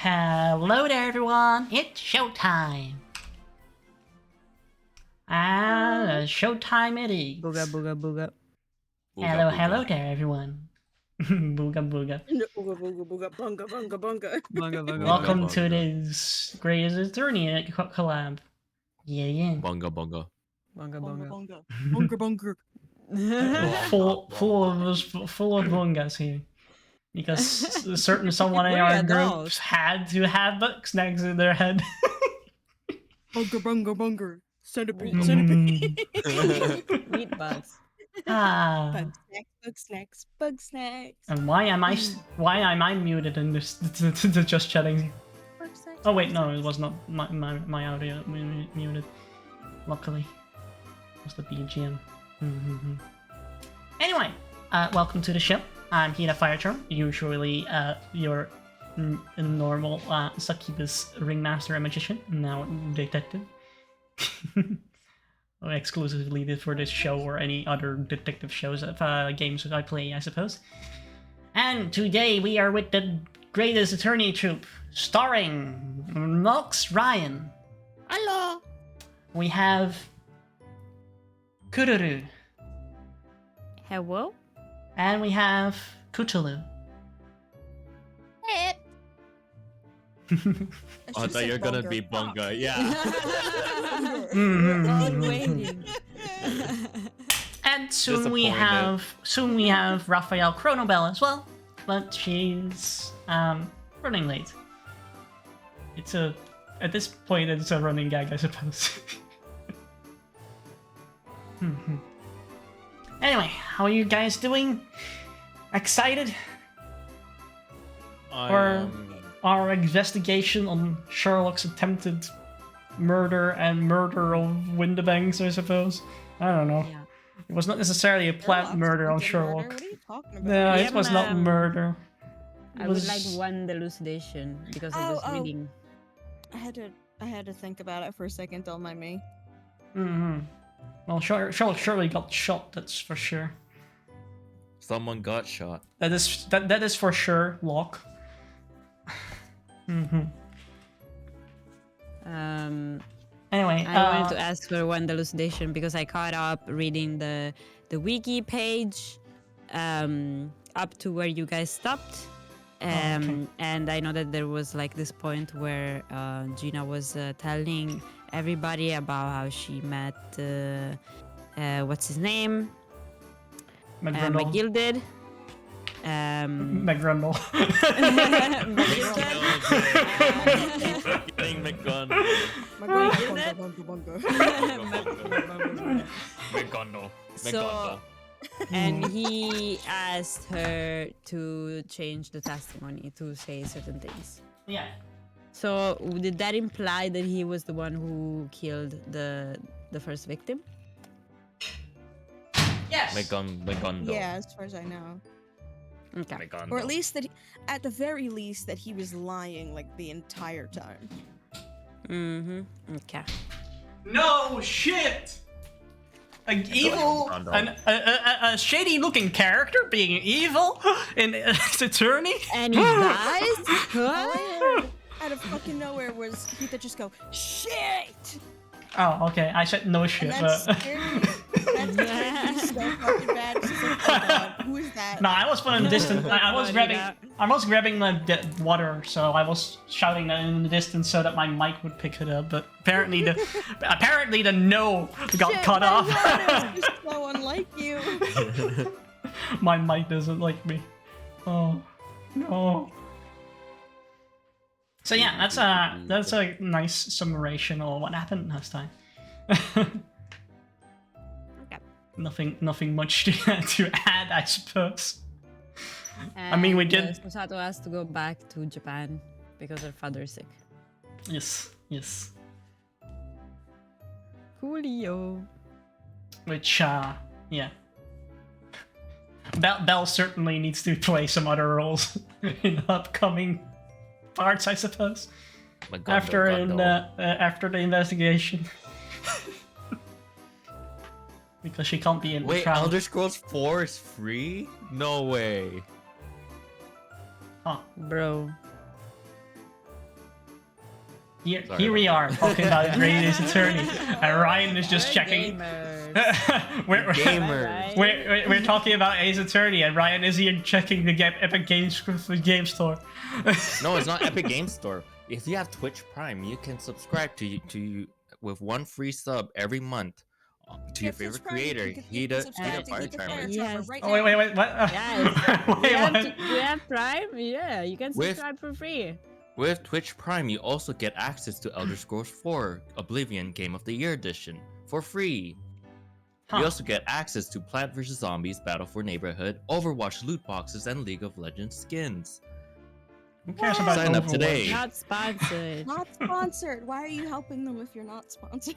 Hello there, everyone. It's showtime. Showtime it is. Booga booga booga. Hello, hello there, everyone. Booga booga. Booga booga booga bunga bunga bunga. Bunga bunga. Welcome bunga. to this greatest attorney collab. Yeah. Bunga bunga. Bunga Bunga bunga. bunga. Bunga bunga. Full of bungas here. Because someone in We're our group adults. had to have buck snacks in their head. Bunga bunga bunga. Centipede, Mm. centipede. Meat bugs. Ah. Bug snacks, bug snacks. And why am I muted in this to just chatting? Bug snacks. Oh wait, no, it was not my audio muted. Luckily, it was the BGM. Anyway, welcome to the show. I'm Hina Fireturn, usually your normal succubus ringmaster and magician, now detective. Exclusively for this show or any other detective shows of games that I play, I suppose. And today we are with the greatest attorney troupe, starring Nox Ryan. Hello. We have Kururu. Hello? And we have Cthulhu. Hey. I thought you were gonna be bunga. Yeah. All waiting. And soon we have Raphael Chronobell as well, but she's running late. At this point it's a running gag, I suppose. Anyway, how are you guys doing? Excited? For our investigation on Sherlock's attempted murder and murder of Windibanks, I suppose. I don't know. Yeah. It was not necessarily a planned Sherlock's murder on attempted Sherlock. murder? What are you talking about? No, Yeah, it was not murder. I would like one elucidation because of this reading. I had to think about it for a second. Don't mind me. Well, Sherlock surely got shot. That's for sure. Someone got shot. That is for sure. Lock. Anyway, I wanted to ask for one elucidation because I caught up reading the wiki page up to where you guys stopped. Okay. And I know that there was like this point where Gina was telling everybody about how she met what's his name? McGrundle. McGilded. McGrundle. Getting McGun. Bunga bunga bunga. McGundle. So, and he asked her to change the testimony to say certain things. Yeah. So did that imply that he was the one who killed the first victim? Yes. McGundle. Yeah, as far as I know. Okay. McGundle. Or at least that, at the very least, that he was lying like the entire time. Okay. No shit. An evil, a shady-looking character being evil in its attorney. And he dies? All I heard out of fucking nowhere was Heather just go, shit! Oh, okay. I said no shit, And that but scared me. That scared me so fucking bad. It's just like, oh god, who is that? no, I was putting distance. I was Funny grabbing the water, so I was shouting that in the distance so that my mic would pick it up. But apparently the no got Shit, cut my off. water is just so unlike you. My mic doesn't like me. Oh no. So yeah, that's a nice summation of what happened last time. Okay. Nothing much to add, I suppose. I mean, we did. Susato has to go back to Japan because her father is sick. Yes. Coolio. Which, yeah. Belle certainly needs to play some other roles in upcoming parts, I suppose. After the investigation. Because she can't be in the Wait, trial. Elder Scrolls 4 is free? No way. Huh. Bro. Here, Sorry here we about are talking about Greatest Attorney, and Ryan is just We're checking. gamers. we're, Gamers. we're talking about Ace Attorney, and Ryan is here checking the Epic Games Game Store. No, it's not Epic Games Store. If you have Twitch Prime, you can subscribe to with one free sub every month to your Twitch favorite Prime, creator, you can Hida subscribe to Fire Heat the Charmer. Fire Yes. Charmer right Oh, wait, now. wait, wait, what? Yes. Wait, you, have what? you have Prime? Yeah, you can With- subscribe for free. With Twitch Prime, you also get access to Elder Scrolls 4 Oblivion Game of the Year Edition for free. Huh. You also get access to Plant vs. Zombies Battle for Neighborhood, Overwatch loot boxes, and League of Legends skins. Who cares about Sign up Overwatch? today. Not sponsored. Not sponsored. Why are you helping them if you're not sponsored?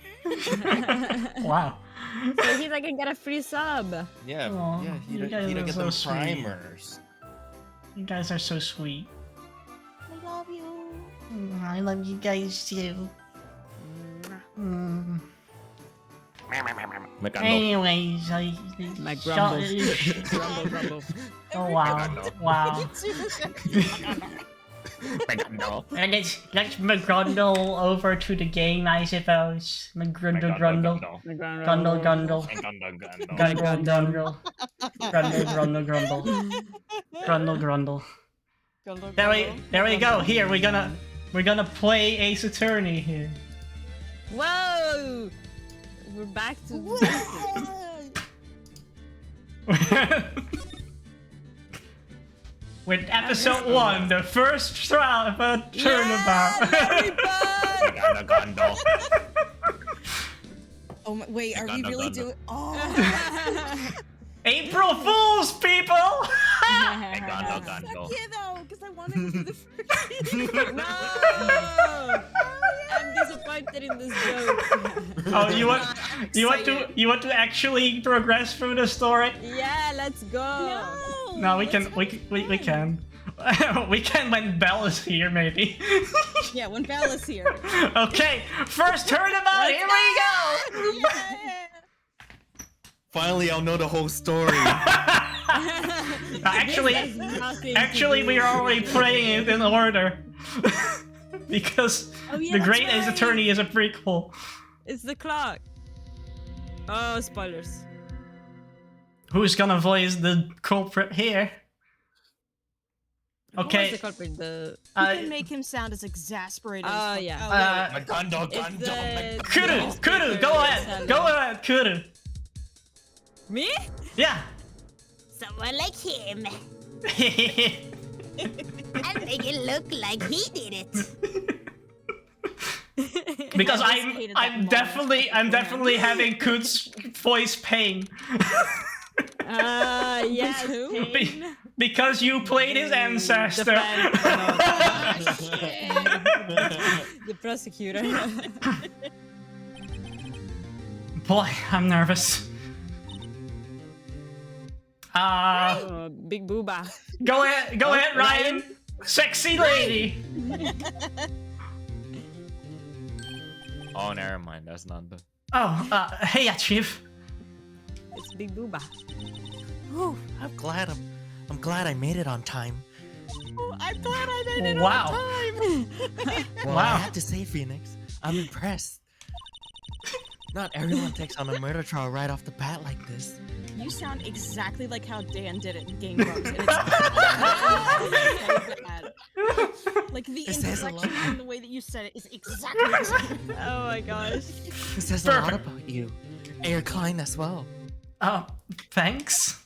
Wow. So he's like, I get a free sub. Yeah, Aw, yeah, you Hida, guys Hida are get so them sweet. primers. You guys are so sweet. I love you. I love you guys too. Mm. McAndle. Anyways, My shut- grumble, grumble. Oh wow, wow. McAndle. And let's McGrundle over to the game, I suppose. McGrundle, Grundle, Grundle, Grundle, Grundle, Grundle, Grundle, Grundle, Grundle, Grundle. There we go. Here we're gonna play Ace Attorney here. Whoa! We're back to With episode 1, the first trial of a turnabout. McAndle. Oh my, wait, are we Gundle, really Gundle. doing? Oh, April Fools, people! McAndle, fuck Gundle. yeah, though, because I wanted to do the first. No! I'm disappointed in this joke. Oh, you want to actually progress through the story? Yeah, let's go. No, we can. We can. We can when Belle is here, maybe. Yeah, when Belle is here. Okay, first turnabout. Here we go. Yeah. Finally, I'll know the whole story. Actually, we are already playing it in order because Oh, yeah, the that's Great Ace right. Attorney is a prequel. It's the clock. Oh, spoilers. Who's gonna voice the culprit here? Who was Okay. the culprit? The You can make him sound as exasperated Oh, as fuck. yeah. wait. McAndle, it's Gundle. the Kudu, go ahead, Kudu. Me? Yeah. Someone like him. I'll make it look like he did it. Because I always hated that I'm moment. definitely having Kud's voice pain. Yes. Who? Pain. Because you played his ancestor. The prosecutor. Boy, I'm nervous. Oh, big booba. Go ahead, Ryan. Ryan. Sexy lady. Oh, never mind. That's not the. Oh, hey, Chief. It's big booba. Whew, I'm glad I made it on time. I'm glad I made it Wow. on time. Well, Wow. I have to say, Phoenix, I'm impressed. Not everyone takes on a murder trial right off the bat like this. You sound exactly like how Dan did it in Game Grumps, and it's so bad. Like the It says a inflection lot. and the way that you said it is exactly the same. Oh my gosh. It says a lot Perfect. about you. And your client as well. Thanks.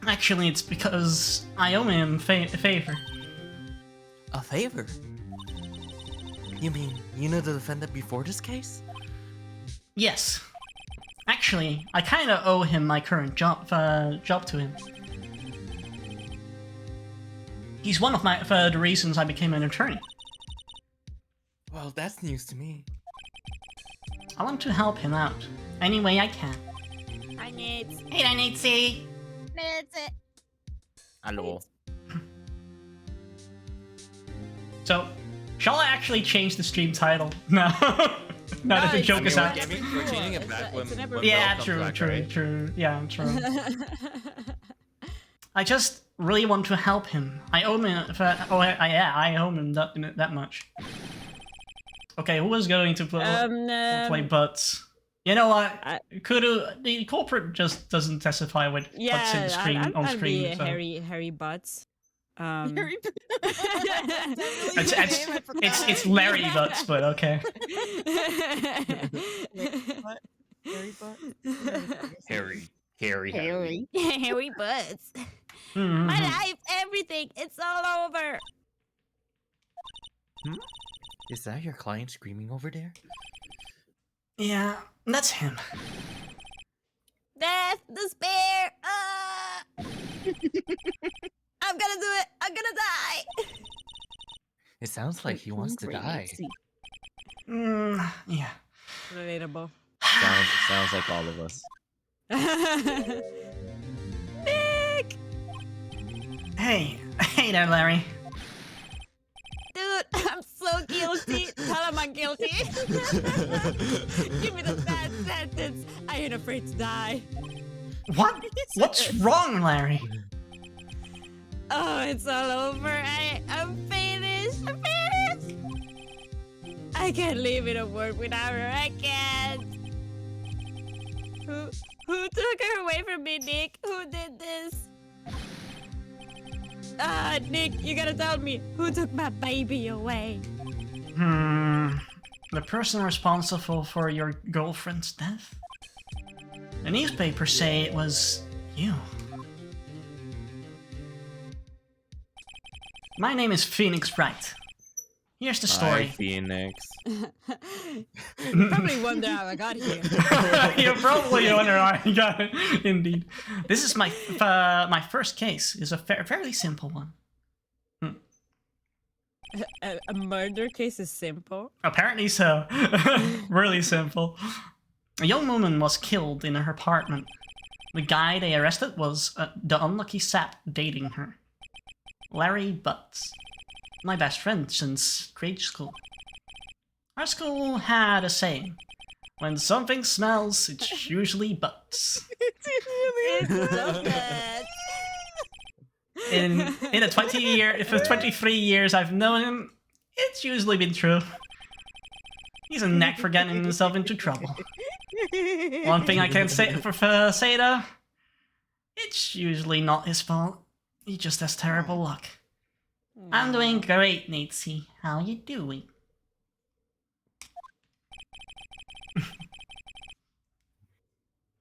Actually, it's because I owe him a favor. A favor? You mean you knew the defendant before this case? Yes. Actually, I kind of owe him my current job to him. He's one of the reasons I became an attorney. Well, that's news to me. I want to help him out any way I can. I need. Hey, I need see. That's it. Hello. So, shall I actually change the stream title? No. Now that the it's- joke is out. We're changing it back when Yeah, true. Yeah, true. right? I just really want to help him. I owe him. I owe him that much. Okay, who was going to play butts? You know what? The corporate just doesn't specify what what's in screen on screen. Be So. Harry Butts. Harry It's Larry Butts, but okay. Harry. Harry Butts. Mhm. My life, everything, it's all over. Is that your client screaming over there? Yeah, that's him. Death, despair. I'm gonna do it. I'm gonna die. It sounds like he wants to die. Yeah. Relatable. Sounds like all of us. Nick! Hey there, Larry. Dude, I'm so guilty. Tell him I'm guilty. Give me the bad sentence. I ain't afraid to die. What? What's wrong, Larry? Oh, it's all over. I'm finished. I'm finished. I can't live in a world without her. I can't. Who took her away from me, Nick? Who did this? Nick, you gotta tell me who took my baby away. The person responsible for your girlfriend's death? The newspapers say it was you. My name is Phoenix Wright. Here's the story. Hi, Phoenix. You probably wonder how I got here. You probably wonder how I got it. Indeed. This is my first case. It's a fairly simple one. A murder case is simple. Apparently so. Really simple. A young woman was killed in her apartment. The guy they arrested was the unlucky sap dating her. Larry Butts. My best friend since grade school. Our school had a saying. When something smells, it's usually butts. In the 23 years I've known him, it's usually been true. He's a knack for getting himself into trouble. One thing I can say though, it's usually not his fault. He just has terrible luck. I'm doing great, Natesy. How you doing?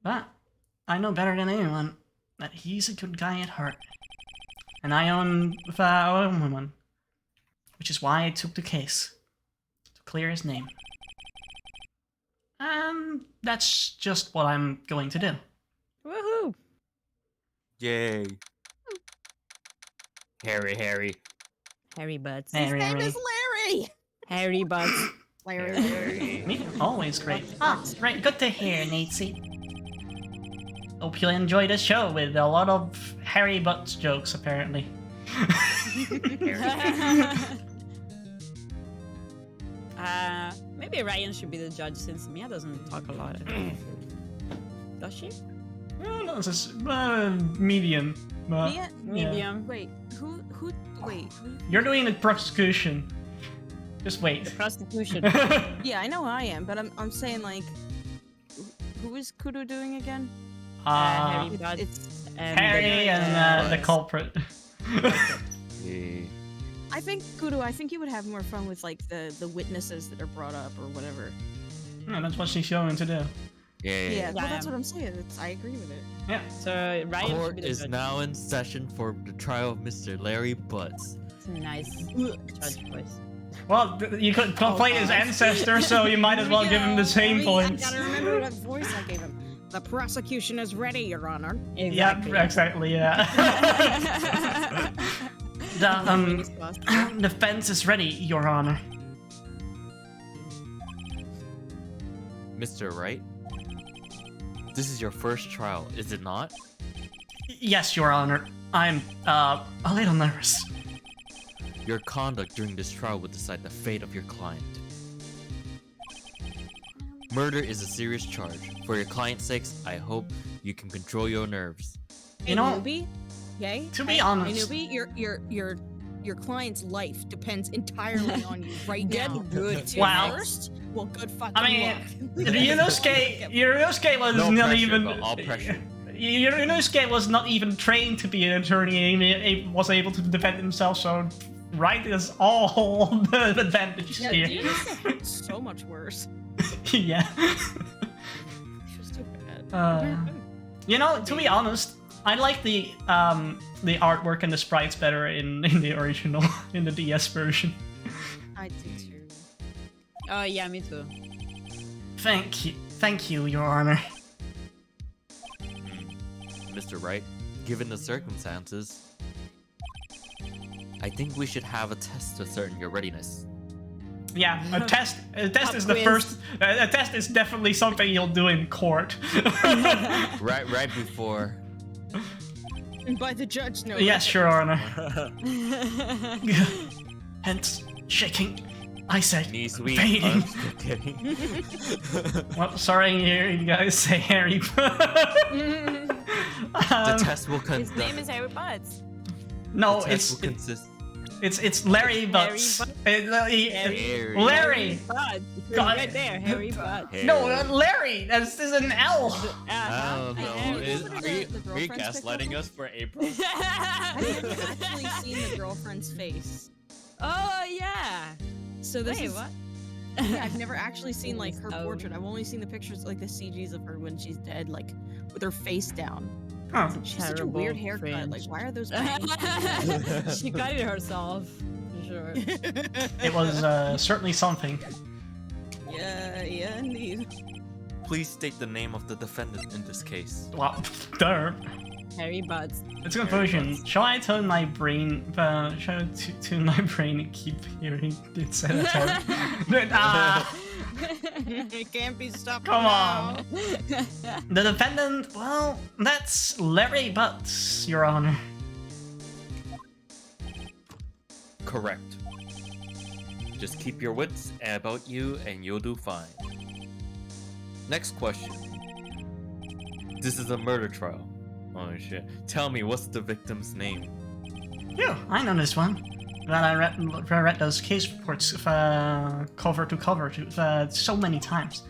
But I know better than anyone that he's a good guy at heart. And I own a woman. Which is why I took the case. To clear his name. And that's just what I'm going to do. Woohoo! Yay. Harry. Harry Butts. Harry. Larry. Harry Butts. Larry. Me? Always great. Ah, great. Good to hear, Natesy. Hope you'll enjoy this show with a lot of Harry Butts jokes, apparently. Maybe Ryan should be the judge since Mia doesn't talk a lot. Does she? Well, no, it's just, medium. But, Mia? Medium. Wait, who? Wait, who? You're doing the prosecution. Just wait. Prostitution. Yeah, I know I am, but I'm saying like, who is Kudo doing again? Harry Butts. It's Harry and the culprit. Yay. I think Kudo. I think you would have more fun with like the witnesses that are brought up or whatever. Yeah, that's what she's going to do. Yeah, well, Yeah. that's what I'm saying. I agree with it. Yeah. So Ryan should Court be the is judge. now in session for the trial of Mr. Larry Butts. It's a nice judge voice. Well, you could complain his ancestor, so you might as well give him the same points. I gotta remember what voice I gave him. The prosecution is ready, Your Honor. Exactly. Yeah, exactly, yeah. The defense is ready, Your Honor. Mr. Wright? This is your first trial, is it not? Yes, Your Honor. I'm, a little nervous. Your conduct during this trial will decide the fate of your client. Murder is a serious charge. For your client's sakes, I hope you can control your nerves. You know, Ruby? Okay. To be Hey, honest. Newbie, your client's life depends entirely on you right Get now. good. Wow. First, well, good fucking I mean, luck. Ryunosuke was No not pressure, even. but all pressure. Ryunosuke was not even trained to be an attorney. He was able to defend himself. So, Wright is all the advantages Yeah, here. dude, this hurts so much worse. Yeah. It's too bad. You know, to be honest, I like the artwork and the sprites better in the original, in the DS version. I do too. Oh yeah, me too. Thank you, Your Honor. Mr. Wright, given the circumstances, I think we should have a test to ascertain your readiness. Yeah, a test. A test Pop is the quiz. first. A test is definitely something you'll do in court. Right before. And by the judge, no. Yes, Your Honor. Hence, shaking. I said, Knee sweet. fading. I'm just kidding. Well, sorry, you guys say Harry. The test will His name conduct. is Harry Potts. No, The test will consist. it's Larry Butts. Butts. Harry. Larry. Potts. God. Right there, Harry Potts. No, Larry. That's an L. I don't know. Hey, Is, look are at you, the are you girlfriend's gaslighting picture. us for April? I've never actually seen the girlfriend's face. Oh yeah. So this Wait, is what? yeah, I've never actually seen like her Oh. portrait. I've only seen the pictures, like the CGs of her when she's dead, like with her face down. Huh. She's such a Terrible weird haircut. fringe. Like, why are those bangs? She cut it herself. For sure. It was certainly something. Yeah, indeed. Please state the name of the defendant in this case. Well, there. Harry Potts. It's a confusion. Shall I tune my brain? Shall I tune my brain and keep hearing it said? It can't be stopped. Come now. on. The defendant, well, that's Larry Butts, Your Honor. Correct. Just keep your wits about you and you'll do fine. Next question. This is a murder trial. Oh shit. Tell me, what's the victim's name? Yeah, I know this one. Well, I read those case reports cover to cover so many times.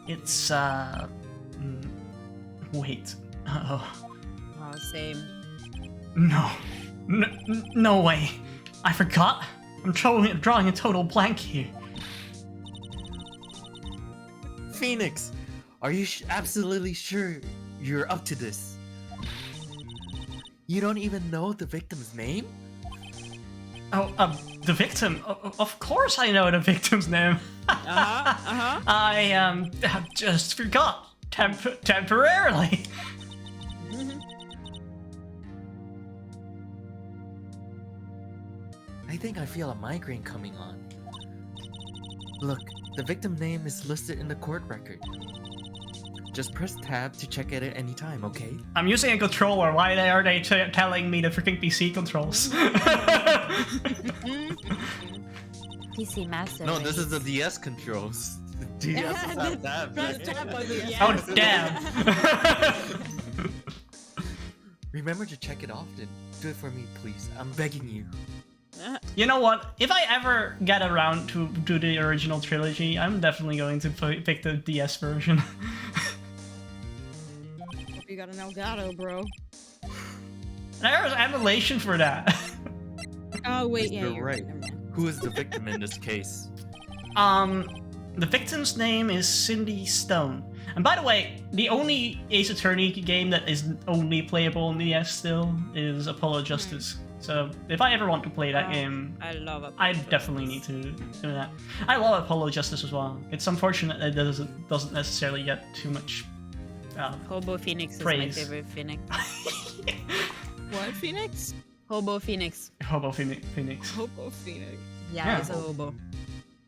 It's wait. Oh Oh, same. no, no way. I forgot. I'm drawing a total blank here. Phoenix! Are you absolutely sure you're up to this? You don't even know the victim's name? Oh, the victim. Of course I know the victim's name. I just forgot temporarily. I think I feel a migraine coming on. Look, the victim name is listed in the court record. Just press tab to check it at any time, okay? I'm using a controller. Why are they telling me the freaking PC controls? PC Master. No, this is the DS controls. The DS is not tab. Press right? tab on the Oh damn! Remember to check it often. Do it for me, please. I'm begging you. You know what? If I ever get around to do the original trilogy, I'm definitely going to pick the DS version. Hope you got an Elgato, bro. There's emulation for that. Oh wait, yeah, You're you're right. Never mind. Who is the victim in this case? The victim's name is Cindy Stone. And by the way, the only Ace Attorney game that is only playable on DS still is Apollo Justice. So if I ever want to play that game, I love it. I definitely need to do that. I love Apollo Justice as well. It's unfortunate that it doesn't necessarily get too much. Hobo Phoenix is Praise. my favorite Phoenix. What, Phoenix? Hobo Phoenix. Hobo Phoenix. Hobo Phoenix. Yeah, Yeah. he's a hobo.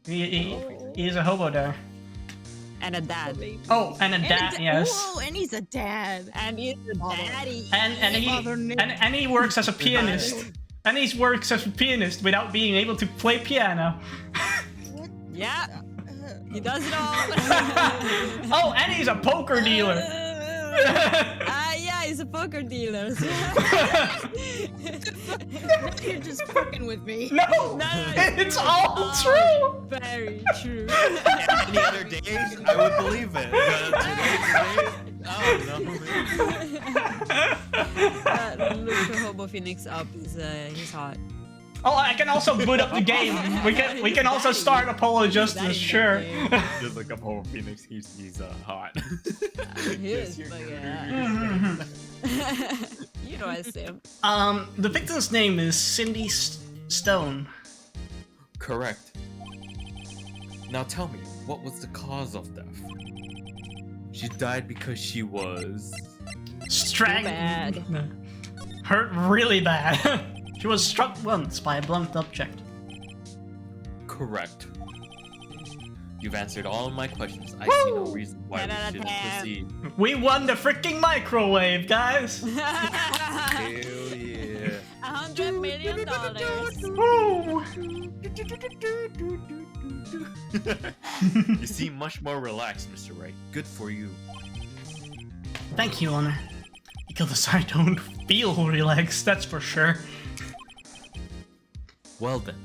He is a hobo there. And a dad. Oh, and a dad, yes. Oh, and he's a dad. And he's a daddy. And he works as a pianist. And he works as a pianist without being able to play piano. Yeah, he does it all. Oh, and he's a poker dealer. Yeah, he's a poker dealer. You're just fucking with me. No, it's all true. Very true. Any other day, I would believe it. But today, Look for Hobo Phoenix up. He's hot. Oh, I can also boot up the game. We can also start Apollo Justice. Sure. just look up Homo Phoenix. He's hot. He is fucking hot. You know I see him. The victim's name is Cindy Stone. Correct. Now tell me, what was the cause of death? She died because she was... Strangled. Hurt really bad. She was struck once by a blunt object. Correct. You've answered all of my questions. I see no reason why we shouldn't proceed. We won the freaking microwave, guys! Hell yeah. $100 million. Woo! You seem much more relaxed, Mr. Wright. Good for you. Thank you, Honor. Because I don't feel relaxed, that's for sure. Well then.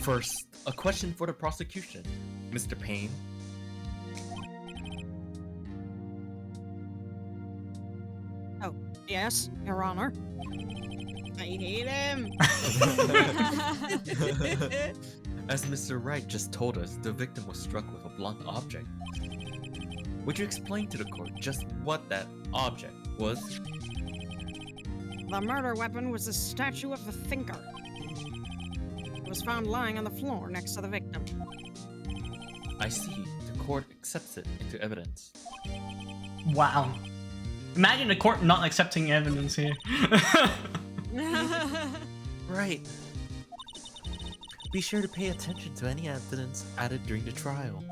First, a question for the prosecution. Mr. Payne. Oh, yes, Your Honor. I hate him. As Mr. Wright just told us, the victim was struck with a blunt object. Would you explain to the court just what that object was? The murder weapon was a statue of the Thinker. It was found lying on the floor next to the victim. I see. The court accepts it into evidence. Wow. Imagine the court not accepting evidence here. Right. Be sure to pay attention to any evidence added during the trial.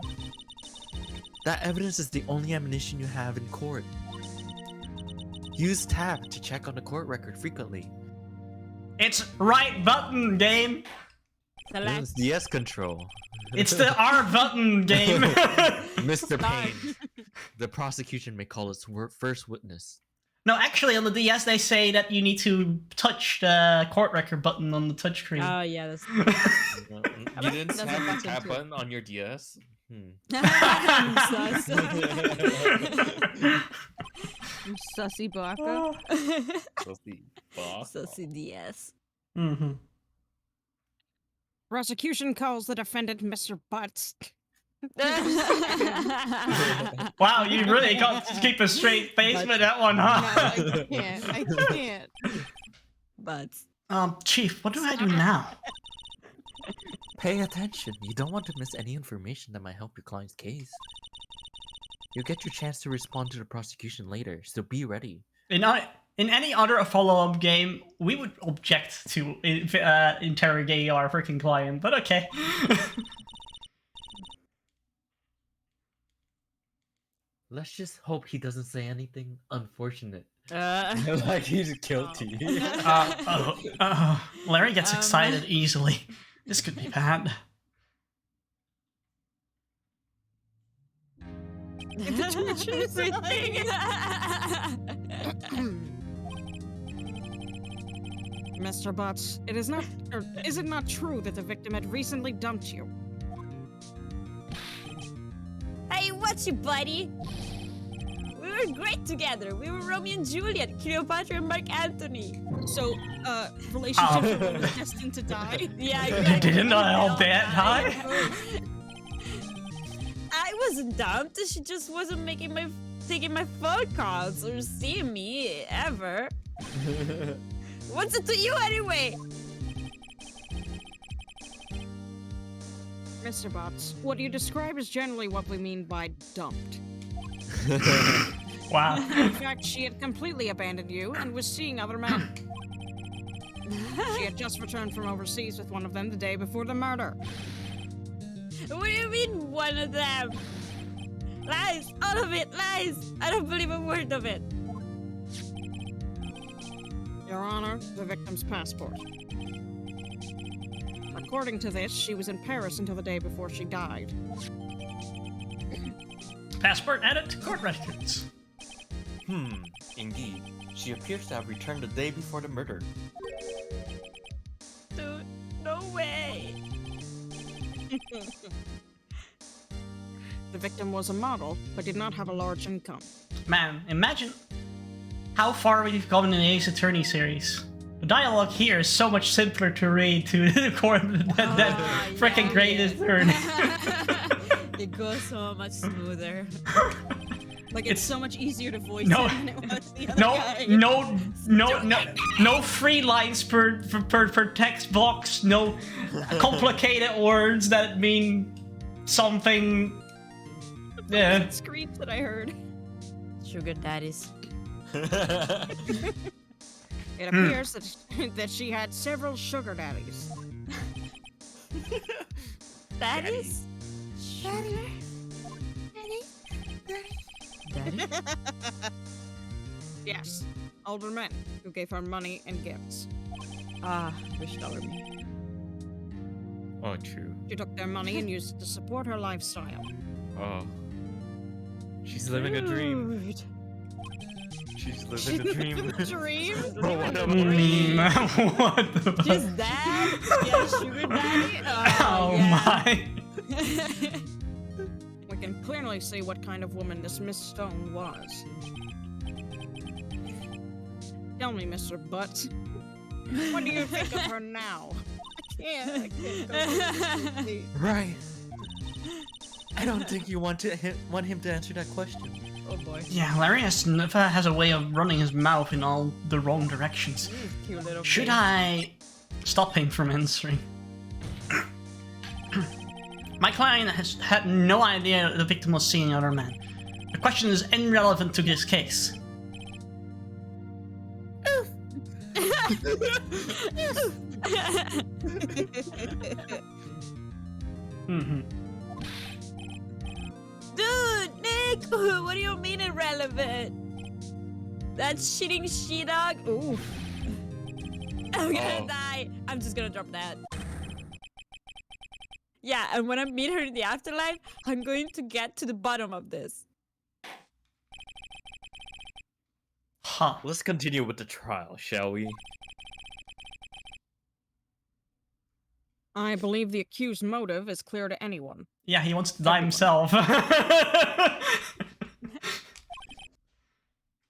That evidence is the only ammunition you have in court. Use tab to check on the court record frequently. It's right button game. Select. The S control. It's the R button game. Mr. Payne, the prosecution may call its first witness. No, actually, on the DS they say that you need to touch the court record button on the touchscreen. Oh yeah, that's. You didn't That's a have the button tab too. button on your DS? Sussy Baka. Sussy Sussy DS. Mm-hmm. Prosecution calls the defendant Mr. Butts. Wow, you really got to keep a straight face with that one, No, huh? I can't. I can't. But Chief, what do I do now? Pay attention. You don't want to miss any information that might help your client's case. You'll get your chance to respond to the prosecution later, so be ready. In any other follow-up game, we would object to interrogating our freaking client, but okay. Let's just hope he doesn't say anything unfortunate. uh, Like he's guilty. Larry gets excited easily. This could be bad. Mr. Butts, is it not true that the victim had recently dumped you? Hey, what's your buddy? We were great together. We were Romeo and Juliet, Cleopatra and Mark Antony. So, relationship were destined to die? Yeah, You exactly. didn't know how that high? I wasn't dumped. She just wasn't taking my phone calls or seeing me ever. What's it to you anyway? Mr. Butts, what you describe is generally what we mean by dumped. Wow. In fact, she had completely abandoned you and was seeing other men. She had just returned from overseas with one of them the day before the murder. What do you mean, one of them? Lies! All of it! Lies! I don't believe a word of it. Your Honor, the victim's passport. According to this, she was in Paris until the day before she died. Passport added to court records. Indeed. She appears to have returned the day before the murder. Dude, no way. The victim was a model, but did not have a large income. Man, imagine how far we've gone in the Ace Attorney series. The dialogue here is so much simpler to read to the core than freaking Greatest Attorney. It goes so much smoother. Like it's so much easier to voice No. it than it was the other guy. No free lines per text box. No complicated words that mean something. Yeah. Screech that I heard. Sugar daddies. It appears that she had several sugar daddies. Daddies? Sugar? Daddy? Yes, older men who gave her money and gifts. Ah, wish that were me. Oh, true. She took their money and used it to support her lifestyle. Oh. She's living a dream. Dude. She's living a dream. Dream? Oh, what a dream. What the fuck? Just that? Yeah, sugar daddy? Oh yeah. my. We can clearly see what kind of woman this Miss Stone was. Tell me, Mr. Butts, what do you think of her now? I can't go through this. Right. I don't think you want him to answer that question. Oh boy. Yeah, Larry has a way of running his mouth in all the wrong directions. Cute little Should face. I stop him from answering? My client has had no idea the victim was seeing other men. The question is irrelevant to this case. Mm-hmm. Dude, Nick! What do you mean irrelevant? That shitting she-dog? Ooh. I'm gonna die. I'm just gonna drop that. Yeah, and when I meet her in the afterlife, I'm going to get to the bottom of this. Huh. Let's continue with the trial, shall we? I believe the accused motive is clear to anyone. Yeah, he wants to die himself.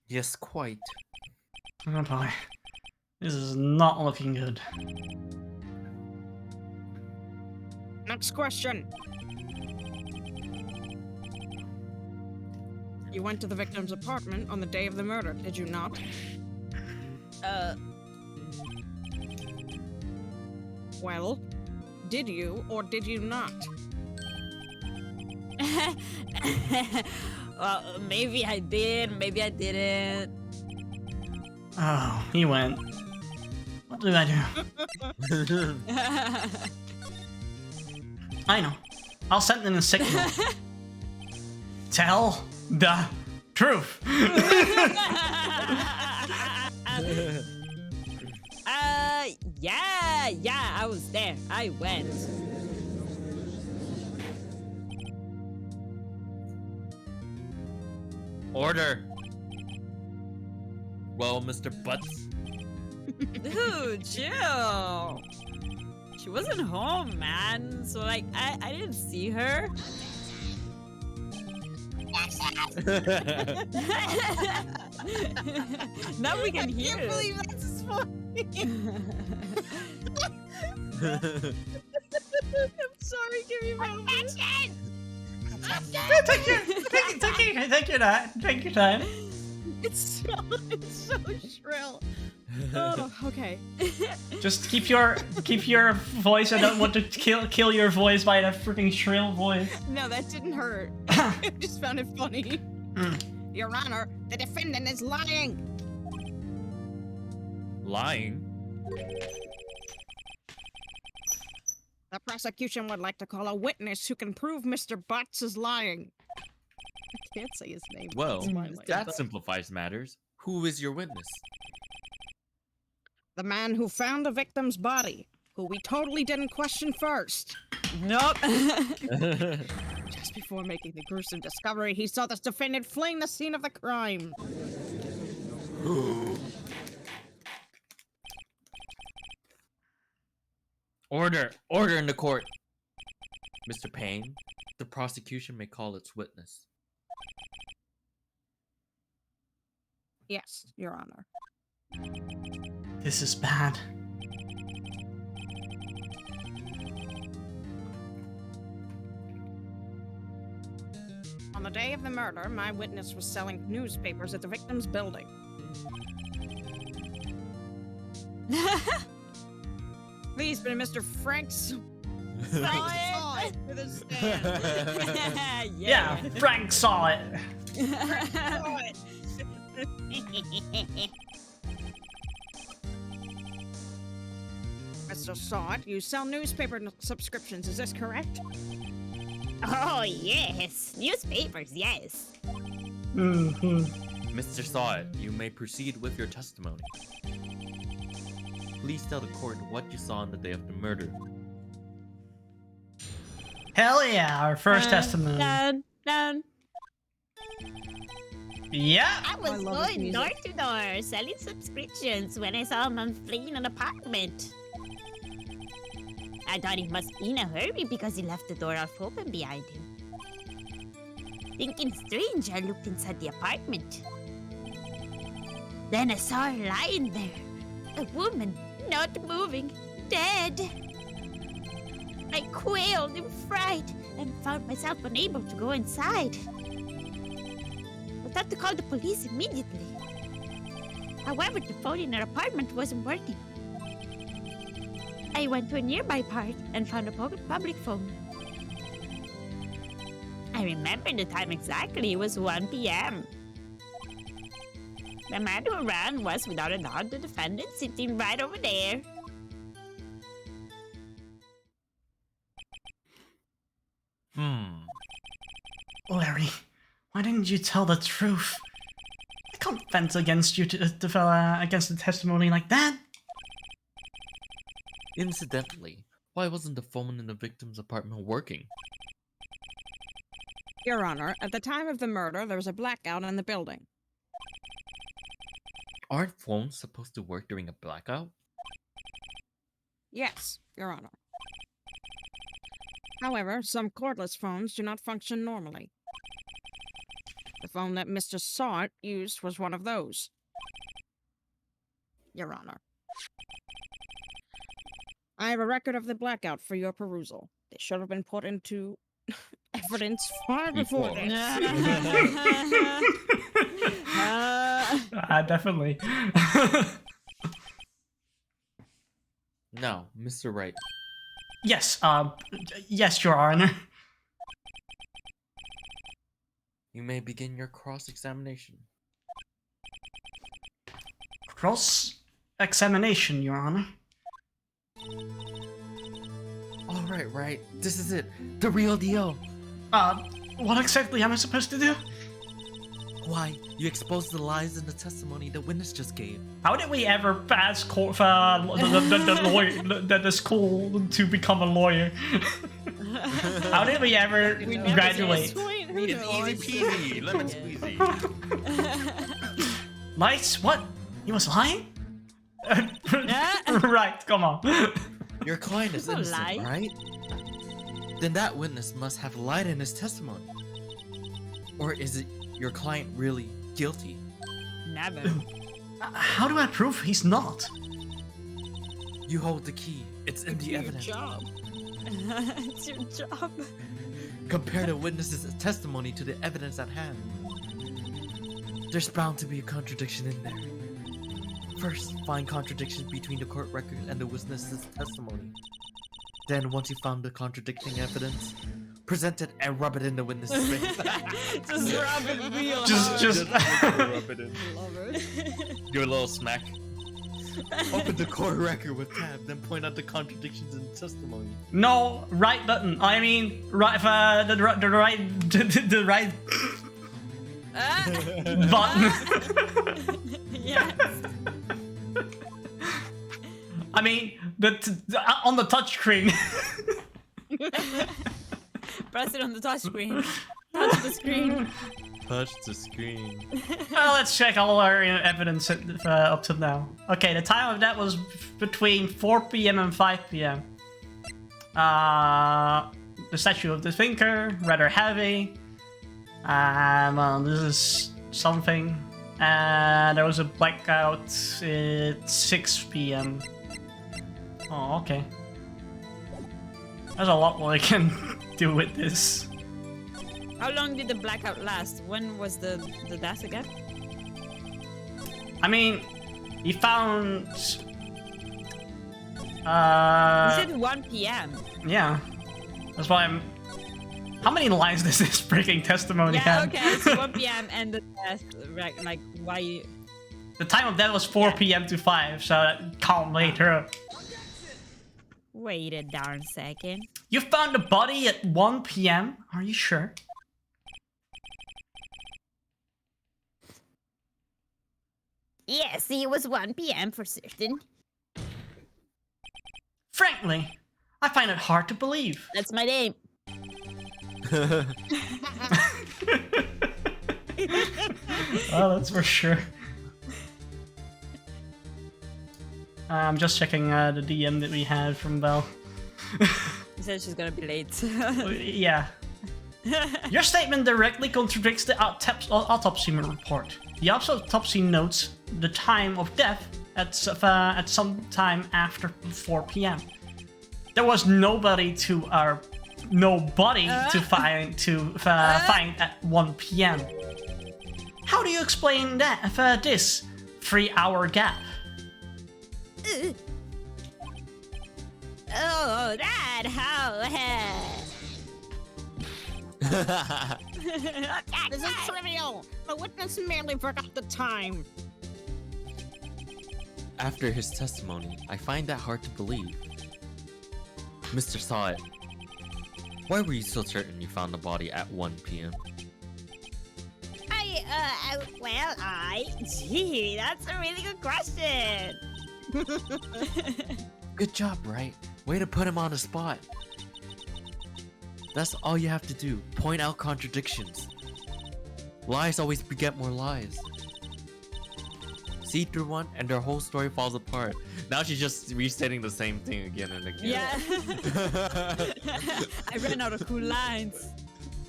Yes, quite. Oh boy. This is not looking good. Next question. You went to the victim's apartment on the day of the murder, did you not? Well, did you or did you not? Well, maybe I did, maybe I didn't. Oh, he went. What did I do? I know. I'll send in a signal. Tell the truth. Yeah, I was there. I went. Order. Well, Mr. Butts. Dude, chill. She wasn't home, man. So, like, I didn't see her. Now we can hear it. believe that's funny. I'm sorry, give me a moment. Take your time. It's so shrill. Oh, okay. Just keep your voice. I don't want to kill your voice by that freaking shrill voice. No, that didn't hurt. I just found it funny. Your Honor, the defendant is lying. Lying? The prosecution would like to call a witness who can prove Mr. Butts is lying. I can't say his name. Well, It's fine, like- that simplifies matters. Who is your witness? The man who found the victim's body, who we totally didn't question first. Nope. Just before making the gruesome discovery, he saw this defendant fleeing the scene of the crime. Order! Order in the court! Mr. Payne, the prosecution may call its witness. Yes, Your Honor. This is bad. On the day of the murder, my witness was selling newspapers at the victim's building. Please, but Mr. Franks. Saw it. With a stand. Yeah, Frank saw it. Saw it. Mr. Sawt, you sell newspaper subscriptions, is this correct? Oh, yes. Newspapers, yes. Mr. Sawit, you may proceed with your testimony. Please tell the court what you saw on the day of the murder. Hell yeah, our first testimony. Dun, dun. Yeah. I was love his going music. door to door selling subscriptions when I saw a man fleeing an apartment. I thought he must be in a hurry because he left the door half open behind him. Thinking strange, I looked inside the apartment. Then I saw her lying there. A woman, not moving, dead. I quailed in fright and found myself unable to go inside. I thought to call the police immediately. However, the phone in her apartment wasn't working. I went to a nearby part and found a public phone. I remember the time exactly. It was 1 p.m. The man who ran was, without a doubt, the defendant sitting right over there. Larry, why didn't you tell the truth? I can't fence against you against the testimony like that. Incidentally, why wasn't the phone in the victim's apartment working? Your Honor, at the time of the murder, there was a blackout in the building. Aren't phones supposed to work during a blackout? Yes, Your Honor. However, some cordless phones do not function normally. The phone that Mr. Sawt used was one of those. Your Honor. I have a record of the blackout for your perusal. They should have been put into evidence far before Before. this. Definitely. Now, Mr. Wright, Yes, yes, Your Honor. you may begin your cross-examination. Cross-examination, Your Honor. Alright, right. This is it. The real deal. What exactly am I supposed to do? Why, you exposed the lies in the testimony the witness just gave. How did we ever pass the school to become a lawyer? How did we ever graduate? It's easy peasy, lemon squeezy. Lies? What? He was lying? Right, come on. Your client is Don't innocent, lie. right? Then that witness must have lied in his testimony. Or is it your client really guilty? Never. How do I prove he's not? You hold the key. It's in the evidence. Job. It's your job. Compare the witness's testimony to the evidence at hand. There's bound to be a contradiction in there. First, find contradictions between the court record and the witness's testimony. Then, once you found the contradicting evidence, present it and rub it in the witness's face. Just rub it real Just rub it in. Love it. Give it a little smack. Open the court record with tab, then point out the contradictions in the testimony. no right button. I mean, right the right button. Yes. I mean, on the touchscreen. Press it on the touch screen. Touch the screen. touch the screen. Well, let's check all our evidence up to now. Okay, the time of that was between 4 p.m. and 5 p.m. The statue of the thinker, rather heavy. Well, this is something. There was a blackout at 6 p.m. Oh, okay. There's a lot more I can do with this. How long did the blackout last? When was the death again? I mean, he found... You said 1 p.m. Yeah. That's why I'm... How many lines does this freaking testimony Yeah, have? okay, it's 1 p.m. and the death, right, like, why... The time of death was 4 p.m. to 5, so that calm later. Wait a darn second. You found the body at 1 p.m.? Are you sure? Yes, it was 1 p.m. for certain. Frankly, I find it hard to believe. That's my name. Oh, that's for sure. I'm just checking the DM that we had from Belle. She said she's gonna be late. Yeah. Your statement directly contradicts the autopsy report. The autopsy notes the time of death at some time after 4 p.m. There was nobody to find at 1 p.m. How do you explain that this 3-hour gap? Oh, that how? This is trivial. The witness merely forgot the time. After his testimony, I find that hard to believe. Mr. Saw It, why were you so certain you found the body at 1 p.m.? Gee, that's a really good question. Good job, Wright. Way to put him on the spot. That's all you have to do. Point out contradictions. Lies always beget more lies. See through one, and their whole story falls apart. Now she's just restating the same thing again and again. Yeah. I ran out of cool lines.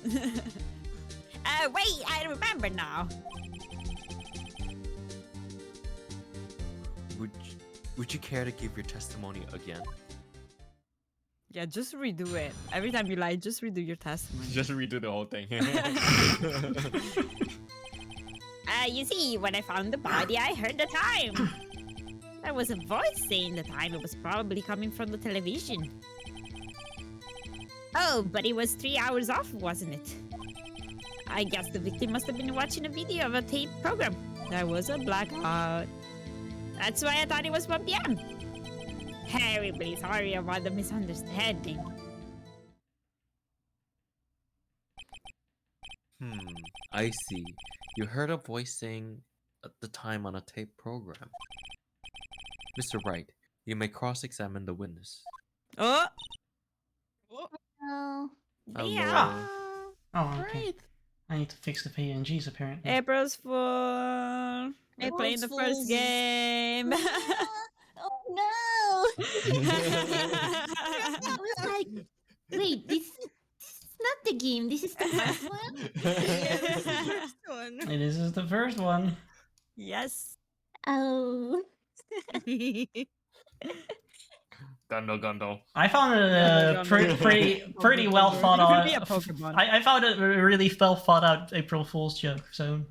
Wait, I remember now. Would you care to give your testimony again? Yeah, just redo it. Every time you lie, just redo your testimony. Just redo the whole thing. You see, when I found the body, I heard the time. There was a voice saying the time. It was probably coming from the television. Oh, but it was 3 hours off, wasn't it? I guess the victim must have been watching a video of a tape program. There was a blackout. That's why I thought it was 1 p.m. Terribly sorry about the misunderstanding. I see. You heard a voice saying the time on a tape program. Mr. Wright, you may cross-examine the witness. Oh! Oh, Hello. Oh, okay. I need to fix the PNGs apparently. April's Fool. We're playing the first game. oh no! I was like, wait, this is not the game. This is the first one. First one. This is the first one. Yes. Oh. Gundle. I found it pretty well thought out. Be a Pokemon. I found it a really well thought out April Fool's joke. So.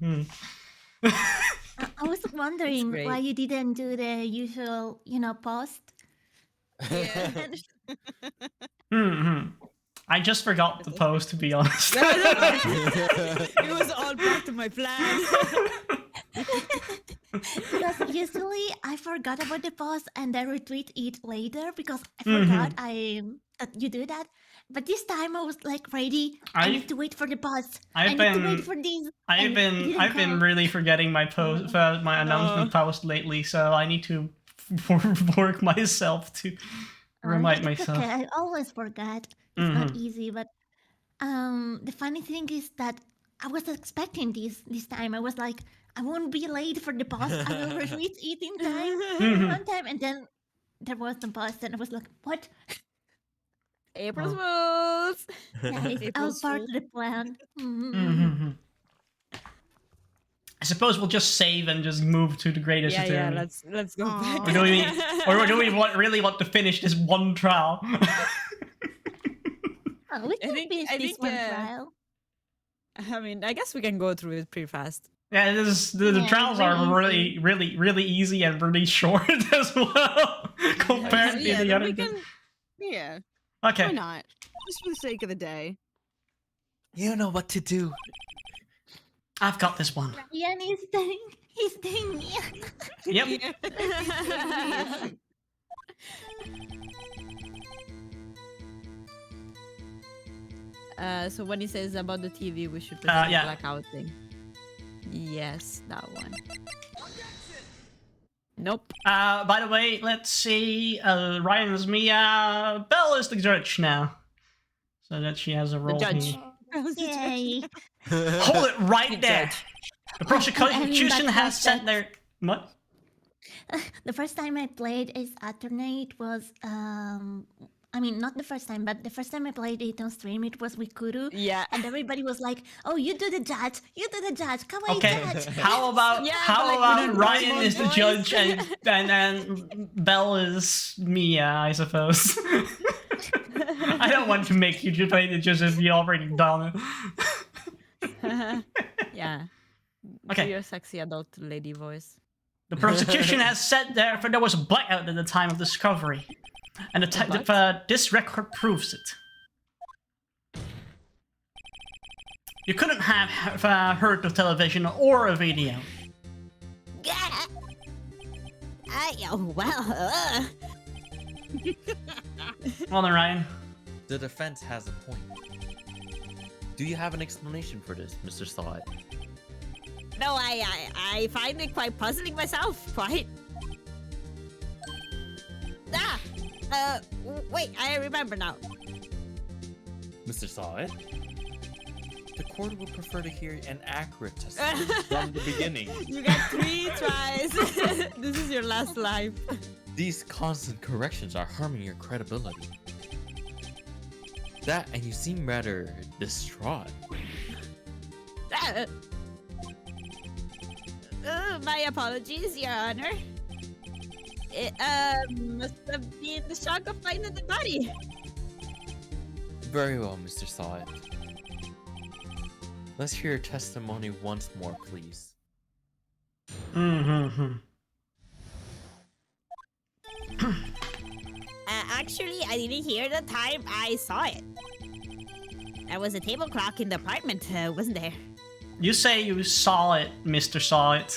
I was wondering great. why you didn't do the usual, post. Yeah. I just forgot the post, to be honest. It was all part of my plan. Because usually I forgot about the post and I retweet it later because I forgot that you do that. But this time I was like ready. I need to wait for the post. I need to wait for this. I've been really forgetting my post, my announcement post lately, so I need to work myself to remind myself. Okay, I always forget. It's not easy, but the funny thing is that I was expecting this time. I was like, I won't be late for the bus. I will reach eating time on time. And then there was the bus, and I was like, what? April Fools. Yeah, it's all April's part Fool. of the plan. Mhm. I suppose we'll just save and just move to the greatest Yeah, eternity. let's go Aw. back. Or do we really want to finish this one trial? Oh, we can think- finish I this think, one trial. I mean, I guess we can go through it pretty fast. Yeah, the Yeah, trials are really really easy and really short as well compared to Yeah, the then other. we can. Yeah, Okay. why not? Just for the sake of the day. You know what to do. I've got this one. Ryan is staying near. Yep. So when he says about the TV, we should put Yeah. the blackout thing. Yes, that one. Nope. By the way, let's see. Ryan is Mia. Belle is the judge now, so that she has a role. judge. here. Yay. Hold it right Good there. judge. The prosecution And that has was said that- their what? The first time I played Ace Attorney was I mean, not the first time, but the first time I played it on stream, it was with Kuru. Yeah. And everybody was like, "Oh, you do the judge. You do the judge. Come on, Okay. judge." How about Yeah, how but, like, about with a Ryan normal is the voice. judge and then Belle is Mia, I suppose. I don't want to make you play the judge if you already done it. Yeah. Okay. Do your sexy adult lady voice. The prosecution has said there was a blackout at the time of discovery, and this record proves it. You couldn't have heard the television or a video. Well then, Ryan. The defense has a point. Do you have an explanation for this, Mr. Sawit? No, I find it quite puzzling myself, quite. Wait, I remember now. Mr. Sawit? The court would prefer to hear an accurate testimony from the beginning. You got 3 tries. This is your last life. These constant corrections are harming your credibility. That, and you seem rather distraught. My apologies, Your Honor. It must have been the shock of finding the body. Very well, Mr. Sawit. Let's hear your testimony once more, please. Actually, I didn't hear the time I saw it. There was a table clock in the apartment, wasn't there? You say you saw it, Mr. Saw It.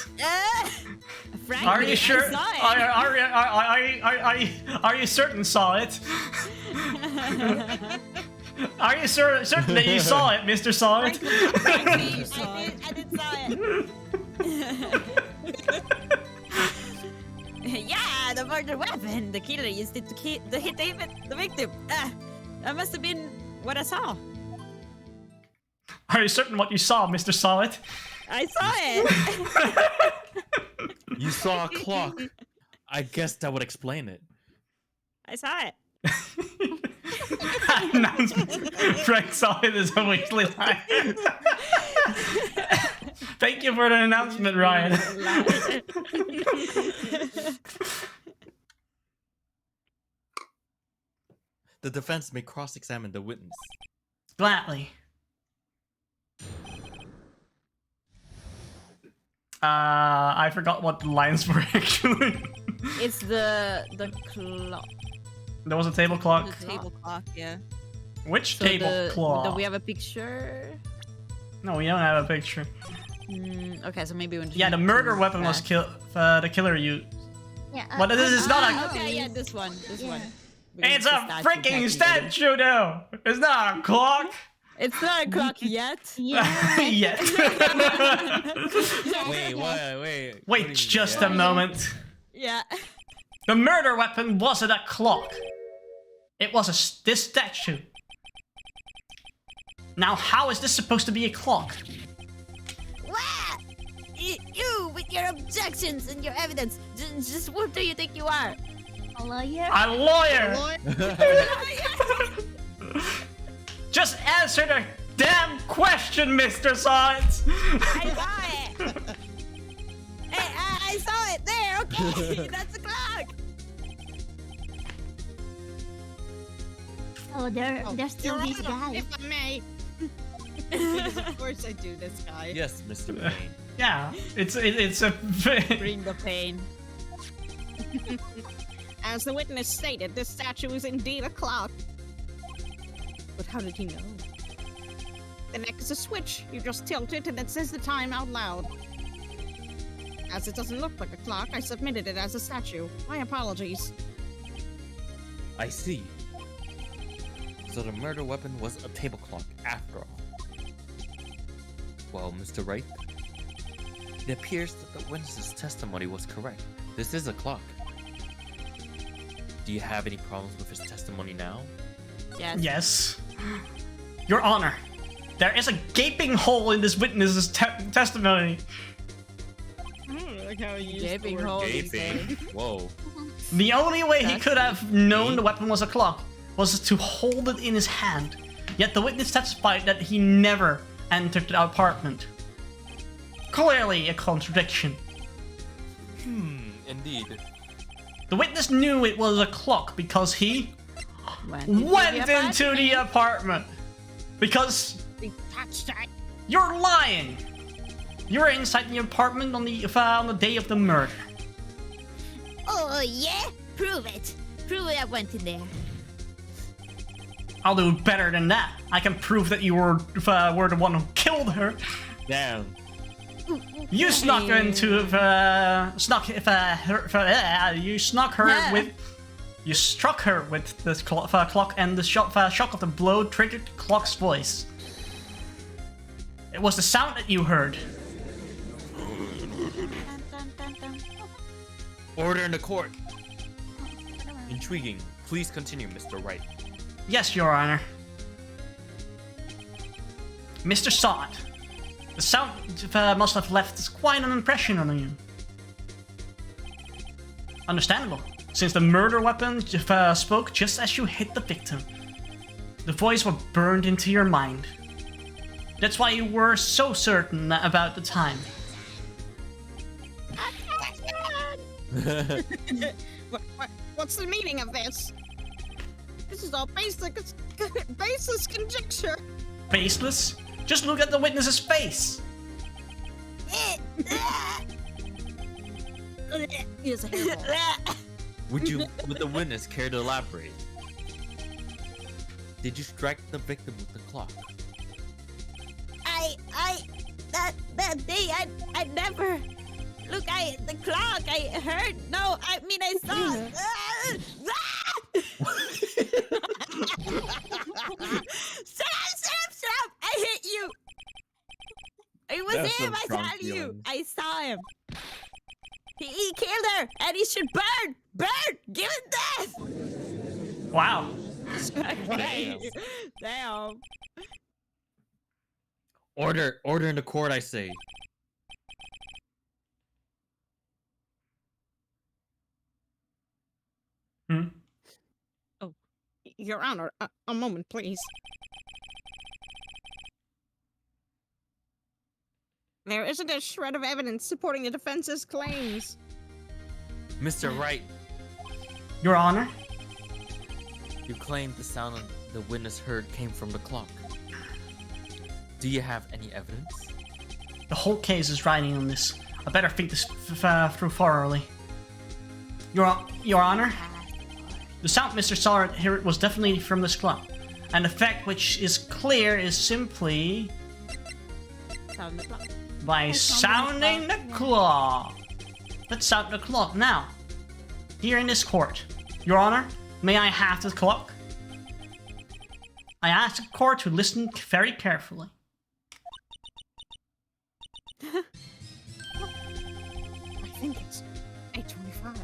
Frankly, Are you sure? I saw it. Are you certain saw it? Are you certain that you saw it, Mr. Saw It? Frankly, you saw it. I did saw it. Yeah, the murder weapon. The killer used it to hit the victim. That must have been what I saw. Are you certain what you saw, Mr. Saw It? I saw it. You saw a clock. I guess that would explain it. I saw it. Announcement. Frank Saw It is a weekly line. Thank you for the announcement, Ryan. The defense may cross-examine the witness. Gladly. I forgot what the lines were actually. It's the clock. There was a table clock. The table clock, yeah. Which So table clock? Do we have a picture? No, we don't have a picture. Okay, so maybe we Yeah, the murder weapon was the killer used. Yeah. But this is not a. Okay, yeah, this one. This one. We It's can a use the freaking technically. statue, though. It's not a clock. It's not a clock yet. Yeah. Yet. Wait. Wait just a moment. Yeah. The murder weapon wasn't a clock. It was this statue. Now, how is this supposed to be a clock? your objections and your evidence. Just what do you think you are? A lawyer? A lawyer! Just answer the damn question, Mr. Science! I saw it. Hey, I saw it there. Okay, that's the clock. Oh, there's still Your these Honor, guys. if I may. Because of course I do this, guy. Yes, Mr. Payne. Yeah, it's a... Bring the pain. As the witness stated, this statue is indeed a clock. But how did he know? The neck is a switch. You just tilt it and it says the time out loud. As it doesn't look like a clock, I submitted it as a statue. My apologies. I see. So the murder weapon was a table clock after all. Well, Mr. Wright, it appears that the witness's testimony was correct. This is a clock. Do you have any problems with his testimony now? Yes. Yes. Your Honor, there is a gaping hole in this witness's testimony. Like how you Gaping hole. Gaping. Whoa. The only way he could have known the weapon was a clock was to hold it in his hand. Yet the witness testified that he never entered the apartment. Clearly a contradiction. Indeed. The witness knew it was a clock because he Went into the apartment. Because He touched it. you're lying. You were inside the apartment on the day of the murder. Oh, yeah? Prove it. Prove it I went in there. I'll do better than that. I can prove that you were the one who killed her. Damn. You snuck her into you snuck her Yeah. with. You struck her with this clock, and the shock of the blow triggered the clock's voice. It was the sound that you heard. Order in the court. Intriguing. Please continue, Mr. Wright. Yes, Your Honor. Mr. Sod, the sound must have left quite an impression on you. Understandable, since the murder weapon spoke just as you hit the victim. The voice was burned into your mind. That's why you were so certain about the time. What's the meaning of this? This is all baseless conjecture. Faceless? Just look at the witness's face. Here's a hairball. Would the witness care to elaborate? Did you strike the victim with the clock? That day, I never. Look, the clock, I heard. No, I mean, I saw. Stop! I hit you. It was That's him, some I strong tell you. feelings. I saw him. He killed her, and he should burn! Give him death! Wow. Okay. Damn. Order in the court, I say. Hmm? Your Honor, a moment, please. There isn't a shred of evidence supporting the defense's claims. Mr. Wright, Your Honor, you claim the sound the witness heard came from the clock. Do you have any evidence? the whole case is riding on this. I better think this through thoroughly. Your Honor, the sound Mr. Sard heard was definitely from this clock. And the fact which is clear is simply Sound the clock. by sounding the clock. Let's sound the clock now. Here in this court. Your Honor, may I have the clock? I ask the court to listen very carefully. I think it's 8:25.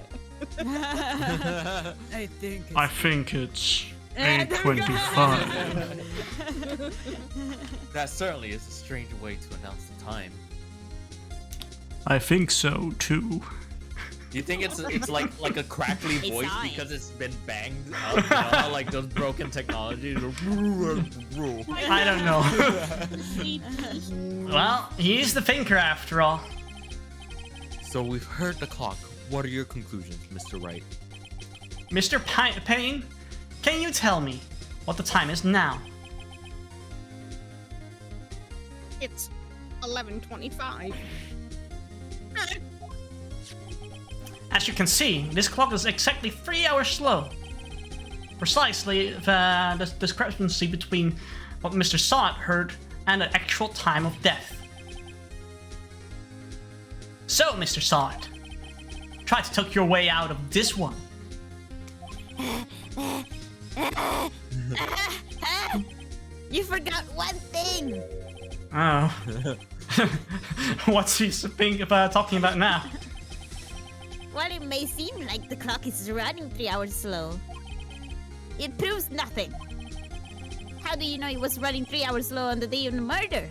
I think. I think it's There we go. 8:25. That certainly is a strange way to announce the time. I think so too. Do you think it's like a crackly It's voice science. because it's been banged up, you know, like those broken technologies? I don't know. Well, he's the thinker after all. So we've heard the clock. What are your conclusions, Mr. Wright? Mr. Payne, can you tell me what the time is now? It's 11:25. As you can see, this clock is exactly 3 hours slow. Precisely the discrepancy between what Mr. Sot heard and the actual time of death. So, Mr. Sot, try to tuck your way out of this one. You forgot one thing. Oh. What's he talking about now? While it may seem like the clock is running 3 hours slow, it proves nothing. How do you know it was running 3 hours slow on the day of the murder?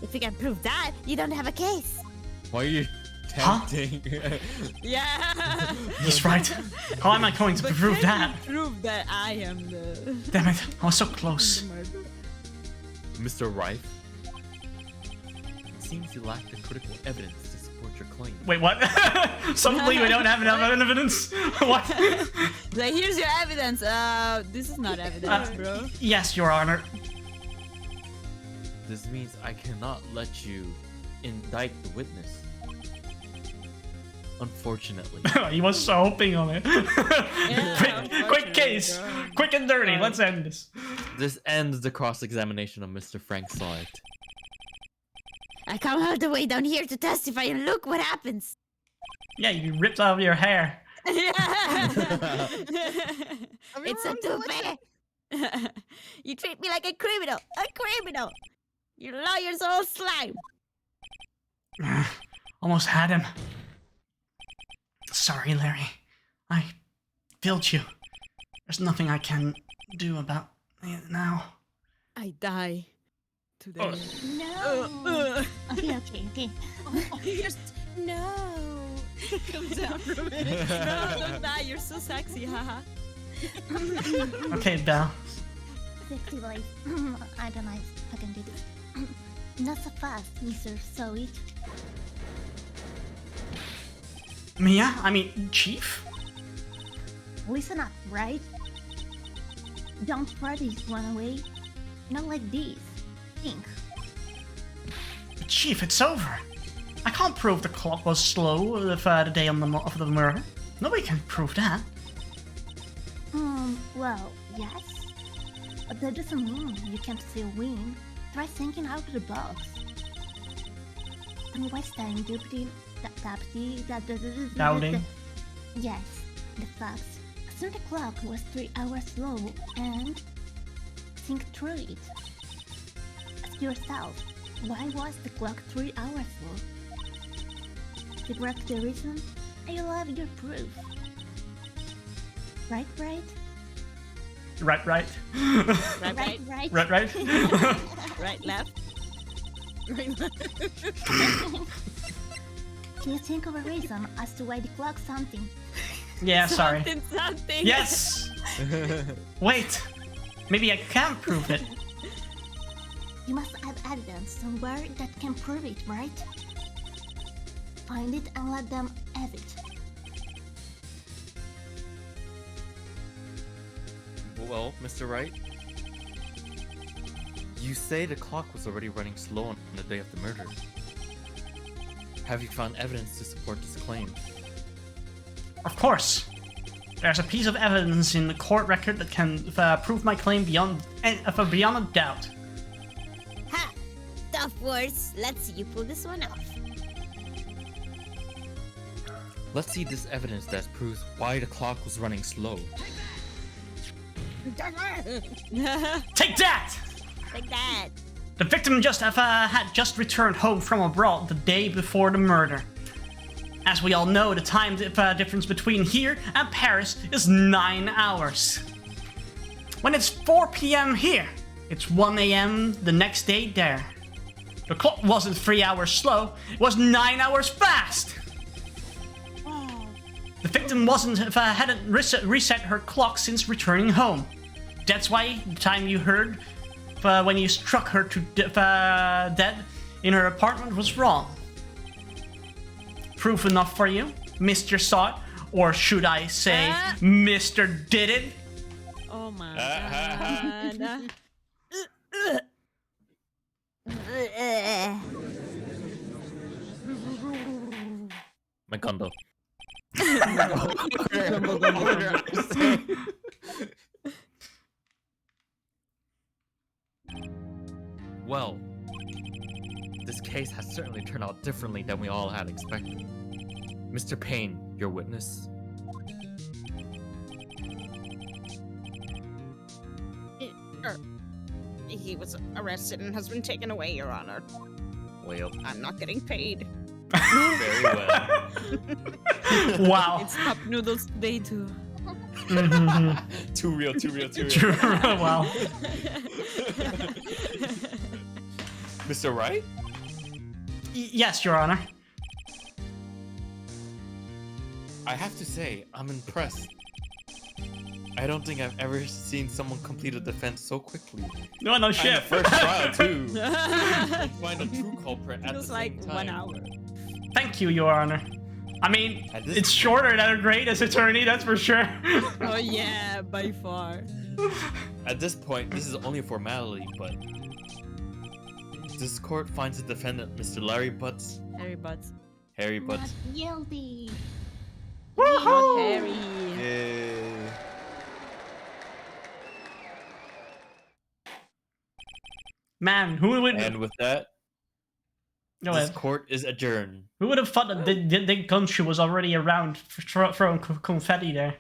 If you can prove that, you don't have a case. Why are you Huh? tempting? Yeah. He's right. How am I going to prove that? Prove that I am the. Damn it, I was so close. Mr. Wright, it seems you lack the critical evidence to support your claim. Wait, what? Suddenly we don't have enough evidence? What? Like, here's your evidence. This is not evidence, bro. Yes, Your Honor. This means I cannot let you indict the witness. Unfortunately. He was so hoping on it. Yeah, quick case. Quick and dirty. Let's end this. This ends the cross-examination of Mr. Frank Salt. I come all the way down here to testify, and look what happens. Yeah, you ripped out your hair. It's a toupee. You treat me like a criminal. A criminal. Your lawyer's all slime. Almost had him. Sorry, Larry. I failed you. There's nothing I can do about it now. I die today. Oh. No. Okay, okay, okay. Just no. Come down from it. No, don't die. You're so sexy, haha. Okay, Belle. Sexy voice. I don't know if I can do this. Not so fast, Mr. Sweet. Mia? I mean, Chief? Listen up, right? Don't try to run away. Not like this. Think. Chief, it's over. I can't prove the clock was slow the day of the murder. Nobody can prove that. Well, yes. But that doesn't mean you can't still win. Try thinking out of the box. And what's that Doubting. Yes, the facts. So the clock was 3 hours slow, and think through it. Ask yourself, why was the clock 3 hours slow? Figure out the reason, and you'll have your proof. Right, right? Right. Right, right, right. Right. right, left. Can you think of a reason as to why the clock something? Yeah, sorry. Something. Yes! Wait! Maybe I can prove it. You must have evidence somewhere that can prove it, right? Find it and let them have it. Well, Mr. Wright, you say the clock was already running slow on the day of the murder. Have you found evidence to support this claim? Of course. There's a piece of evidence in the court record that can prove my claim beyond a doubt. Ha! Tough words. Let's see you pull this one off. Let's see this evidence that proves why the clock was running slow. Take that! Like that. The victim had just returned home from abroad the day before the murder. As we all know, the time difference between here and Paris is 9 hours. When it's 4 p.m. here, it's 1 a.m. the next day there. The clock wasn't 3 hours slow, it was 9 hours fast! The victim hadn't reset her clock since returning home. That's why the time you heard when you struck her to dead in her apartment was wrong. Proof enough for you, Mr. Saw It, or should I say, Mr. Did It? Oh my god. My condo. Well, this case has certainly turned out differently than we all had expected. Mr. Payne, your witness. He was arrested and has been taken away, Your Honor. Well, I'm not getting paid. very well. Wow. It's Cup Noodles Day too. Too real. Wow. Mr. Wright? Yes, Your Honor. I have to say, I'm impressed. I don't think I've ever seen someone complete a defense so quickly. No shit. And the first trial, too. And find a true culprit at It the was same like time. 1 hour. Thank you, Your Honor. I mean, At this it's shorter than a greatest attorney, that's for sure. Oh yeah, by far. At this point, this is only a formality, but this court finds the defendant, Mr. Larry Butts. Harry Butts. Harry Butts. Not guilty. Not Harry. Yay. Man, who would And with that, go this ahead. court is adjourned. Who would have thought that the gumshoe was already around throwing confetti there?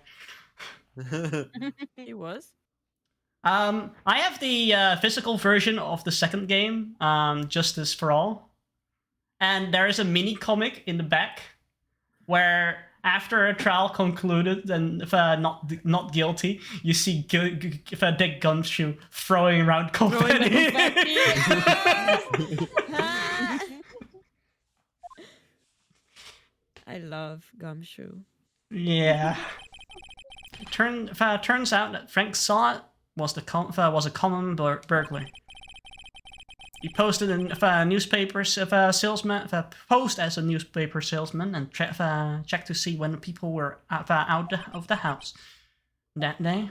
He was. I have the physical version of the second game, Justice for All, and there is a mini comic in the back where after a trial concluded and if not guilty, you see Dick Gumshoe throwing around confetti. I love Gumshoe. Yeah. Turns out that Frank Saw It was a common burglar. He posted in newspapers post as a newspaper salesman and checked to see when people were out of the house. That day,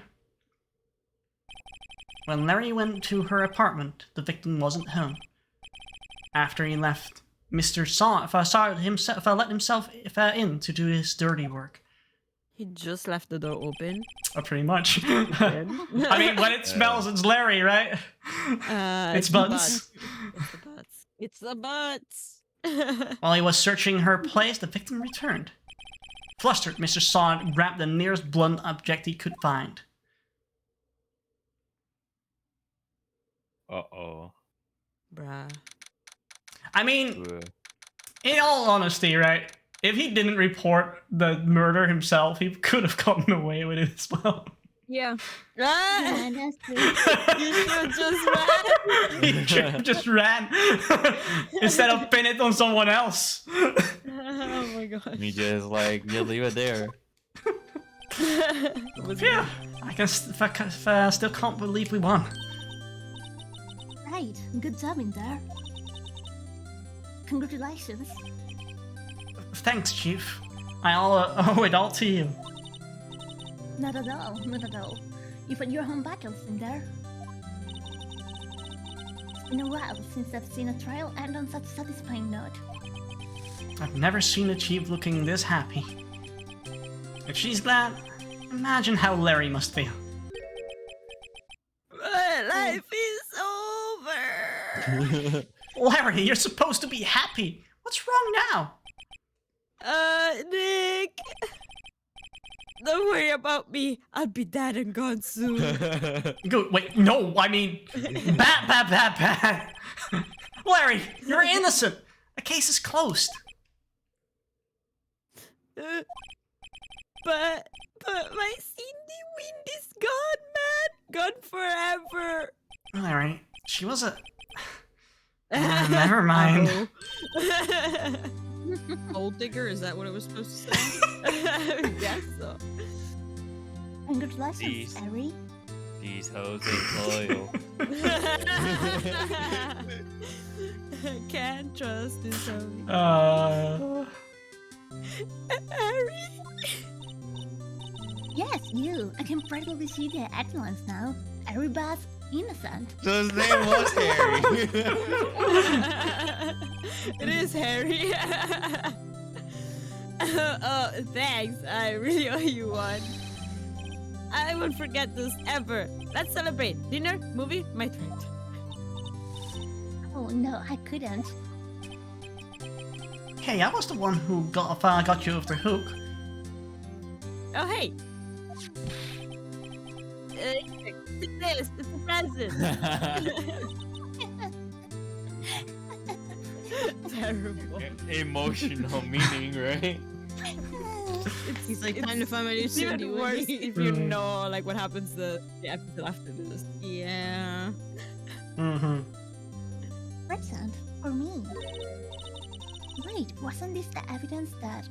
when Larry went to her apartment, the victim wasn't home. After he left, Mr. Saw It himself let himself in to do his dirty work. He just left the door open. Pretty much. I mean, when it smells, it's Larry, right? It's Buns. It's the butts. It's the butts. While he was searching her place, the victim returned. Flustered, Mr. Saw grabbed the nearest blunt object he could find. Uh-oh. Bruh. I mean, in all honesty, right? If he didn't report the murder himself, he could have gotten away with it as well. Yeah. Ah! Honestly. You should just run. He should have just ran instead of pin it on someone else. Oh my god. Me just like, you leave it there. Yeah, I still can't believe we won. Right, good job in there. Congratulations. Thanks, Chief. I owe it all to you. Not at all, not at all. You fought your home battles in there. It's been a while since I've seen a trial end on such a satisfying note. I've never seen a Chief looking this happy. If she's glad, imagine how Larry must feel. My life is over. Larry, you're supposed to be happy. What's wrong now? Nick. Don't worry about me. I'll be dead and gone soon. Good. Wait, no, I mean, bat. Larry, you're innocent. The case is closed. But my Cindy Wind is gone, man. Gone forever. Larry, she was a Never mind. Uh-oh. Gold digger, is that what it was supposed to say? Yes, so. Congratulations, These- Harry. These hoes ain't loyal. Can't trust this homie. Harry. Yes, you. I can practically see the excellence now. Everybody's innocent. So his name was Harry. It is Harry. Oh, thanks. I really owe you one. I won't forget this ever. Let's celebrate. Dinner, movie, my treat. Oh no, I couldn't. Hey, I was the one who got you off the hook. Oh, hey. Take this. It's a present. Terrible. Emotional meaning, right? He's like, time to find my new It's suit. even worse if you know like what happens the episode after this. Yeah. Mm-hmm. Present for me. Wait, wasn't this the evidence that...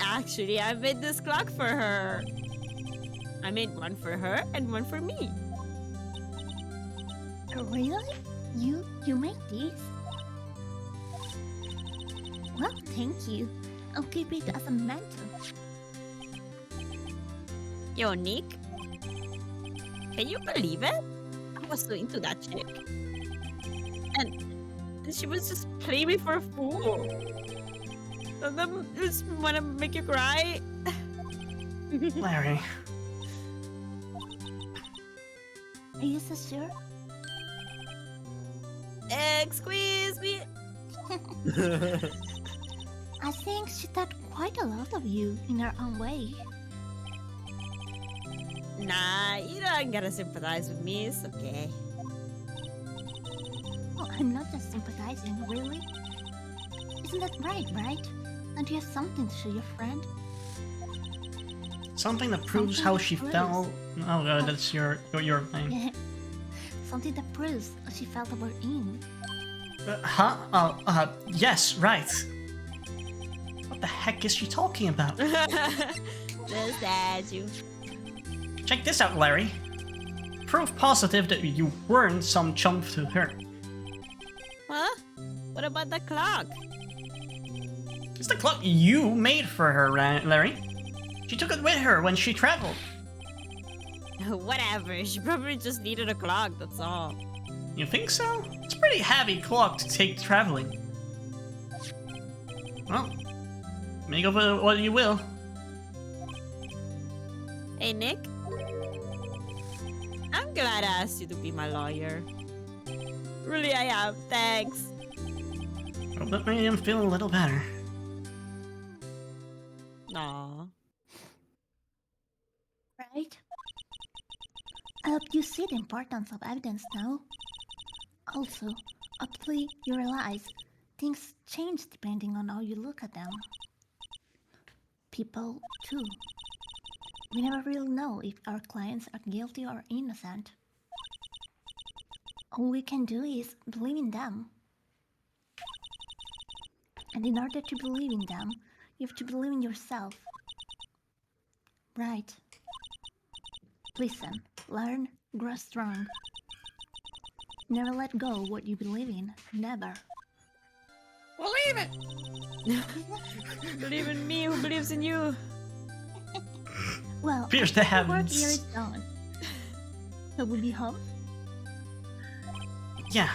Actually, I made this clock for her. I made one for her and one for me. Really? You made this? Well, thank you. I'll keep it as a mentor. Yo, Nick. Can you believe it? I was so into that chick. And she was just playing me for a fool. And then just wanna make you cry. Larry. Are you so sure? Squeeze me. I think she thought quite a lot of you in her own way. Nah, you don't gotta sympathize with me. It's okay. Oh, I'm not just sympathizing, really. Isn't that right? Don't you have something to show your friend? Something that proves how she Something felt. Oh, that's your thing. Yeah. Something that proves how she felt about Ian. Huh? Oh, yes, right. What the heck is she talking about? Just as you. Check this out, Larry. Proof positive that you weren't some chump to her. Huh? What about the clock? It's the clock you made for her, Larry. She took it with her when she traveled. Whatever. She probably just needed a clock. That's all. You think so? It's a pretty heavy clock to take traveling. Well, make of it what you will. Hey, Nick. I'm glad I asked you to be my lawyer. Really, I am. Thanks. Well, that made him feel a little better. Aw. Right? I hope you see the importance of evidence now. Also, hopefully you realize things change depending on how you look at them. People, too. We never really know if our clients are guilty or innocent. All we can do is believe in them. And in order to believe in them, you have to believe in yourself. Right. Listen, learn, grow strong. Never let go of what you believe in. Never. Believe it! Believe in me who believes in you. Well, Pierce the I think work heavens. here is done. So we'll be home? Yeah,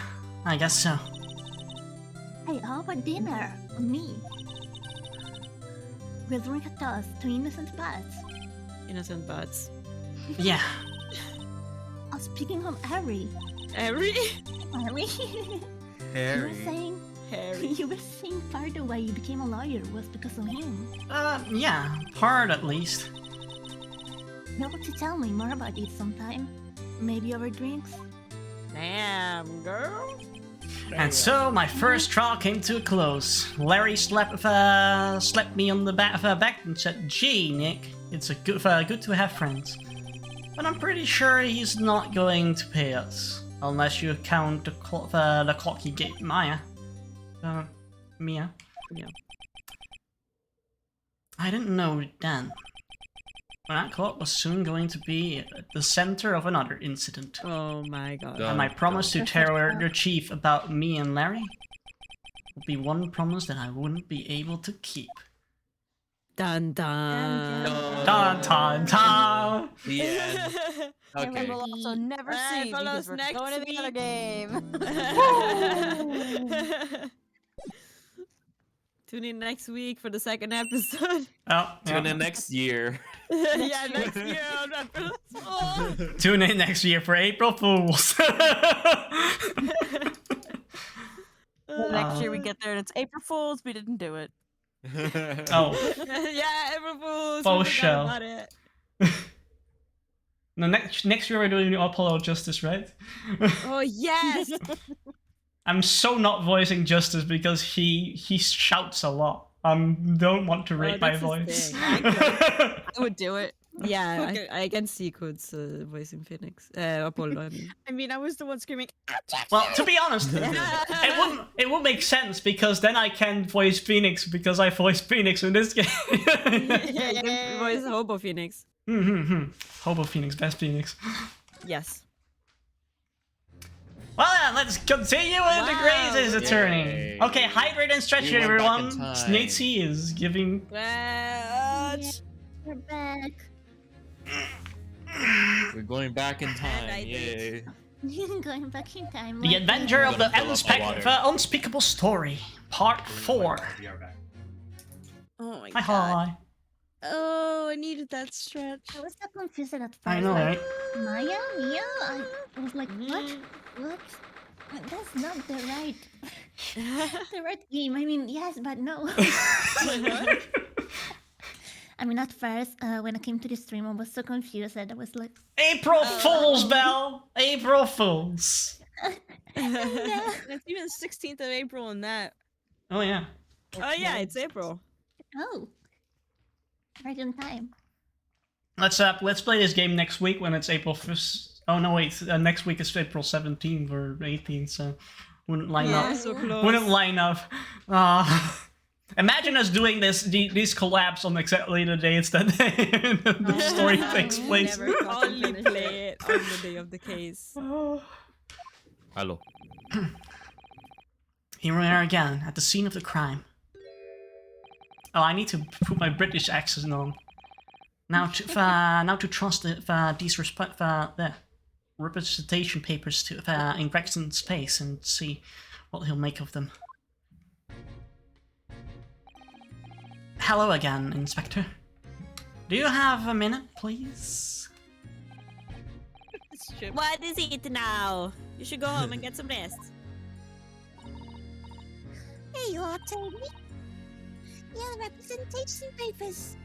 I guess so. Hey, how about dinner? With me? We'll drink a toast to innocent butts. Innocent butts. Yeah. Oh, speaking of Harry. Harry? Harry? You were saying... Harry. You were saying part of why you became a lawyer was because of him. Yeah, part at least. You have to tell me more about it sometime. Maybe over drinks? Damn, girl. And so my first trial came to a close. Larry slapped me on the back and said, "Gee, Nick, it's good to have friends. But I'm pretty sure he's not going to pay us." Unless you count the clock you gave Mia. Mia. Yeah. I didn't know then. But that clock was soon going to be at the center of another incident. Oh my god. Dun, And my promise to dun. tell your chief about me and Larry would be one promise that I wouldn't be able to keep. Dun dun. Dun dun dun! The end. And Okay. we We'll also never Alright, see follow because us we're next going to the other week. game. Tune in next week for the second episode. Oh, Tune yeah. in next year. Yeah, next year on episode. Oh. Tune in next year for April Fools. Next year we get there and it's April Fools. We didn't do it. Oh, Yeah, April Fools. Faux we forgot show. about it. no, next year we're doing Apollo Justice, right? Oh yes. I'm so not voicing Justice because he shouts a lot. Don't want to rate my that's his voice. thing. I would do it. Yeah, Okay. I can see Code's voicing Phoenix. Apollo, I mean. I mean, I was the one screaming. Well, to be honest, it would make sense because then I can voice Phoenix because I voiced Phoenix in this game. Yeah, you can voice Hobo Phoenix. Hobo Phoenix, best Phoenix. Yes. Well, let's continue with the Wow. Grace's attorney. Yay. Okay, hydrate and stretch We it, went back in everyone. time. Snatesy is giving. We're back. We're going back in I time. did. Yay. Going back in time. The like Adventure of the Gonna fill up my water. Unspeakable Story, Part 4. Oh my Hi, hi. Oh, I needed that stretch. I was so confused at first. I know, like, right? Maya? Mia? I was like, what? Mhm. What? That's not the right game. I mean, yes, but no. I mean, at first, when I came to the stream, I was so confused that I was like, April Fools, Belle! April Fools! It's even 16th of April in that. Oh, yeah. Oh yeah, it's April. oh, right in time. Let's play this game next week when it's April 1st. Oh, no, wait. Next week is April 17th or 18th, so wouldn't line Yeah, up. so close. Wouldn't line up. Imagine us doing these collabs on exactly the dates that the story takes place. Never only play it on the day of the case. Hello. Here we are again, at the scene of the crime. Oh, I need to put my British accent on. Now to trust these representation papers to in Gregson Space and see what he'll make of them. Hello again, Inspector. Do you have a minute, please? What is it now? You should go home and get some rest. Hey, you are telling me? Yeah, the representation papers.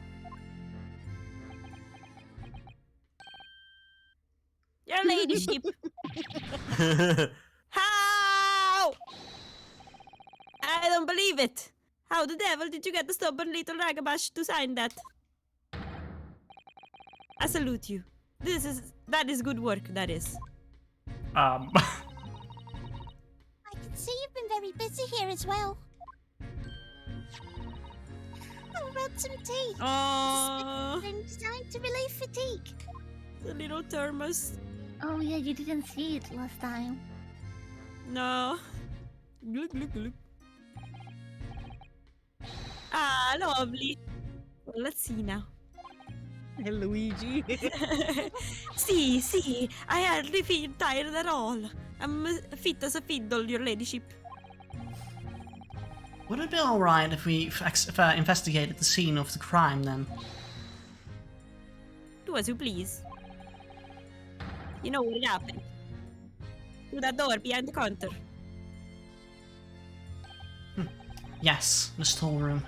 Your ladyship. How? I don't believe it. How the devil did you get the stubborn little ragabash to sign that? I salute you. That is good work, that is. I can see you've been very busy here as well. How about some tea? Oh, Been designed to relieve fatigue. the little thermos. Oh yeah, you didn't see it last time. No. Glug, glug, glug. Ah, lovely. Well, let's see now. Hey, Luigi. See, I hardly feel tired at all. I'm fit as a fiddle, your ladyship. Would it be alright if we investigated the scene of the crime then? Do as you please. You know what happened. To that door behind the counter. Yes, the storeroom.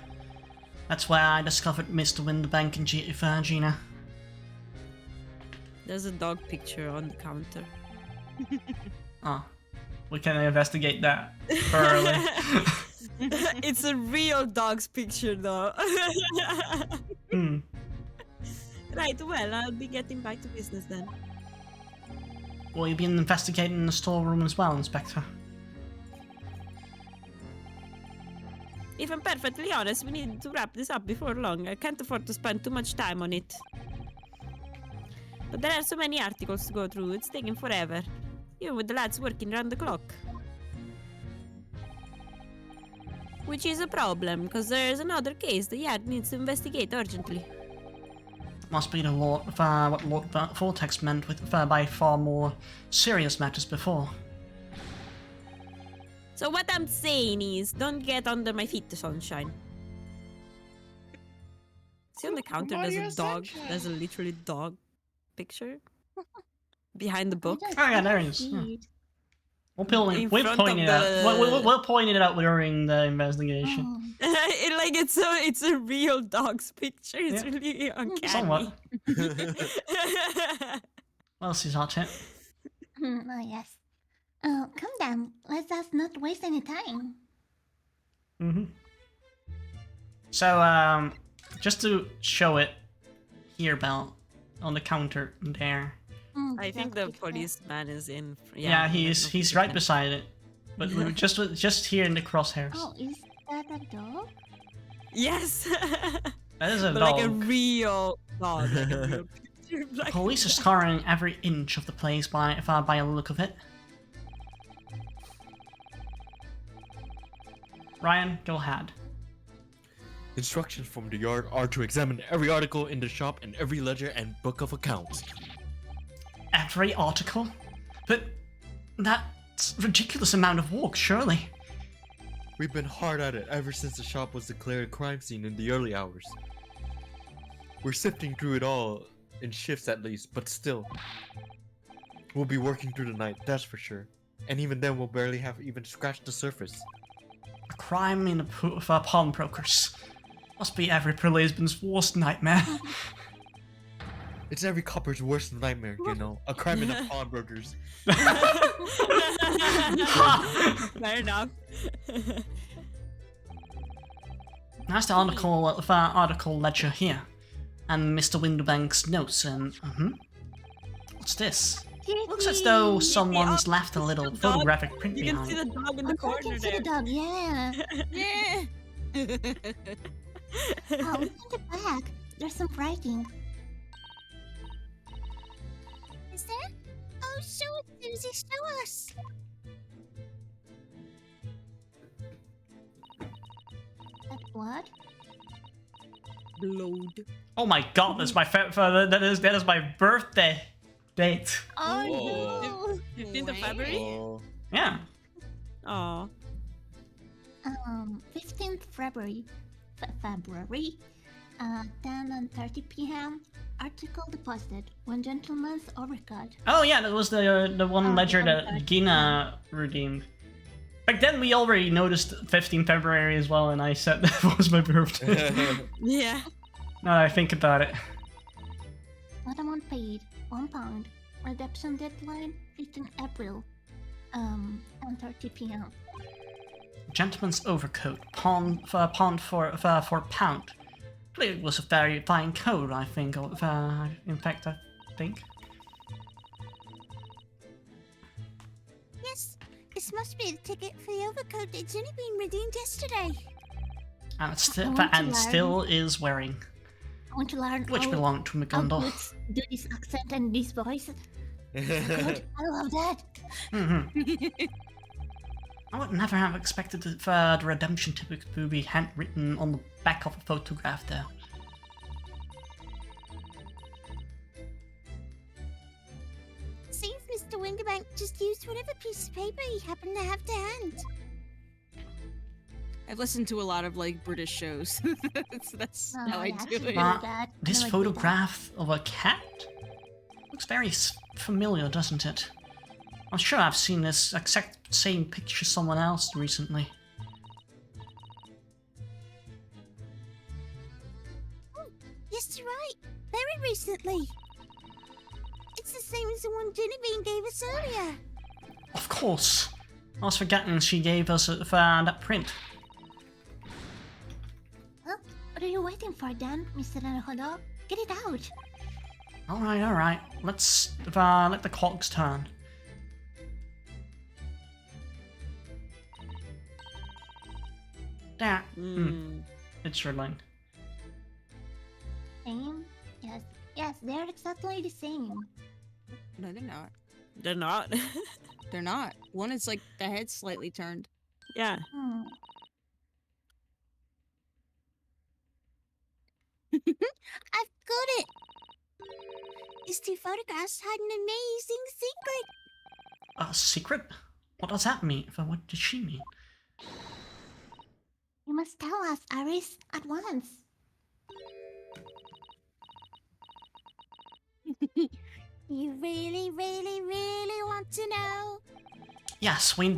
That's where I discovered Mr. Winterbank and Gina. There's a dog picture on the counter. Oh, we can investigate that thoroughly. It's a real dog's picture though. Hmm. Right, well, I'll be getting back to business then. Will you be investigating the storeroom as well, Inspector? If I'm perfectly honest, we need to wrap this up before long. I can't afford to spend too much time on it. But there are so many articles to go through, it's taking forever. Even with the lads working around the clock. Which is a problem, because there's another case the Yard needs to investigate urgently. Must be the Lord, what Lord Vortex meant with by far more serious matters before. So what I'm saying is, don't get under my feet, Sunshine. See on the counter, there's a dog. There's a literally dog picture behind the book. Oh yeah, there it is. Yeah. We'll In point front of it out. the- We'll point it out during the investigation. It's a real dog's picture. It's Yeah. really uncanny. Somewhat. Well, she's hot it. Oh, yes. Oh, come down. Let us not waste any time. Mm-hmm. So, just to show it here, Belle, on the counter there. I think the that's good. policeman is in. Yeah, he's right beside it, but we were just here in the crosshairs. Oh, is that a dog? Yes. That is a But dog. like a real dog. Like a real picture. Like Police are scouring every inch of the place by the look of it. Ryan, go ahead. Instructions from the Yard are to examine every article in the shop and every ledger and book of accounts. Every article? But that's a ridiculous amount of work, surely. We've been hard at it ever since the shop was declared a crime scene in the early hours. We're sifting through it all, in shifts at least, but still. We'll be working through the night, that's for sure. And even then we'll barely have even scratched the surface. A crime in the pawnbrokers. Must be every policeman's worst nightmare. It's every copper's worst nightmare, you know. A crime in the pawnbrokers. Fair enough. That's the article ledger here. And Mr. Winterbank's notes and... What's this? Looks as though someone's left a little dog. photographic print You can see behind. the dog in the I corner can see there. the dog, yeah. Yeah. Oh, look at the back. There's some writing. Is there? Oh, show it, Susie, show us. That what? Load. Oh my god, that's my that is my birthday date. Oh, Whoa. 15th of February? Oh. Yeah. Oh. no. 15th February. February. 10:30 p.m. Article deposited. One gentleman's overcut. Oh yeah, that was the one Oh, ledger the one that that- Gina redeemed. Back then we already noticed 15 February as well, and I said that was my birthday. Yeah. Now that I think about it. What amount paid? £1. Redemption deadline 15 April. 10:30 p.m. Gentleman's overcoat, pawned for a pound. It was a very fine coat, I think. In fact, I think. Yes, this must be the ticket for the overcoat. It's only been redeemed yesterday. And, I want to learn. still is wearing, I want to learn which how belonged to McGundle. outputs do this accent and this voice. Good, I love that. I would never have expected the redemption ticket to be handwritten on the back of a photograph, though. See if Mr. Winterbank just used whatever piece of paper he happened to have to hand. I've listened to a lot of like British shows. That's Oh, how I yeah, do should it. do that. This No, I did that. photograph of a cat looks very familiar, doesn't it? I'm sure I've seen this exact same picture somewhere else recently. Yes, you're right. Very recently. It's the same as the one Genevieve gave us earlier. Of course. I was forgetting she gave us that print. Well, what are you waiting for, Dan, Mr. Naruhodo? Get it out. Alright. Let's let the clocks turn. There. Mm. It's red line. Same? Yes. Yes, they're exactly the same. No, they're not. They're not. They're not. One is like the head's slightly turned. Yeah. Hmm. I've got it! These two photographs had an amazing secret! A secret? What does that mean? What does she mean? You must tell us, Iris, at once. You really, really, really want to know? Yes, we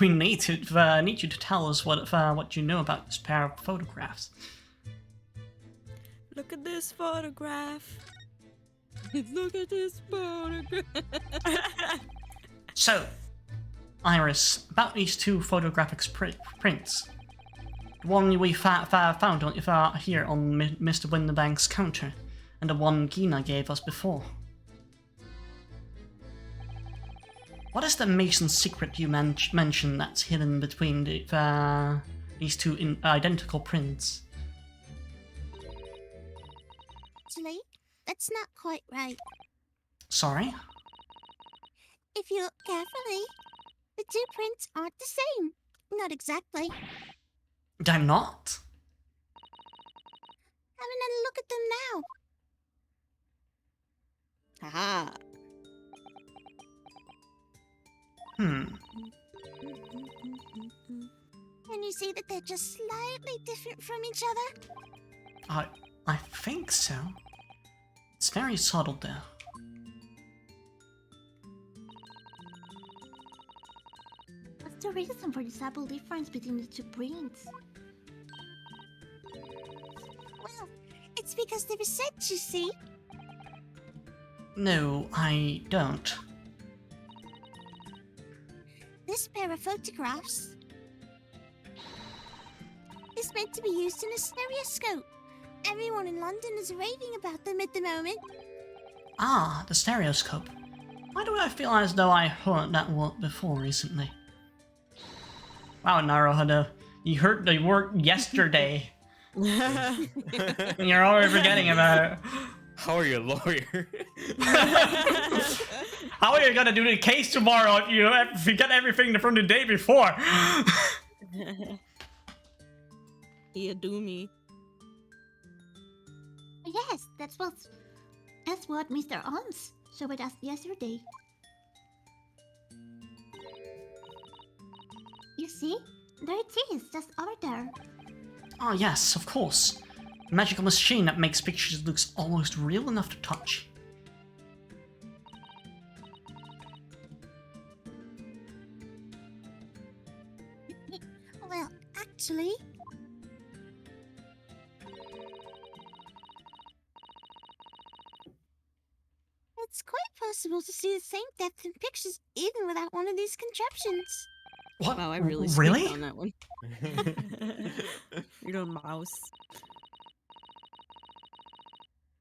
need you to tell us what you know about this pair of photographs. Look at this photograph. Look at this photograph. So, Iris, about these two photographic prints. The one we found here on Mr. Winterbank's counter, and the one Gina gave us before. What is the Mason secret you mentioned that's hidden between these two identical prints? Actually, that's not quite right. Sorry? If you look carefully, the two prints aren't the same. Not exactly. They're not? Have another look at them now. Haha. Can you see that they're just slightly different from each other? I think so. It's very subtle though. What's the reason for the subtle difference between the two prints? Well, it's because they were set, you see. No, I don't. This pair of photographs is meant to be used in a stereoscope. Everyone in London is raving about them at the moment. Ah, the stereoscope. Why do I feel as though I heard that word before recently? Wow, Naruhodo, you heard the word yesterday. And you're already forgetting about it. How are you a lawyer? How are you gonna do the case tomorrow if you forget everything from the day before? Yeah, do me. Yes, that's what Mr. Ons showed us yesterday. You see? There it is, just over there. Oh yes, of course. A magical machine that makes pictures looks almost real enough to touch. Well, actually... It's quite possible to see the same depth in pictures even without one of these contraptions. What? Wow, I really Really? skipped on that one. You don't mouse.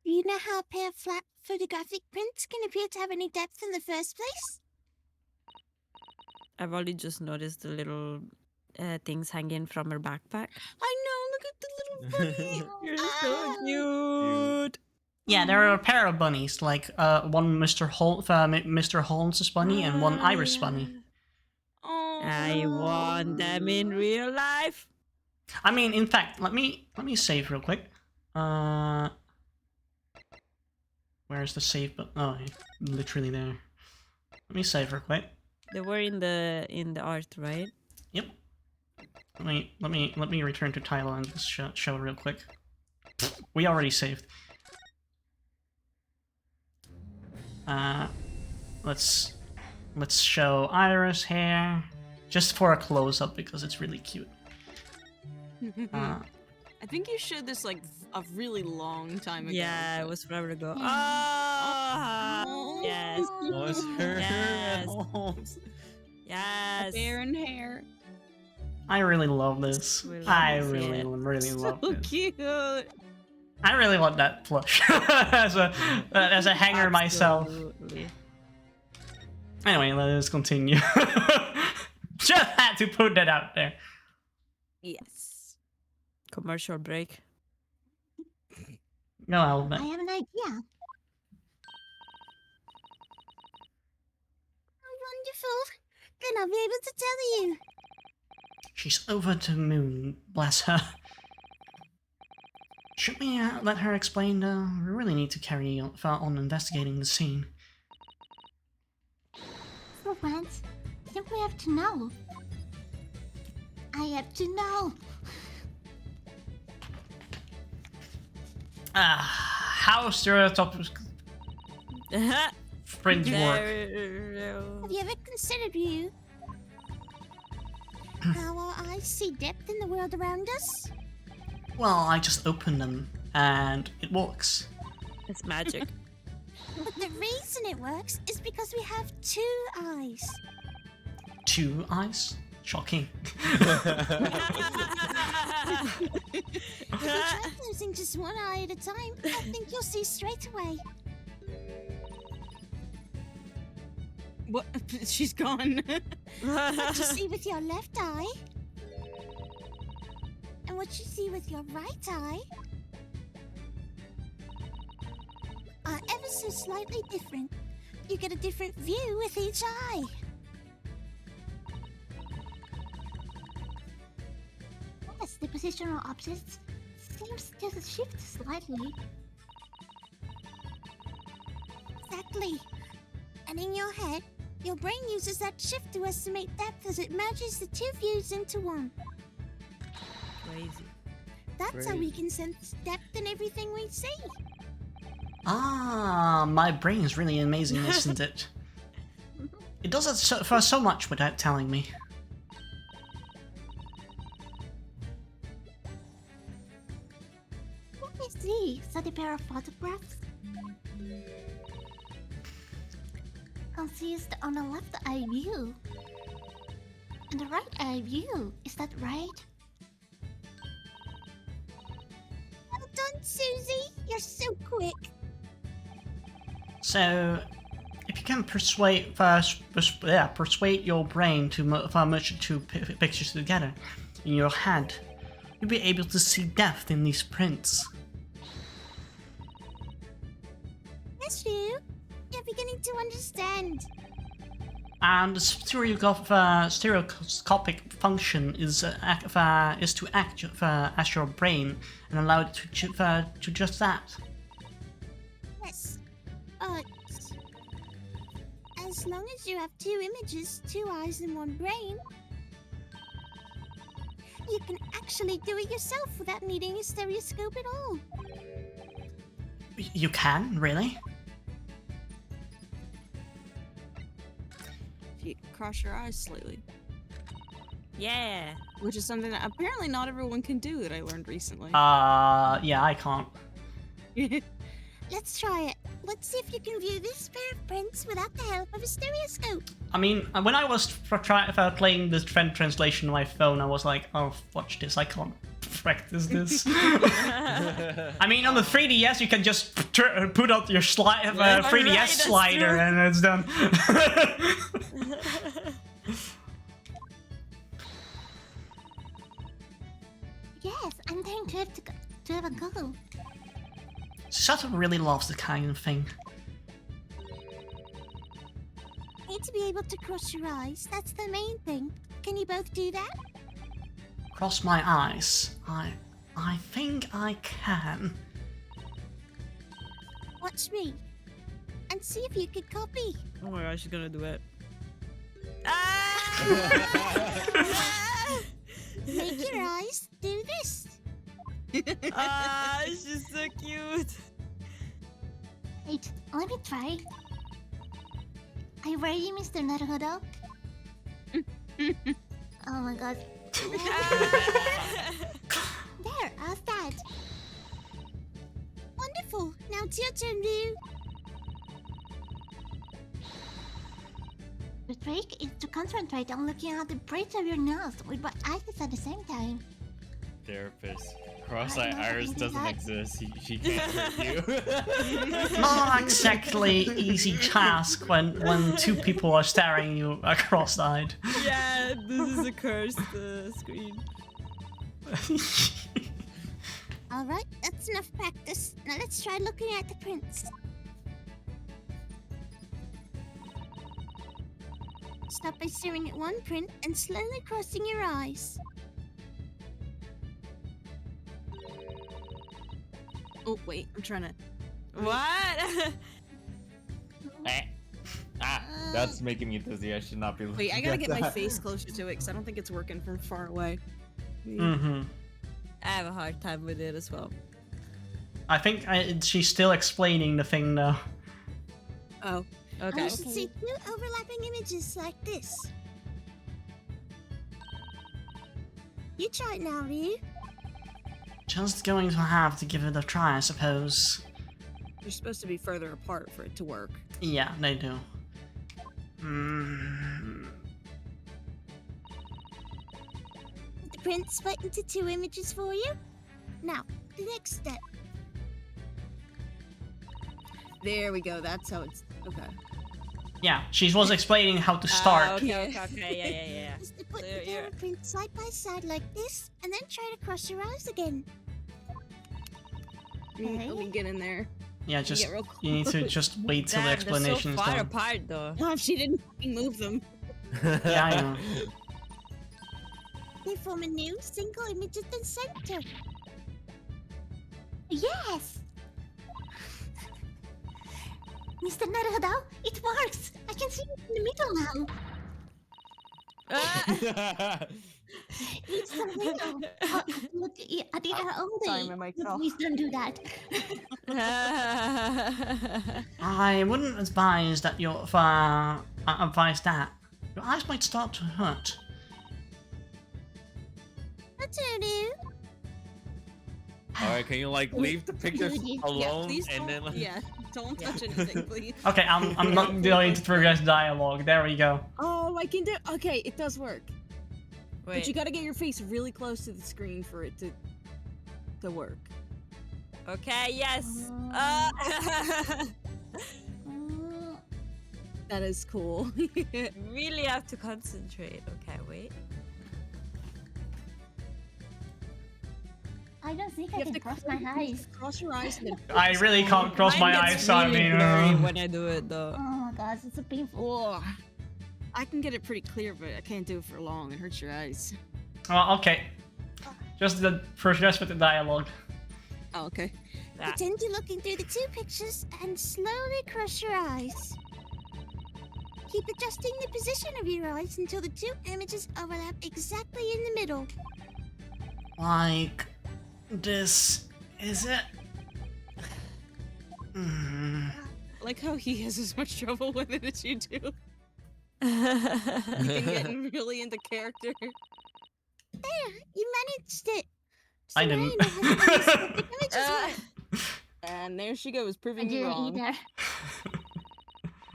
Do you know how a pair of flat photographic prints can appear to have any depth in the first place? I've only just noticed the little things hanging from her backpack. I know, look at the little bunny. You're Ah. so cute. Yeah, there are a pair of bunnies, like one Mr. Holmes' bunny and one Iris bunny. Oh. I want them in real life. I mean, in fact, let me save real quick. Where's the save button? Oh, literally there. Let me save real quick. They were in the art, right? Yep. Let me return to Tyler and just show real quick. We already saved. Let's show Iris here, just for a close up because it's really cute. I think you showed this like a really long time ago. Yeah, it but- was forever ago. Yeah. Oh, yes, Was her Yes. Holmes? yes. Hair and hair. I really love this. We love I this, really, yeah. really love So this. cute. I really want that plush as a hanger myself. Absolutely. Anyway, let's continue. Just had to put that out there. Yes. Commercial break. No, I'll. I have an idea. Oh, wonderful. Then I'll be able to tell you. She's over the moon, bless her. Should we let her explain? We really need to carry on investigating the scene. For once, I simply have to know. I have to know. How stereotypes friends work. Have you ever considered you? How our eyes see depth in the world around us? Well, I just open them, and it works. It's magic. But the reason it works is because we have 2 eyes. 2 eyes? Shocking. If you try losing just 1 eye at a time, I think you'll see straight away. What? She's gone. What you see with your left eye, and what you see with your right eye, are ever so slightly different. You get a different view with each eye. Yes, the positional objects seems to shift slightly. Exactly. And in your head, your brain uses that shift to estimate depth as it merges the 2 views into one. Crazy. That's how we can sense depth in everything we see. Ah, my brain is really amazing, isn't it? It does it for so much without telling me. Let me see. So the pair of photographs consist on the left eye view and the right eye view. Is that right? Well done, Susie. You're so quick. So, if you can persuade your brain to merge 2 pictures together in your head, you'll be able to see depth in these prints. That's true. You're beginning to understand. And the stereoscopic function is to act as your brain and allow it to just that. Yes, but as long as you have 2 images, 2 eyes, and 1 brain, you can actually do it yourself without needing a stereoscope at all. You can, really? If you cross your eyes slightly. Yeah. Which is something that apparently not everyone can do that I learned recently. Yeah, I can't. Let's try it. Let's see if you can view this pair of prints without the help of a stereoscope. I mean, when I was playing this translation on my phone, I was like, oh, watch this, I can't practice this. I mean, on the 3DS, you can just put out your 3DS slider true. and it's done. Yes, I'm going to have a go. Sato really loves the kind of thing. Need to be able to cross your eyes. That's the main thing. Can you both do that? Cross my eyes. I think I can. Watch me. And see if you can copy. Oh my gosh, she's gonna do it. Make your eyes do this. She's so cute. Wait, let me try. Are you ready, Mr. Naruhodo? Oh my god. There, how's that? Wonderful. Now it's your turn, Ryu. The trick is to concentrate on looking at the bridge of your nose with both eyes at the same time. Therapist. Cross-eye iris doesn't exist. She can't hurt you. Not exactly easy task when 2 people are staring you cross-eyed. Yeah, this is a cursed screen. Alright, that's enough practice. Now let's try looking at the prints. Start by staring at one print and slowly crossing your eyes. Oh, wait, I'm trying to. What? That's making me dizzy. I should not be looking Wait, I gotta at get my that. face closer to it because I don't think it's working from far away. Mm-hmm. I have a hard time with it as well. I think she's still explaining the thing though. Oh, Okay. You should see two overlapping images like this. You try it now, Ryu. Just going to have to give it a try, I suppose. they're supposed to be further apart for it to work. Yeah, they do. Mm. The print split into two images for you. Now, the next step. There we go. That's how it's. Okay. Yeah, she was explaining how to start. Okay. Yeah. Is to put So the you're- camera print side by side like this, and then try to cross your eyes again. Let me get in there. Yeah, Let me just get real close. you need to just wait till the Damn, they're explanation so is far done. apart though. Oh, if she didn't fucking move them. Yeah, I know. They form a new single image at the center. Yes! Mr. Naruto, it works! I can see it in the middle now. It's the middle. Look, I did her only. Sorry, my mic fell. Please don't do that. I wouldn't advise that your advise that. Your eyes might start to hurt. That's her, dude. Alright, can you like leave the pictures Yeah, alone Please and don't. then like... Yeah, don't touch anything, please. Okay, I'm not going to progress dialogue. There we go. Oh, I can do. Okay, it does work. But you Wait. gotta get your face really close to the screen for it to work. Okay. Yes. That is cool. Really have to concentrate. Okay. Wait. I don't think You I have can to cross my eyes. Cross your eyes. And then I really can't cross my Mine eyes, gets so I really mean. blurry when I do it though. Oh my gosh, it's so painful. Oh, I can get it pretty clear, but I can't do it for long. It hurts your eyes. Well, okay. Just progress with the dialogue. Oh, okay. Ah. Pretend you're looking through the two pictures and slowly cross your eyes. Keep adjusting the position of your eyes until the two images overlap exactly in the middle. Like this, is it? Mm. I like how he has as much trouble with it as you do. You've been getting really into character. There, you managed it. So I now didn't. you know how to use the images work. And there she goes, I proving me didn't wrong. either.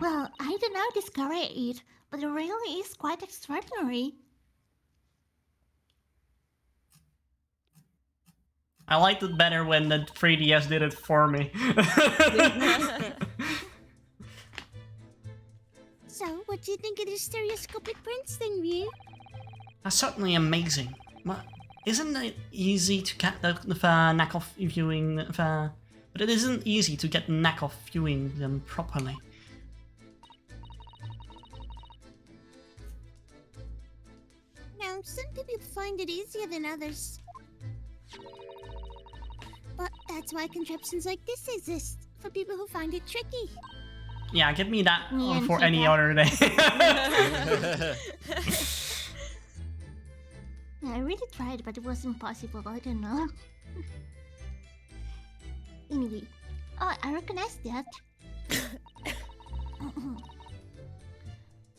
Well, I don't know discover it, but it really is quite extraordinary. I liked it better when the 3DS did it for me. So, what do you think of the stereoscopic prints then, Ryu? That's certainly amazing. But isn't it easy to get the knack of viewing but it isn't easy to get the knack of viewing them properly. Now, some people find it easier than others. But that's why contraptions like this exist, for people who find it tricky. Yeah, give me that Me and for any Chica. other day. I really tried, but it was impossible. I don't know. Anyway, oh, I recognize that.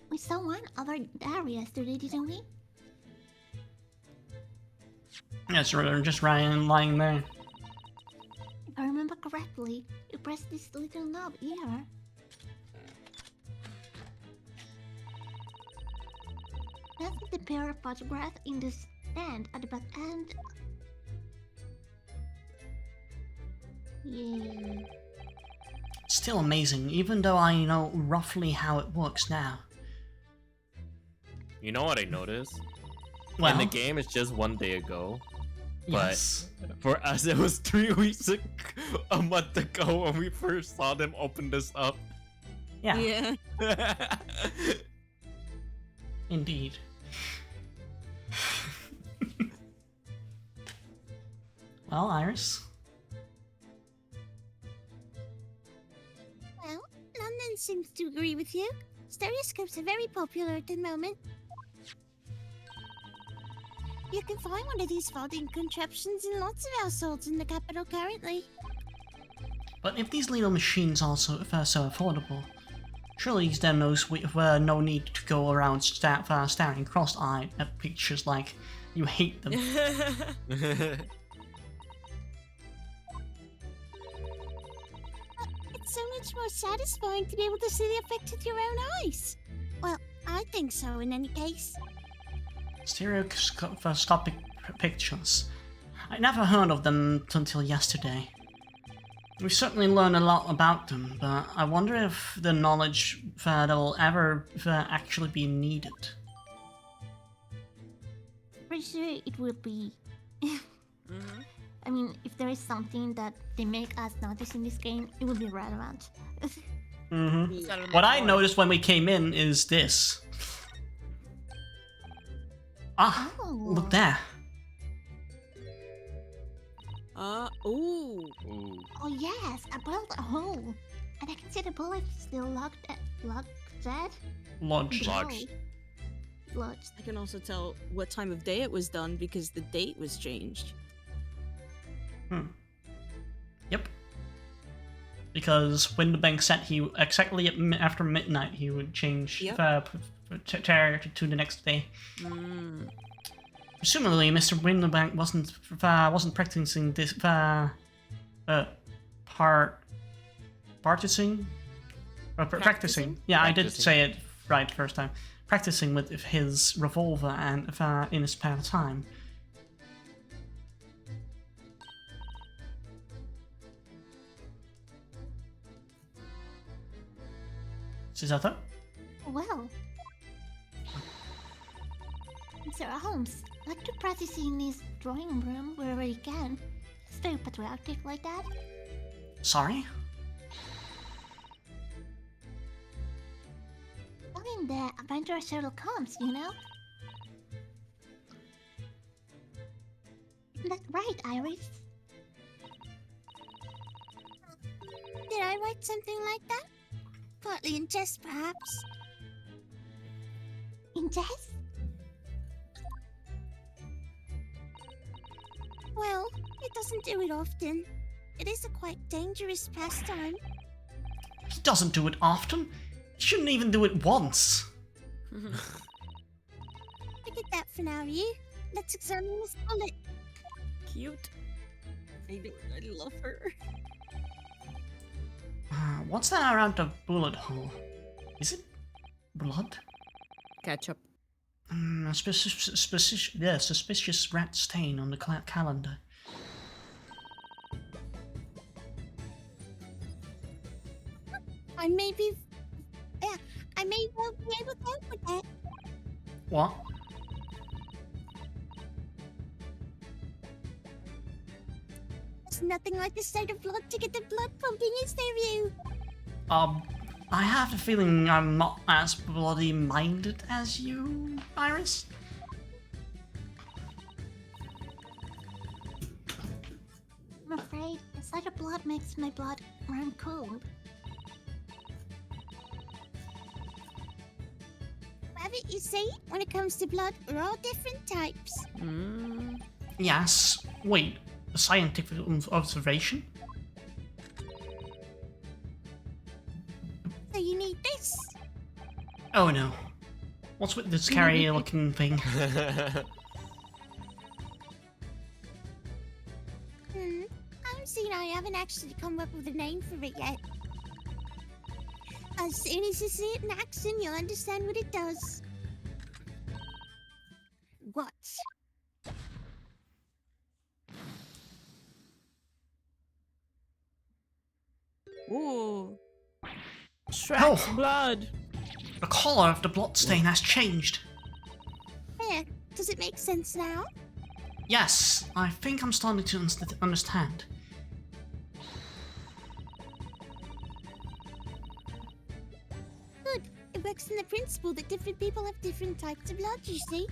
We saw one over there yesterday, didn't we? Yes, rather just Ryan lying there. If I remember correctly, you press this little knob here. That's the pair of photograph in the stand at the back end. Yeah. Still amazing, even though I know roughly how it works now. You know what I noticed? Well, In the game, it's just one day ago. Yes. For us, it was 3 weeks a month ago when we first saw them open this up. Yeah, Yeah. indeed. Well, Iris. Well, London seems to agree with you. Stereoscopes are very popular at the moment. You can find one of these folding contraptions in lots of households in the capital currently. But if these little machines are so affordable, surely there no need to go around staring cross-eyed at pictures like you hate them. It's so much more satisfying to be able to see the effect with your own eyes. Well, I think so in any case. Stereoscopic pictures. I never heard of them until yesterday. We certainly learned a lot about them, but I wonder if the knowledge that'll ever actually be needed. Pretty sure it will be. Mhm. I mean, if there is something that they make us notice in this game, it will be relevant. Mm-hmm. Settle What my I boy. noticed when we came in is this. Ah, Oh. look there. Ooh. Ooh. Oh yes, a bullet hole. And I can see the bullet still locked dead. Lodge. Lodged. Lodged. I can also tell what time of day it was done because the date was changed. Yep. Because Winterbank said he exactly after midnight he would change Yep. to the next day. Mm. Presumably, Mr. Winterbank wasn't practicing this practicing. Yeah, I did Practicing. say it right the first time. Practicing with his revolver and in his spare time. Susato? Well. Sir Holmes, like to practice in his drawing room wherever he can. He's very patriotic like that. Sorry? Well, in the Adventure of Sherlock Holmes, you know? Isn't that right, Iris? Did I write something like that? Partly in jest, perhaps? In jest? Well, it doesn't do it often. It is a quite dangerous pastime. He doesn't do it often. He shouldn't even do it once. Forget that for now, you. Let's examine this bullet. Cute. I love her. What's that around the bullet hole? Is it blood? Ketchup. A suspicious rat stain on the calendar. I may well be able to help with that. What? There's nothing like the sight of blood to get the blood pumping, is there, you? I have the feeling I'm not as bloody-minded as you, Iris. I'm afraid the sight of blood makes my blood run cold. Rabbit, you see, when it comes to blood, we're all different types. Mm. Yes. Wait, a scientific observation? So you need this. Oh no. What's with this scary-looking thing? I'm seeing I haven't actually come up with a name for it yet. As soon as you see it in action, you'll understand what it does. What? Ooh. Oh. Shrek's blood. The color of the bloodstain has changed. There. Does it make sense now? Yes, I think I'm starting to understand. Good. It works in the principle that different people have different types of blood, you see?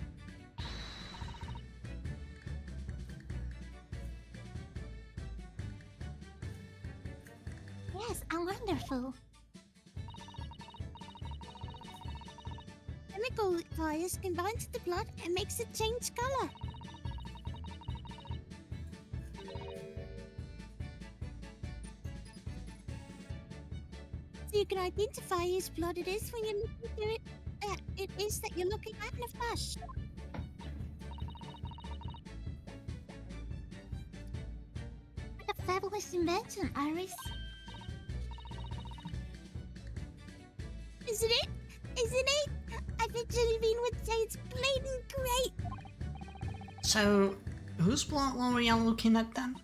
Yes, I'm wonderful. Chemical fires combines the blood and makes it change color. So you can identify whose blood it is when you look into it. It is that you're looking at in a flash. What a fabulous invention, Iris. Isn't it? Isn't it? I bet Jellybean would say it's plain and great. So, whose blood were we looking at then?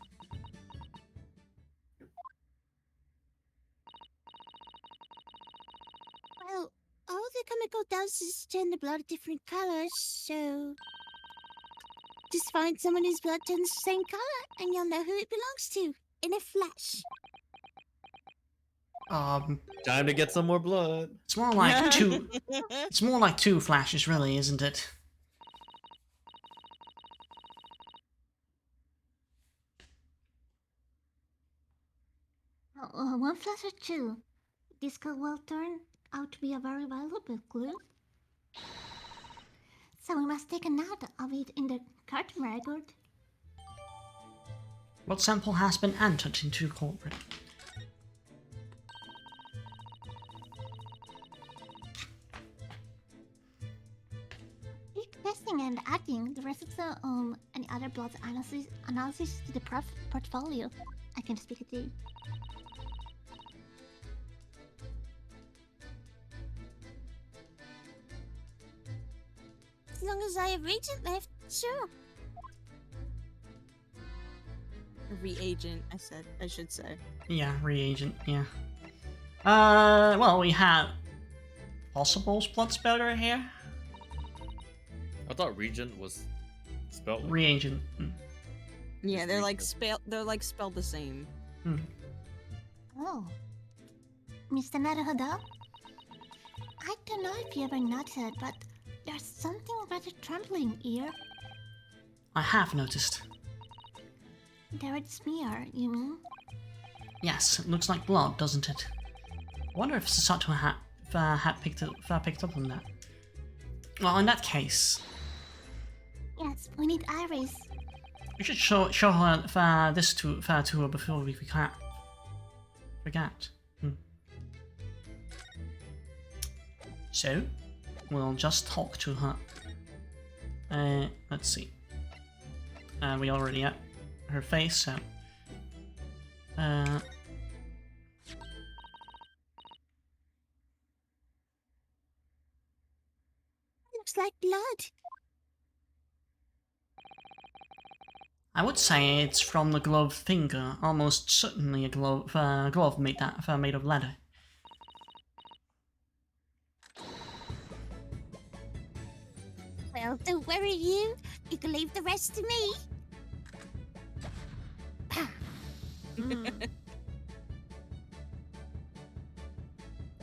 Well, all the chemical does is turn the blood different colors, so just find someone whose blood turns the same color and you'll know who it belongs to in a flash. Time to get some more blood. It's more like two. It's more like two flashes, really, isn't it? One flash or two. This could well turn out to be a very valuable clue. So we must take a note of it in the carton record. What sample has been entered into corporate? Keep testing and adding the rest of the any other blood analysis to the portfolio. I can speak it to you. As long as I have reagent left, sure. Reagent, I should say. Yeah, reagent, yeah. Well, we have possible blood spouter here. I thought Regent was spelled like Reagent. Yeah, they're like spelled the same. Oh. Mr. Naruhodo? I don't know if you ever noticed, but there's something rather troubling here. I have noticed. The red smear, you mean? Yes, it looks like blood, doesn't it? I wonder if Sato had picked up on that. Well, in that case, Yes, we need Iris. we should show her this to her before we can't forget. So, we'll just talk to her. Let's see. We already have her face, so. Looks like blood. I would say it's from the glove finger, almost certainly a glove made of leather. Well, don't worry you. You can leave the rest to me.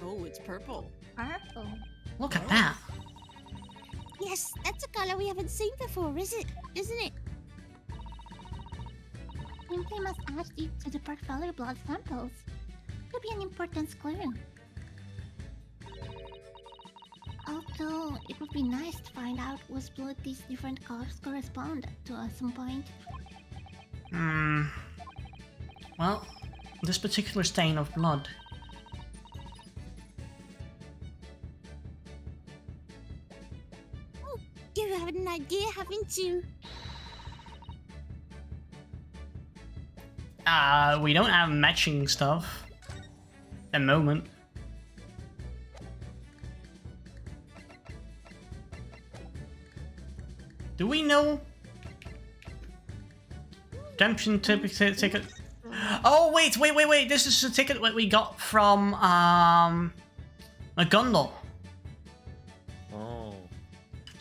Oh, it's purple. Purple. Look at that! Yes, that's a color we haven't seen before, isn't it? Simply must add it to the portfolio blood samples. Could be an important clue. Although, it would be nice to find out whose blood these different colors correspond to at some point. Well, this particular stain of blood. Oh, you have an idea, haven't you? We don't have matching stuff. At the moment. Do we know? Redemption ticket. Oh wait! This is a ticket that we got from a Gundle. Oh.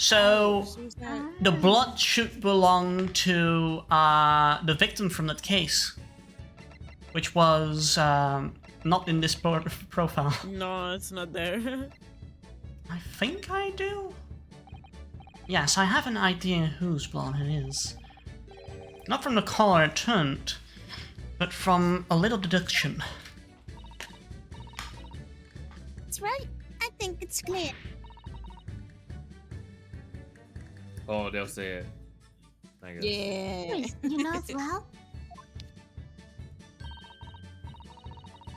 So who's that? the blood should belong to the victim from that case, which was not in this profile. No, it's not there. I think I do. Yes, I have an idea whose blood it is. Not from the color it turned, but from a little deduction. That's right. I think it's clear. Oh, they'll say it. I guess. Yeah. Wait, you know as well?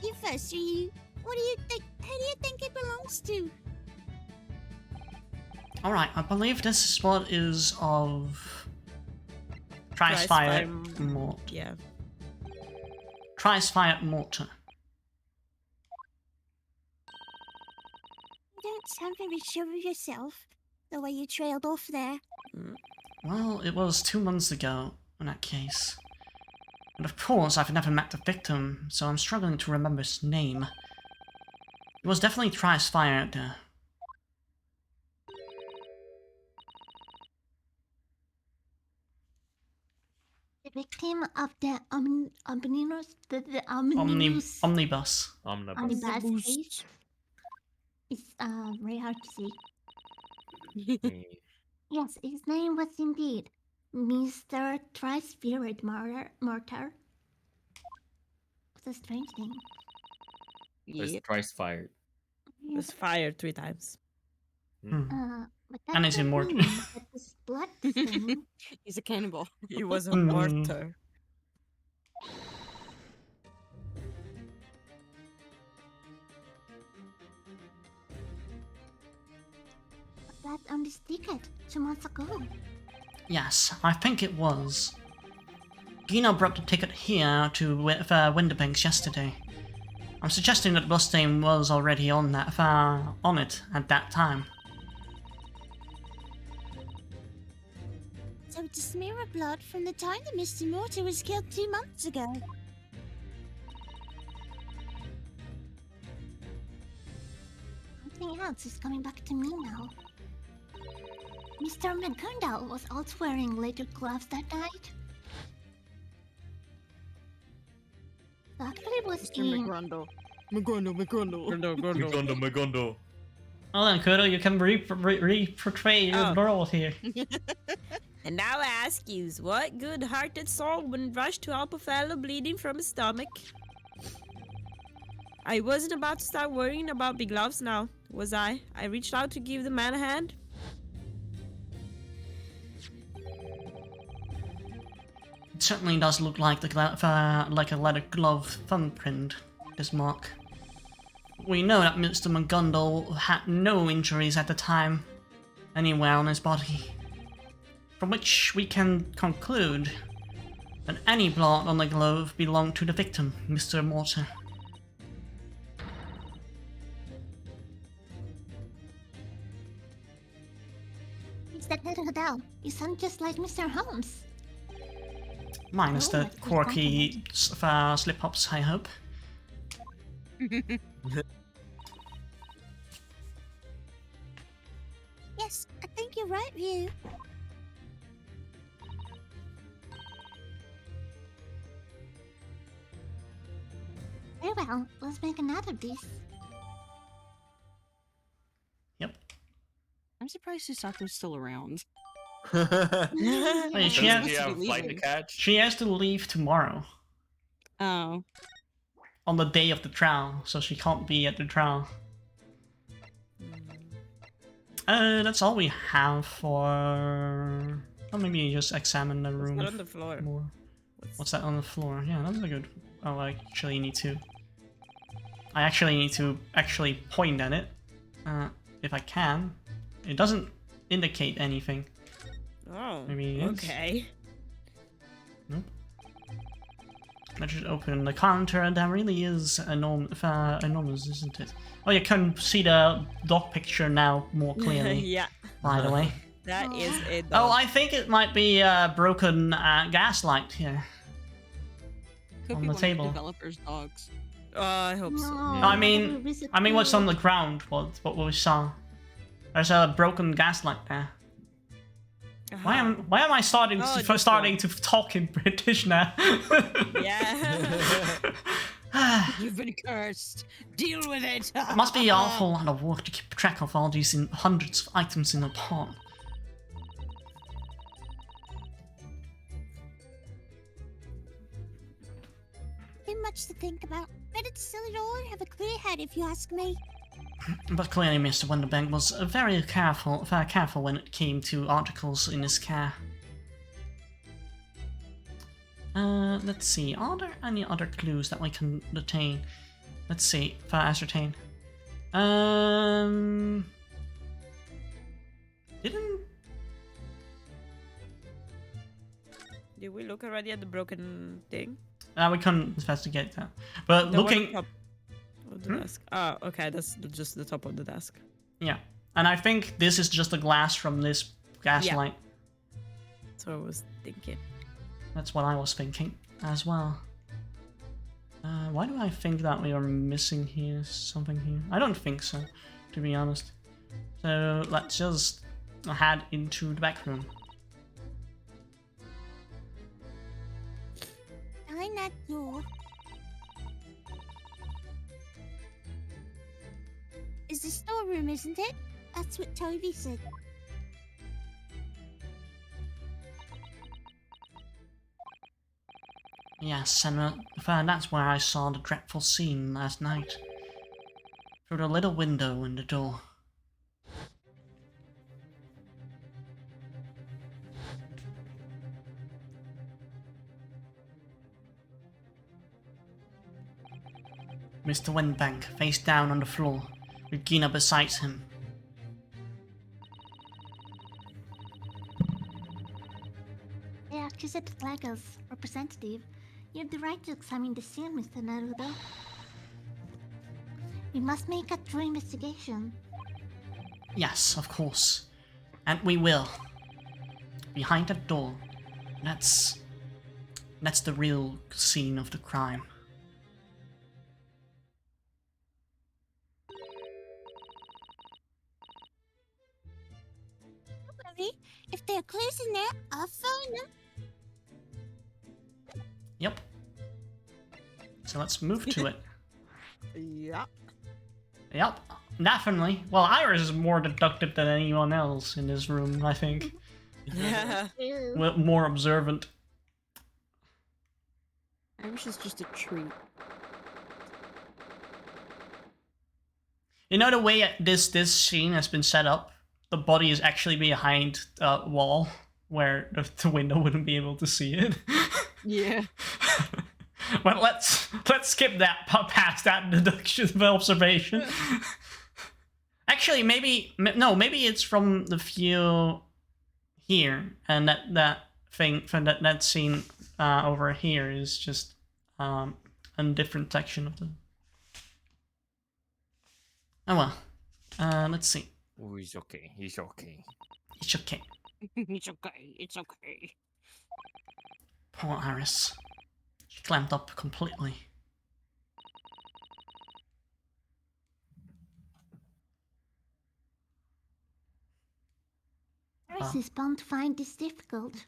You first, you. What do you think? Who do you think it belongs to? Alright, I believe this blood is of Trice-fired mortar. Yeah. Trice-fired mortar. You don't sound very sure of yourself. The way you trailed off there. Well, it was 2 months ago in that case. And of course, I've never met the victim, so I'm struggling to remember his name. It was definitely Trice-fired, though. The victim of the omnibus, the omnibus, Omnibus. Omnibus. omnibus case is very hard to say. Me. Yes, his name was indeed Mr. Tri-Spirit Mortar. It's a strange name. It's Yep. thrice fired. It was fired 3 times. But that And it's doesn't immortal. mean that this blood stain He's a cannibal. He was a Hmm. mortar. blood on this ticket 2 months ago. Yes, I think it was. Gino brought the ticket here to Winterbanks yesterday. I'm suggesting that Bloodstain was already on that on it at that time. So it's a smear of blood from the time that Mr. Mortar was killed 2 months ago. Something else is coming back to me now. Mr. McGundle was also wearing leather gloves that night. Actually, it was Mr. in... McGrundle. McGrundle. Magondo. Well then, Kudo, you can re-portray your Oh. role here. And now I ask you, what good-hearted soul wouldn't rush to help a fellow bleeding from his stomach? I wasn't about to start worrying about big gloves now, was I? I reached out to give the man a hand. It certainly does look like like a leather glove thumbprint, this mark. We know that Mr. McGundle had no injuries at the time, anywhere on his body. From which we can conclude that any blood on the glove belonged to the victim, Mr. Mortar. It's that little Adele. You sound just like Mr. Holmes. Minus Oh, the that's good quirky slip-ups, I hope. Yes, I think you're right, Ryu. Very well, let's make a note of this. Yep. I'm surprised Hisaku's still around. Wait, Doesn't she he has, to have be a flight to leaving. catch? she has to leave tomorrow, Oh. on the day of the trial, so she can't be at the trial. That's all we have for... Oh, maybe just examine the room Not on the floor. more. What's that on the floor? Yeah, that's a good... Oh, I actually need to... I actually need to actually point at it, if I can. It doesn't indicate anything. Oh, Maybe it is. okay. Nope. Let's just open the counter, and that really is enormous, isn't it? Oh, you can see the dog picture now more clearly, Yeah, by the way. that is it. Oh, I think it might be a broken gaslight here. Could On be the one table. of the developers' dogs. I hope so. No, I mean- visit I mean, what's on you. the ground was what we saw. There's a broken gaslight there. Why am I starting Oh, to, this starting to talk in British now? Yeah. You've been cursed. Deal with it. It must be an awful lot of work to keep track of all these hundreds of items in a pot. Too much to think about. Better to sell it all and have a clear head, if you ask me. But clearly Mr. Wonderbank was very careful when it came to articles in his care. Let's see, are there any other clues that we can retain? Let's see, if I ascertain. Didn't... Did we look already at the broken thing? we couldn't investigate that. But The one looking... on top of the desk. Oh, okay, that's just the top of the desk. Yeah, and I think this is just the glass from this gaslight. That's what I was thinking. That's what I was thinking as well. Why do I think that we are missing here something here? I don't think so, to be honest. So let's just head into the back room. Behind that door is the storeroom, isn't it? That's what Toby said. Yes, and that's where I saw the dreadful scene last night. Through the little window in the door. Mr. Windbank, face down on the floor, with Gina beside him. The accused Lagos representative, you have the right to examine the scene, Mr. Naruto. We must make a true investigation. Yes, of course. And we will. Behind that door. That's the real scene of the crime. Don't worry, if there are clues in there, I'll find them. Yep. So let's move to it. Yeah. Yep, definitely. Well, Iris is more deductive than anyone else in this room, I think. Yeah. Well, more observant. Irish is just a treat. You know the way this scene has been set up? The body is actually behind a wall where the window wouldn't be able to see it. Yeah. Well, let's skip that past that deduction of observation. Actually, maybe it's from the view here, and that thing from that scene over here is just a different section of the. Oh well, let's see. Oh, he's okay. He's okay. It's okay. It's okay. It's okay. Poor Iris. She clamped up completely. Iris is bound to find this difficult.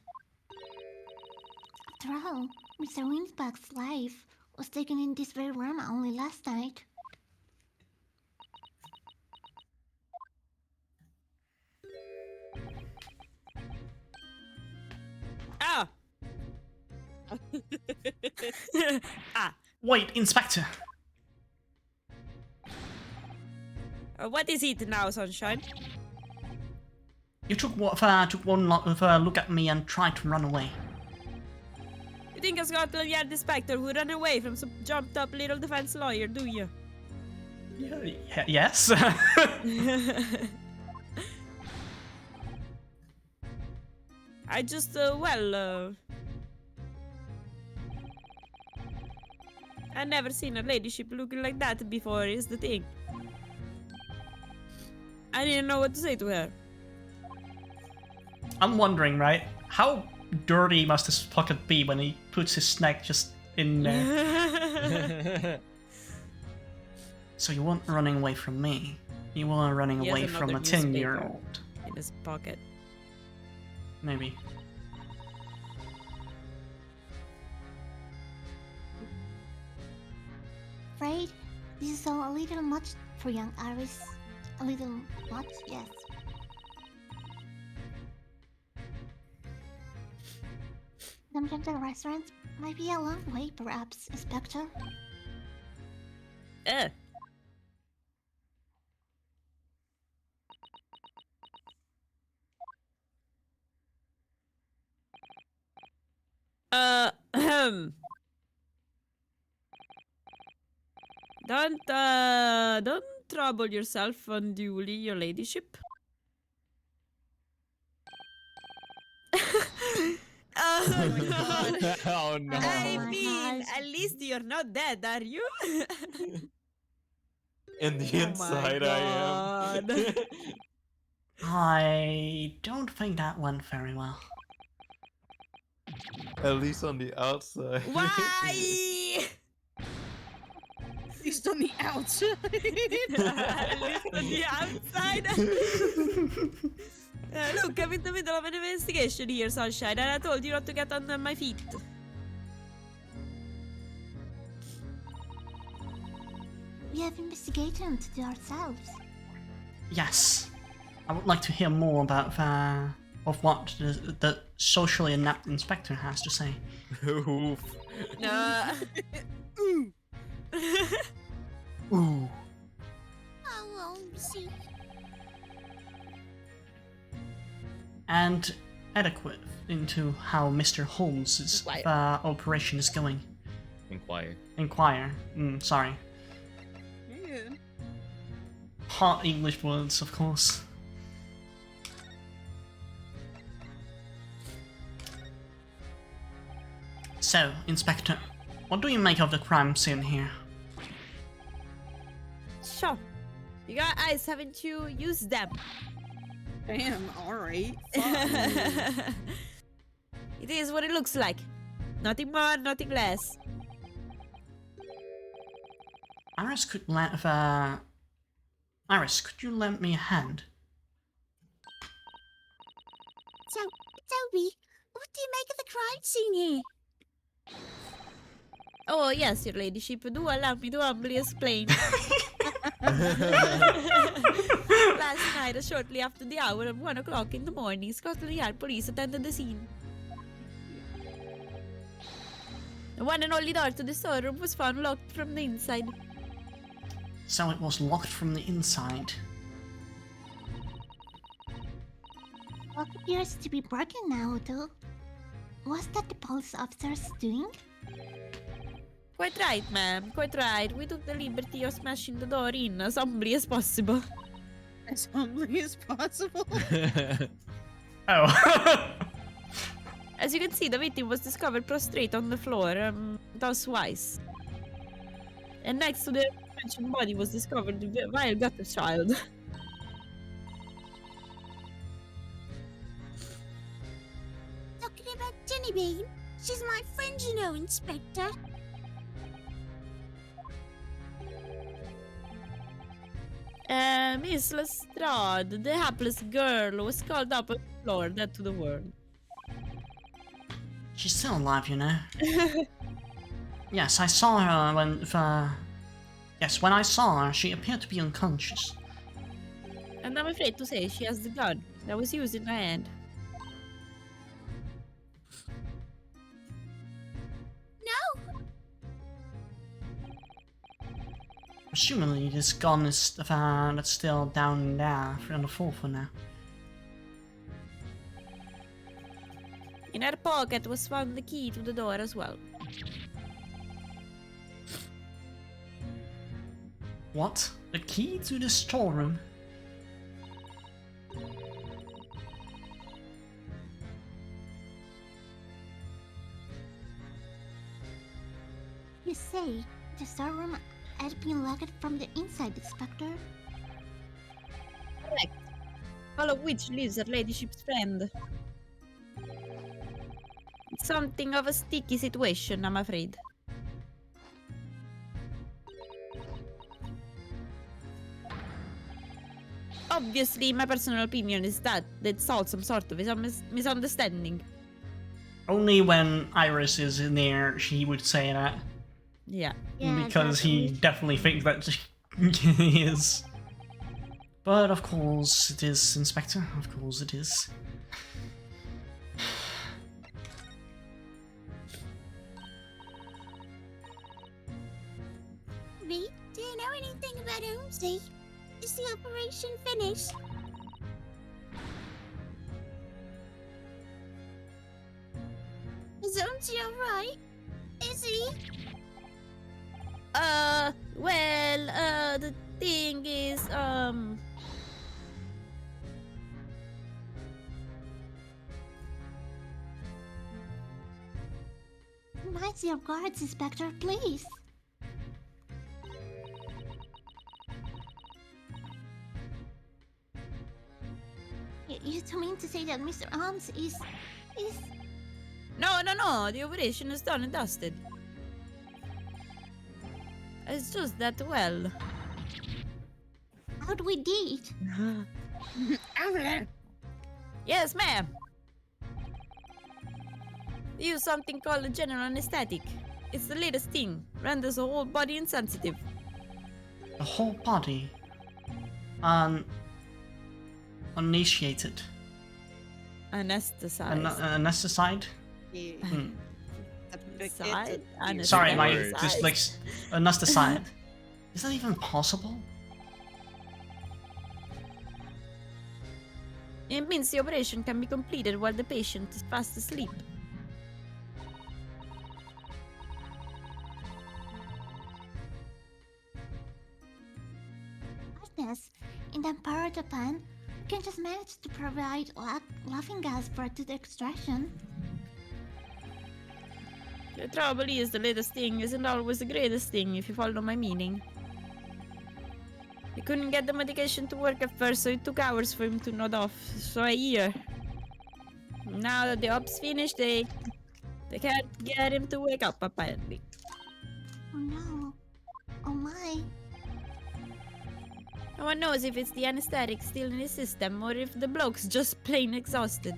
After all, Mr. Winsback's life was taken in this very room only last night. Ah! Ah! Wait, Inspector! What is it now, Sunshine? You took one look at me and tried to run away. You think a Scotland Yard inspector who ran away from some jumped up little defense lawyer, do you? Yes. I just, I never seen a ladyship looking like that before, is the thing. I didn't know what to say to her. I'm wondering, right? How dirty must this pocket be when he puts his snack just in there? So you weren't running away from me. You weren't running He has away from a another newspaper 10-year-old. in his pocket. maybe. Afraid this is all a little much for young Iris. A little much, yes. Sometimes the restaurant might be a long way, perhaps, Inspector. Ugh. Ahem. Don't trouble yourself unduly, your ladyship. Oh god. Oh no. I my mean, gosh. at least you're not dead, are you? In the Oh my inside, I am. God. I don't think that went very well. At least on the outside. Why? At least on the outside. At least on the outside. Look, I'm in the middle of an investigation here, Sunshine, and I told you not to get under my feet. We have investigation to do ourselves. Yes. I would like to hear more about of what the socially inept inspector has to say. Oof. No. Ooh. Ooh. Oh, well, see. And adequate into how Mr. Holmes' operation is going. Inquire. Inquire. Sorry. Yeah. Hard English words, of course. So, Inspector, what do you make of the crime scene here? Sure. You got eyes, haven't you? Use them. Damn, alright. It is what it looks like. Nothing more, nothing less. Iris, could Iris, could you lend me a hand? So, Toby, what do you make of the crime scene here? Oh, yes, your ladyship. Do allow me to humbly explain. Last night, shortly after the hour of 1 o'clock in the morning, Scotland Yard police attended the scene. The one and only door to the storeroom was found locked from the inside. So it was locked from the inside. What appears to be broken now, though? Was that the police officers doing? Quite right, ma'am. Quite right. We took the liberty of smashing the door in as humbly as possible. As humbly as possible. Oh. As you can see, the victim was discovered prostrate on the floor, thus twice. And next to the mentioned body was discovered the vile gutter child. Talking about Jenny Bean? She's my friend, you know, Inspector. Miss Lestrade, the hapless girl, was called up on the floor, dead to the world. She's still alive, you know. Yes, I saw her when yes, when I saw her, she appeared to be unconscious. And I'm afraid to say she has the gun that was used in her hand. Presumably, this gun is that's still down there on the floor for now. In her pocket was found the key to the door as well. What? The key to the storeroom? You say the storeroom had been locked from the inside, Inspector? Correct. All of which leaves her ladyship's friend. Something of a sticky situation, I'm afraid. obviously, my personal opinion is that it's all some sort of misunderstanding. Only when Iris is in there, she would say that. Yeah. Yeah, Because he definitely thinks that he is. But of course it is, Inspector. Of course it is. Wright, do you know anything about Homesy? Is the operation finished? Is Homesy alright? Is he? Well, the thing is, Mind your guards, Inspector, please. You don't mean to say that Mr. Arms is... no, the operation is done and dusted. It's just that, well... What we did? Yes, ma'am! They use something called a general anesthetic. It's the latest thing. Renders the whole body insensitive. The whole body. Uninitiated. Anesthetized. Anesthetized? Hmm. Side? Sorry, my Anesthetized. just like anesthetized. Is that even possible? It means the operation can be completed while the patient is fast asleep. Agnes, in that part of the plan, we can just manage to provide laughing gas for the extraction. The trouble is, the latest thing isn't always the greatest thing, if you follow my meaning. He couldn't get the medication to work at first, so it took hours for him to nod off. So a year. Now that the op's finished, they can't get him to wake up, apparently. Oh no. Oh my. No one knows if it's the anesthetic still in his system, or if the bloke's just plain exhausted.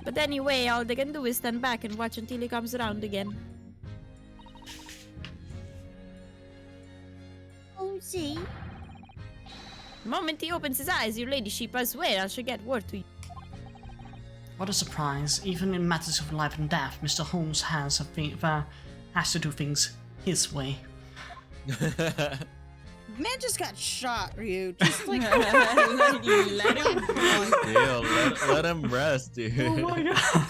But anyway, all they can do is stand back and watch until he comes around again. Homesy? The moment he opens his eyes, your ladyship, I swear I shall get word to you. What a surprise. Even in matters of life and death, Mr. Holmes has to do things his way. Man just got shot, Ryu. Just like Let him Yeah, let him rest, dude. Oh my god.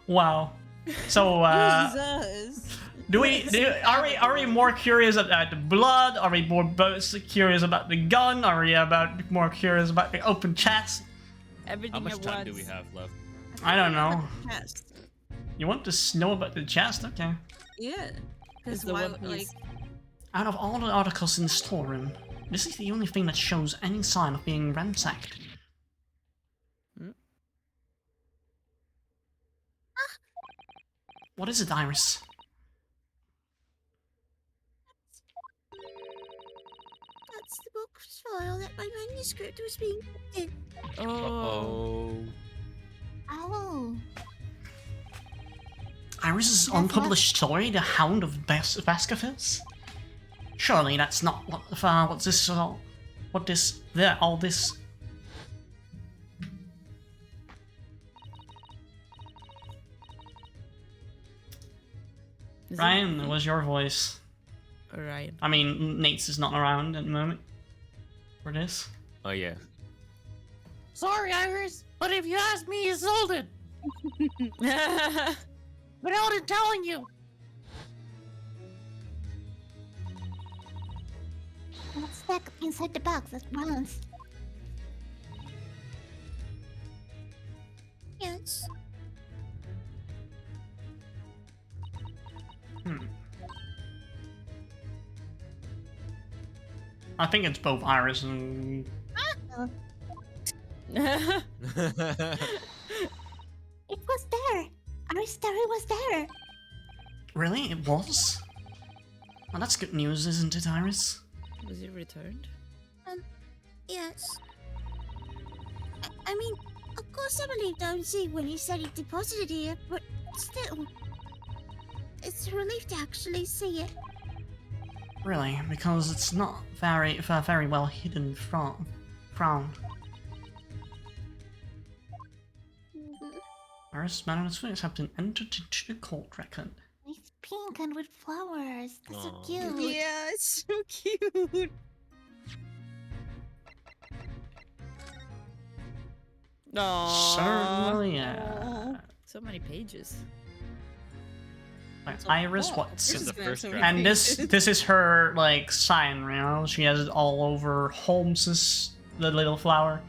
Wow. So Jesus. are we more curious about the blood? Are we more curious about the gun? Are we more curious about the open chest? everything How much at time once. do we have left? I don't know. Chest. You want to know about the chest? Okay. Yeah. It's Because the why, One Piece. Out of all the articles in the storeroom, this is the only thing that shows any sign of being ransacked. What is it, Iris? That's the book file that my manuscript was being put in. Oh. Oh. Oh. Iris's That's unpublished story, The Hound of Baskervilles? Surely that's not all this. Ryan, it was your voice. Alright. I mean, Nate's is not around at the moment for this. Oh yeah. Sorry, Iris, but if you ask me, you sold it. Without it telling you. What's that inside the box at once? Yes. I think it's both Iris and... It was there. Our story was there. Really? It was? Well, that's good news, isn't it, Iris? Was it returned? Yes. I mean, of course I believed OZ when he said he deposited here, but still. It's a relief to actually see it. Really, because it's not very well hidden from. Whereas Madame Sphinx have been entered into the court record. It's pink and with flowers. That's so Aw. cute. Yeah, it's so cute. Aww. Certainly, yeah. So many pages. Like It's a Iris lot. Watson. This is The gonna have first so draft. many And this pages. is her like sign, you know. She has it all over Holmes's the little flower.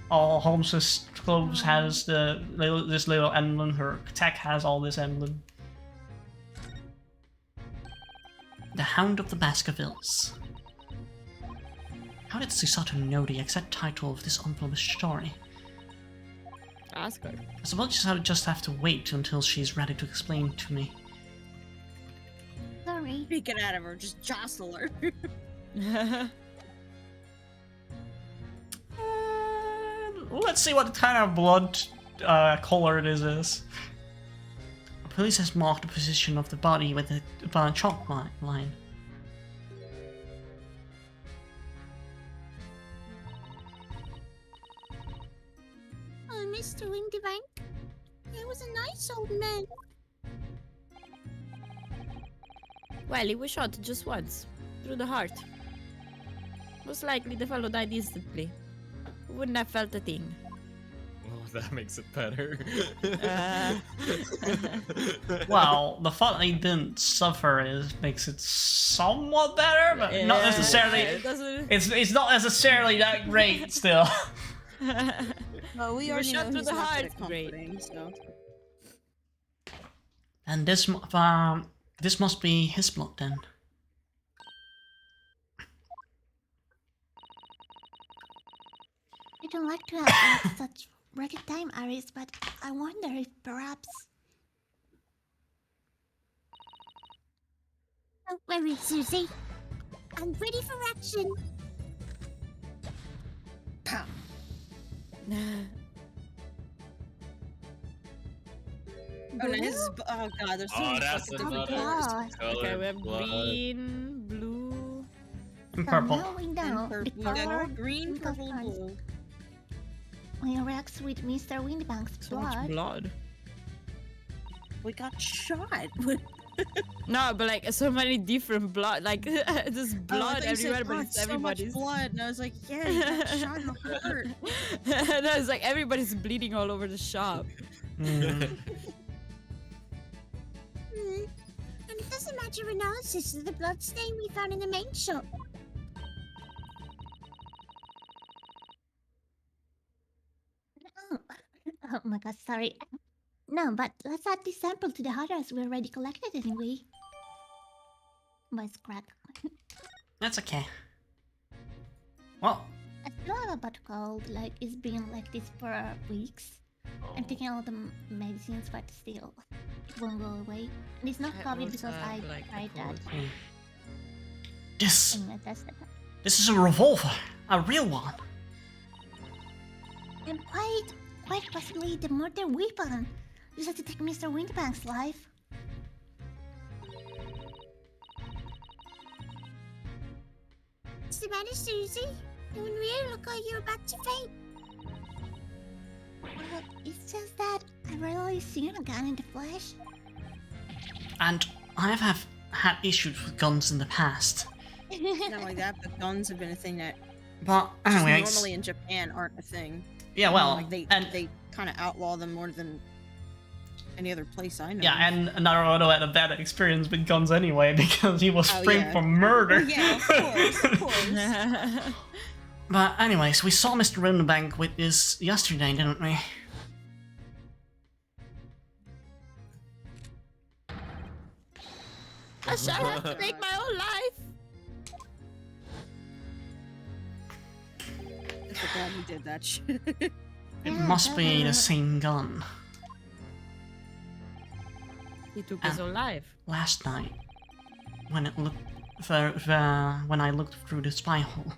All Holmes's clothes has this little emblem. Her tech has all this emblem. The Hound of the Baskervilles. How did Susato know the exact title of this unpublished story? Ask her. I suppose I just have to wait until she's ready to explain to me. Sorry. Get out of her, just jostle her. Let's see what kind of blood color this is. Police has marked the position of the body with a chalk line. Oh, Mr. Windybank. He was a nice old man. Well, he was shot just once. Through the heart. Most likely the fellow died instantly. Wouldn't have felt a thing. Oh, that makes it better. Well, the fact that he didn't suffer makes it somewhat better, but not necessarily. It doesn't... It's not necessarily that great still. Well, we You were already shot know through he's the not good heart. at Great. comforting, so. And this must be his blood then. I don't like to have such rugged time, Iris, but I wonder if perhaps... Don't worry, Susie. I'm ready for action. Pow. Oh, nice. Oh god, there's so Oh, many that's fucking different another colors. God. color. Okay, we have blood. green, blue. And So purple. now we know And the purple. We got color green, Twinkle purple, turns blue. reacts with Mr. Windbank's So much blood. blood. We got shot. No, but like so many different blood. Like there's Oh, I blood thought you said, everywhere, but "God, it's so much everybody's. blood," and I was like, "Yeah, you got shot in the heart." No, it's like everybody's bleeding all over the shop. Mm. And it doesn't match your analysis of the blood stain we found in the main shop. Oh, oh my god, sorry. No, but let's add this sample to the others we already collected anyway. Voice crack. That's okay. Well, I still have a butt cold, like it's been like this for weeks. I'm taking all the medicines, but still, it won't go away. And it's not I COVID also because I have, like, a tried that cold. this and I tested that. this is a revolver, a real one. And quite possibly the murder weapon used to take Mr. Windbank's life. What's the matter, Susie? You and Rio look like you're about to faint. Well, it's just that I've rarely seen a gun in the flesh. And I have had issues with guns in the past. Not like that, but guns have been a thing that But just anyways, normally in Japan aren't a thing. yeah, well, like they and kind of outlaw them more than any other place I know. yeah, and Naruto had a bad experience with guns anyway because he was Oh, framed yeah. for murder. Oh, yeah, of course. But anyways, we saw Mr. Winterbank with this yesterday, didn't we? I shall have to take my own life. I forgot he did that shit. It Yeah, must be uh, the same gun. He took his own life. Last night, when it looked when I looked through the spy hole,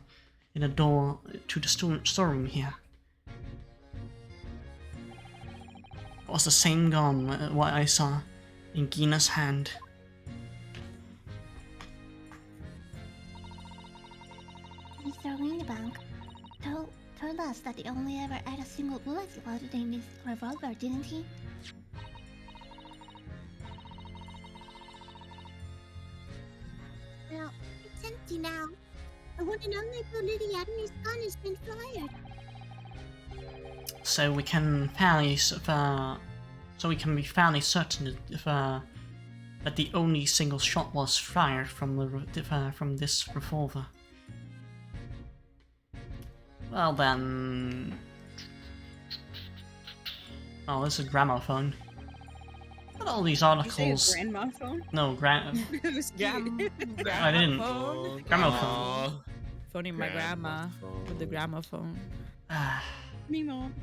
in the door to the storeroom here. It was the same gun what I saw in Gina's hand. Mr. Wingbank told us that he only ever had a single bullet loaded in his revolver, didn't he? Well, it's empty now. The one and only bullet he had in his gun has been fired. So we can fairly be fairly certain that the only single shot was fired from from this revolver. Well then, oh, this is a gramophone. What are all these Did you say a articles? grandma phone? No, It was cute. I didn't. Gramophone. Gramophone. Phoning my grandma with the gramophone. Me, Mom.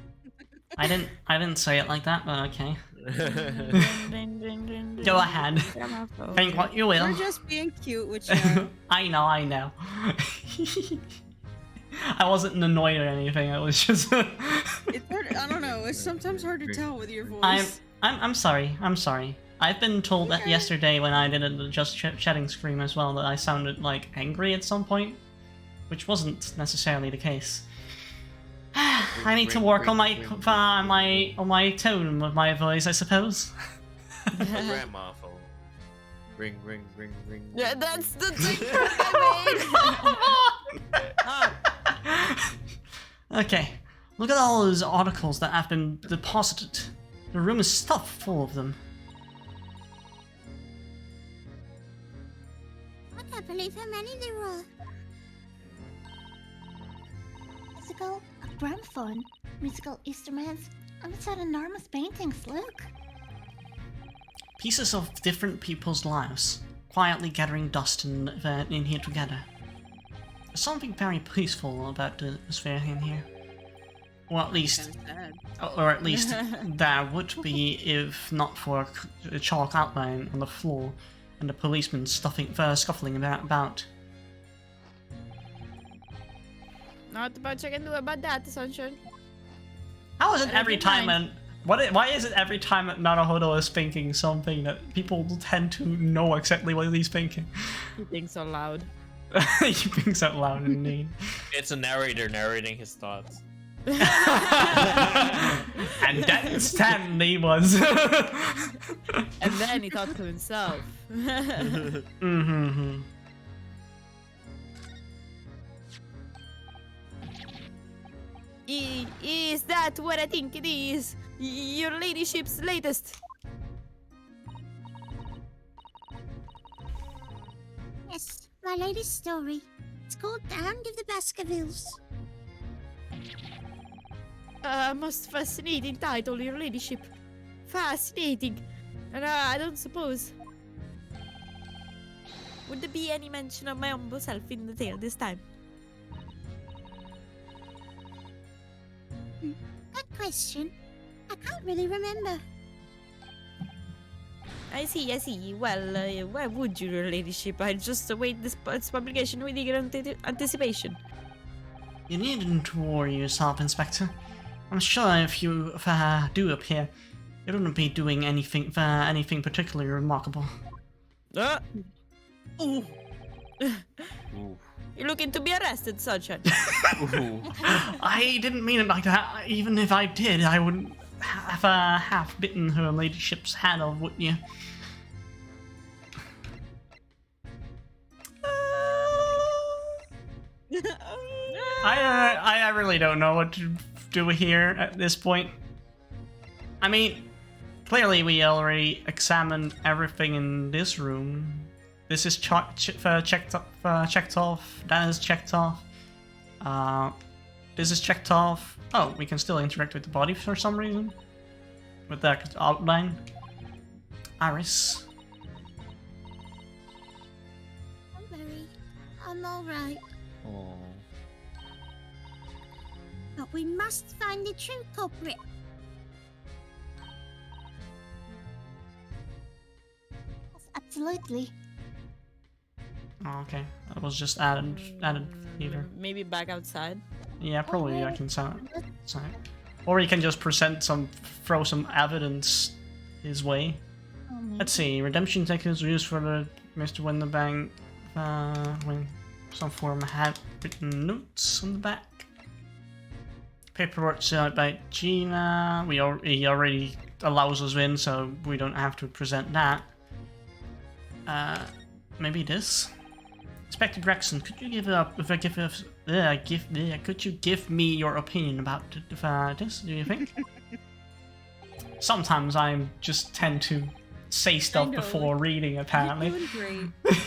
I didn't say it like that, but okay. Ding, ding, ding, Go ding. ahead. Gramophone. Think what you will. You're just being cute with you. I know. I wasn't annoyed or anything. I was just. It's hard. I don't know. It's sometimes hard to tell with your voice. I'm sorry. I've been told that Okay. yesterday when I did a just chatting stream as well that I sounded like angry at some point, which wasn't necessarily the case. I need to work on my tone of my voice, I suppose. Grandma phone. Ring, ring, ring, ring. Yeah, that's the thing I made. Okay, look at all those articles that have been deposited. The room is stuffed full of them. I can't believe how many there were. Musical, a gramophone, musical instruments, and it's had enormous paintings, look. Pieces of different people's lives, quietly gathering dust in here together. There's something very peaceful about the atmosphere in here. Or at least, there would be if not for a chalk outline on the floor and the policeman scuffling about. Not much I can do about that, Sunshine. How is it I don't every think time mine. why is it every time that Naruhodo is thinking something that people tend to know exactly what he's thinking? He thinks so loud. He thinks out loud indeed. It's a narrator narrating his thoughts. And then Stanley was. And then he thought to himself. Mm-hmm. Is that what I think it is? Your ladyship's latest. Yes, my latest story. It's called The Hand of the Baskervilles. Most fascinating title, your ladyship. Fascinating. And I don't suppose. Would there be any mention of my humble self in the tale this time? Good question. I can't really remember. I see. Well, why would you, your ladyship? I just await its publication with eager anticipation. You needn't to worry yourself, Inspector. I'm sure if you do appear, you wouldn't be doing anything particularly remarkable. Ooh. You're looking to be arrested, Sunshine. Ooh. I didn't mean it like that. Even if I did, I wouldn't have half bitten her ladyship's hand off, wouldn't you? I really don't know what to do here at this point. I mean, clearly we already examined everything in this room. This is checked off. That is checked off. This is checked off. Oh, we can still interact with the body for some reason. With that outline. Iris. Don't worry. I'm alright. Aw. But we must find the true culprit. Yes, absolutely. Oh, okay. It was just added later. Maybe back outside. Yeah, probably I can sound. Or you can just throw some evidence his way. Let's see. Redemption tickets were used for the Mr. Win the Bank. When some form had written notes on the back. Paperwork signed by Gina. He already allows us in, so we don't have to present that. Maybe this. Inspector Gregson, could you could you give me your opinion about this? Do you think? Sometimes I just tend to say stuff before reading. Apparently. You're doing great.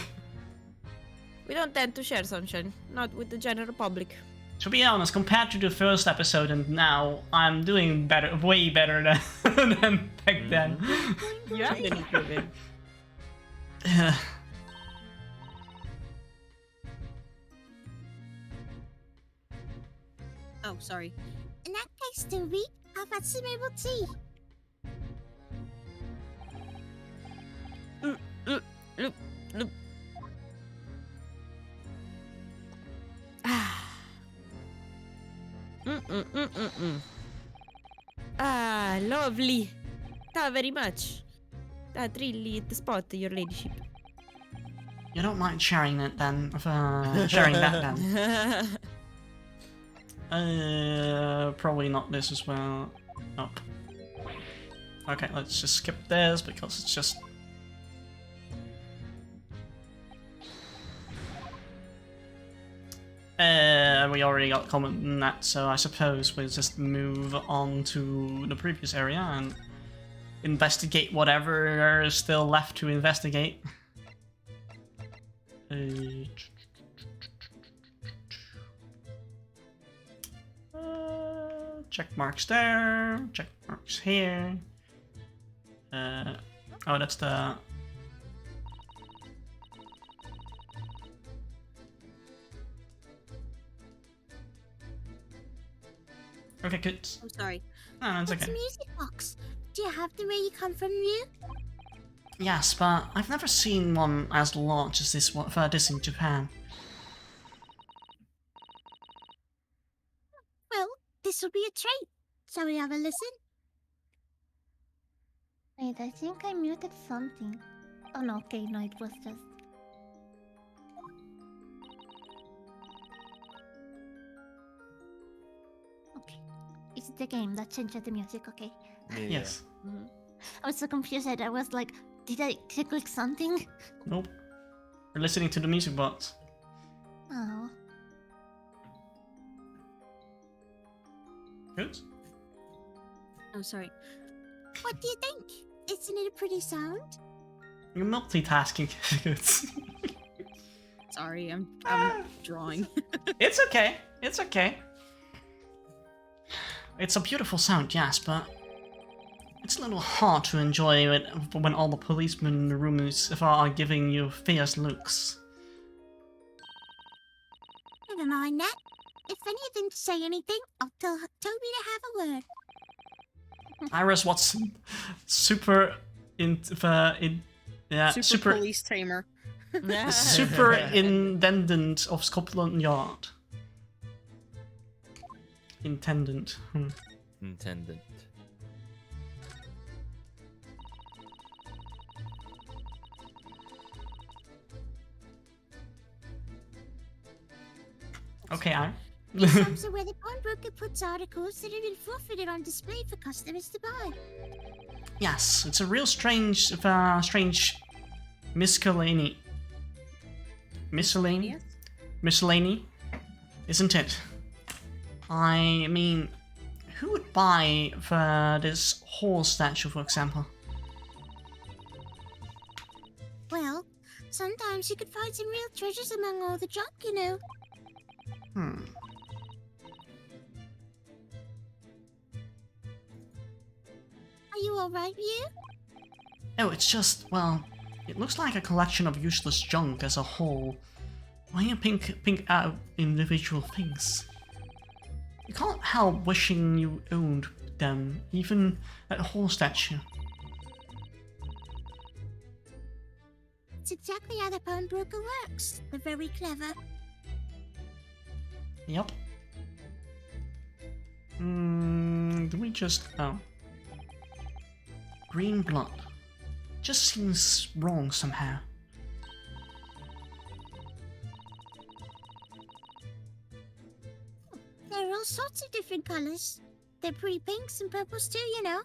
We don't tend to share sunshine, not with the general public. To be honest, compared to the first episode and now, I'm doing better, way better than back then. You have been improving. Oh, sorry. In that case, Toby, how about some herbal tea? Look. Lovely. Thank you very much. That really hit the spot, your ladyship. You don't mind sharing it then? Sharing that then? Probably not this as well. Nope. Okay, let's just skip this because it's just... we already got comment on that, so I suppose we'll just move on to the previous area and investigate whatever is still left to investigate. Check marks there, check marks here. Oh, that's the... Okay, good. I'm sorry. No, it's What's okay. a music box? Do you have them where you come from, you? Yes, but I've never seen one as large as this one for this in Japan. Well, this will be a treat. Shall we have a listen? Wait, I think I muted something. Oh no, okay, no, it was just... Okay. It's the game that changed the music, okay. Yes. I was so confused, I was like, did I click something? Nope. We're listening to the music box. Oh. Good. Oh, sorry. What do you think? Isn't it a pretty sound? You're multitasking. Good. Sorry, I'm drawing. It's okay. It's okay. It's a beautiful sound, yes, but it's a little hard to enjoy it when all the policemen in the room are giving you fierce looks. Never mind that. If any of them say anything, I'll tell Toby to have a word. Iris Watson, super super police tamer. superintendent of Scotland Yard. Intendant. Intendant. Okay, I. Shops are where the pawnbroker puts articles that have been forfeited on display for customers to buy. Yes, it's a real strange miscellany. Miscellany, isn't it? I mean, who would buy for this horse statue, for example? Well, sometimes you could find some real treasures among all the junk, you know. Are you alright, Ryu? Oh, it's just, well, it looks like a collection of useless junk as a whole. Why you pink out individual things? You can't help wishing you owned them, even that horse statue. That's exactly how the pawnbroker works. They're very clever. Yep. Do we just... Oh. Green blood. Just seems wrong somehow. There are all sorts of different colors. They're pretty pinks and purples too, you know.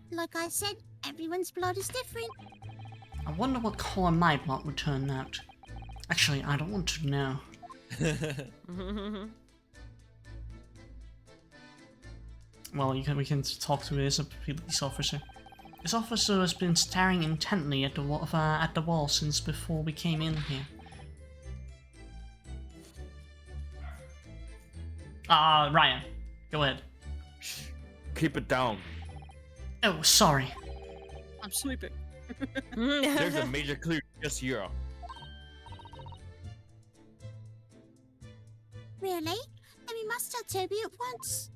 Like I said, everyone's blood is different. I wonder what color my blood would turn out. Actually, I don't want to know. Well, we can talk to this police officer. This officer has been staring intently at the wall since before we came in here. Ryan, go ahead. Keep it down. Oh, sorry. I'm sleeping. There's a major clue just here. Really? Then we must tell Toby at once.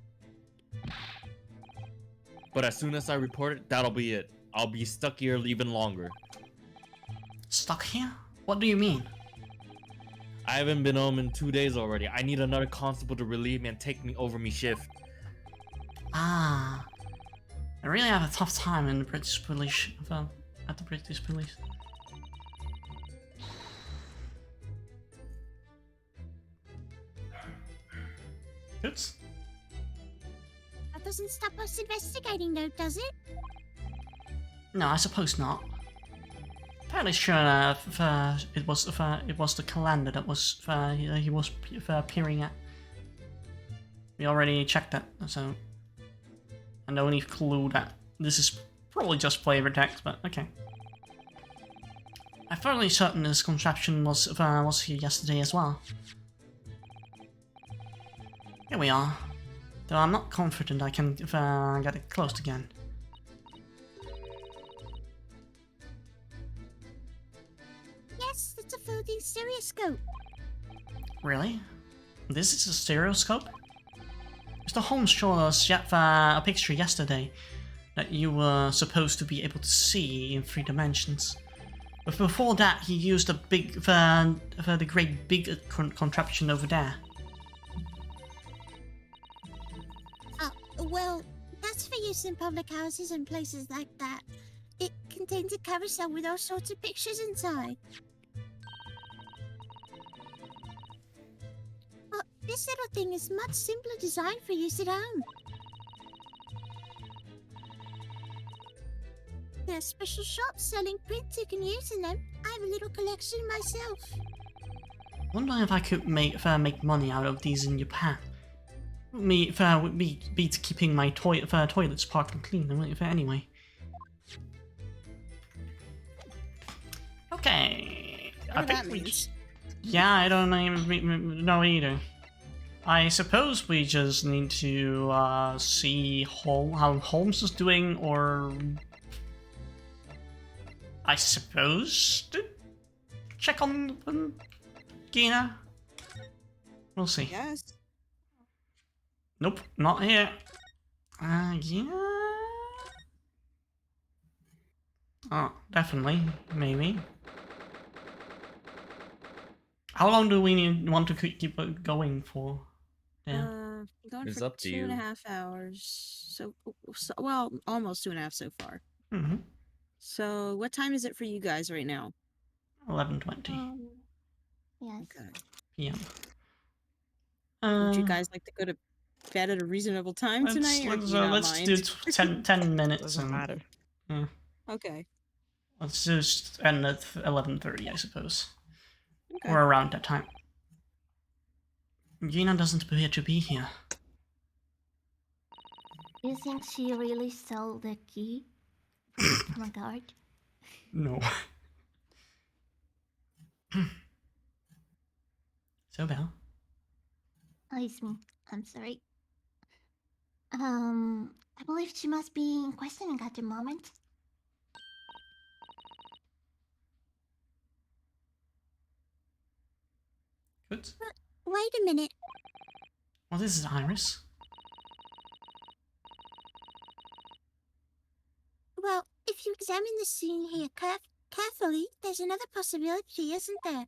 But as soon as I report it, that'll be it. I'll be stuck here even longer. Stuck here? What do you mean? I haven't been home in 2 days already. I need another constable to relieve me and take me over me shift. Ah. I really have a tough time in the British police, at the British police. Oops. That doesn't stop us investigating though, does it? No, I suppose not. Fairly sure it was the calendar that was he was peering at. We already checked that, so. And the only clue that this is probably just flavor text, but okay. I'm fairly certain this contraption was here yesterday as well. Here we are. Though I'm not confident I can get it closed again. Yes, it's a floating stereoscope. Really? This is a stereoscope? Mr. Holmes showed us a picture yesterday that you were supposed to be able to see in 3 dimensions. But before that, he used a the great big contraption over there. Well, that's for use in public houses and places like that. It contains a carousel with all sorts of pictures inside. Well, this little thing is much simpler design for use at home. There are special shops selling prints you can use in them. I have a little collection myself. Wonder if I could make money out of these in Japan. Would beat keeping my toilets parked and clean anyway. Okay. What that means? Yeah, I don't even know either. I suppose we just need to see how Holmes is doing, or I suppose to check on Gina. We'll see. Yes. Nope, not here. Yeah. Oh, definitely, maybe. How long do we want to keep it going for? Yeah. Going It's for up to 2.5 hours. So, well, almost 2.5 so far. Mm-hmm. So, what time is it for you guys right now? 11:20 Yes. Okay. p.m. Would you guys like to go to bed at a reasonable time tonight? Or do you not let's mind? do 10 minutes. Doesn't matter. Okay. Let's just end at 11:30, I suppose. Okay. Or around that time. Gina doesn't appear to be here. You think she really stole the key from a guard? No. So, Belle? Oh, it's me. I'm sorry. I believe she must be in questioning at the moment. Good. Wait a minute. Well, this is Iris. examine the scene here carefully, there's another possibility, isn't there?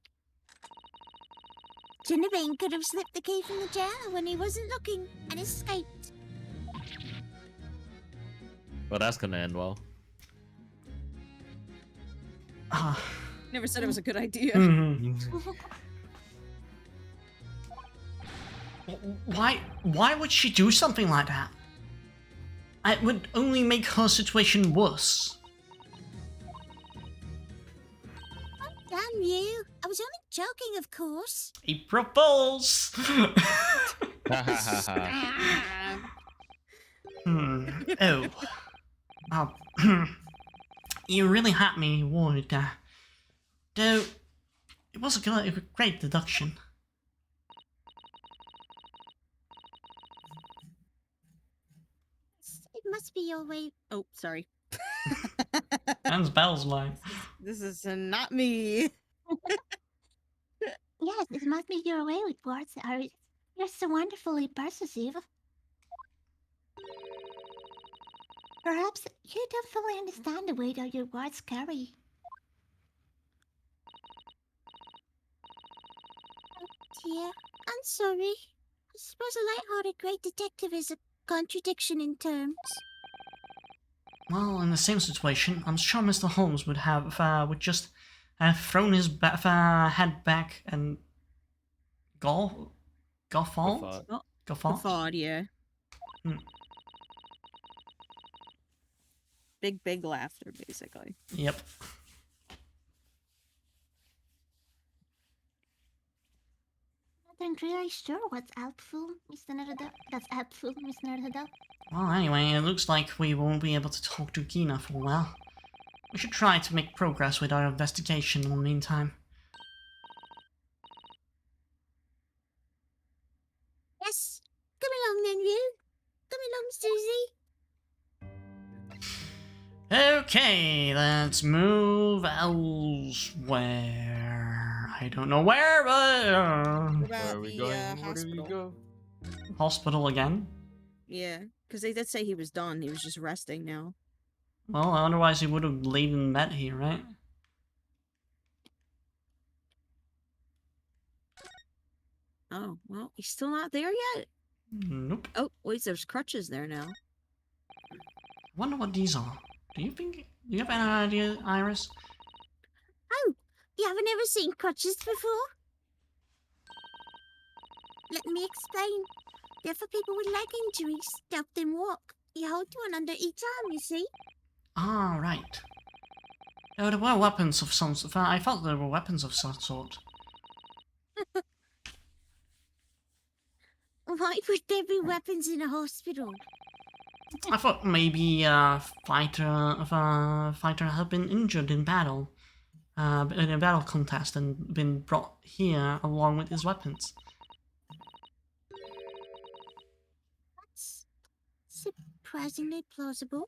Jinnabane could have slipped the key from the jail when he wasn't looking and escaped. Well, that's gonna end well. Ah. Never said it was a good idea. Why would she do something like that? It would only make her situation worse. Damn you. I was only joking, of course. April Fools! Oh. Oh. You really had me worried there. Though, it was a great deduction. It must be your way. Oh, sorry. Hans Bell's line. This is not me. Yes, it must be your way with words. You're so wonderfully persuasive. Perhaps you don't fully understand the weight of your words carry. Oh dear, I'm sorry. I suppose a light-hearted great detective is a contradiction in terms. Well, in the same situation, I'm sure Mr. Holmes would just have thrown his head back and guffawed. Guffawed, yeah. Big laughter, basically. Yep. Not really sure what's helpful, Mr. Nerdo. That's helpful, Miss Nerdo. Well, anyway, it looks like we won't be able to talk to Gina for a while. We should try to make progress with our investigation in the meantime. Yes. Come along then, Rue. Come along, Susie. Okay, let's move elsewhere. I don't know where, but... What Where about are we the going? Where do we hospital? go? Hospital again? Yeah, because they did say he was done. He was just resting now. Well, otherwise he would have laid in bed here, right? Oh, well, he's still not there yet. Nope. Oh, wait, there's crutches there now. I wonder what these are. Do you have any idea, Iris? Oh, you haven't ever seen crutches before? Let me explain. They're for people with leg injuries to help them walk. You hold one under each arm, you see? Ah, right. Oh, there were weapons of some sort. I thought there were weapons of some sort. Why would there be weapons in a hospital? I thought maybe a fighter had been injured in battle, in a battle contest, and been brought here along with his weapons. That's surprisingly plausible.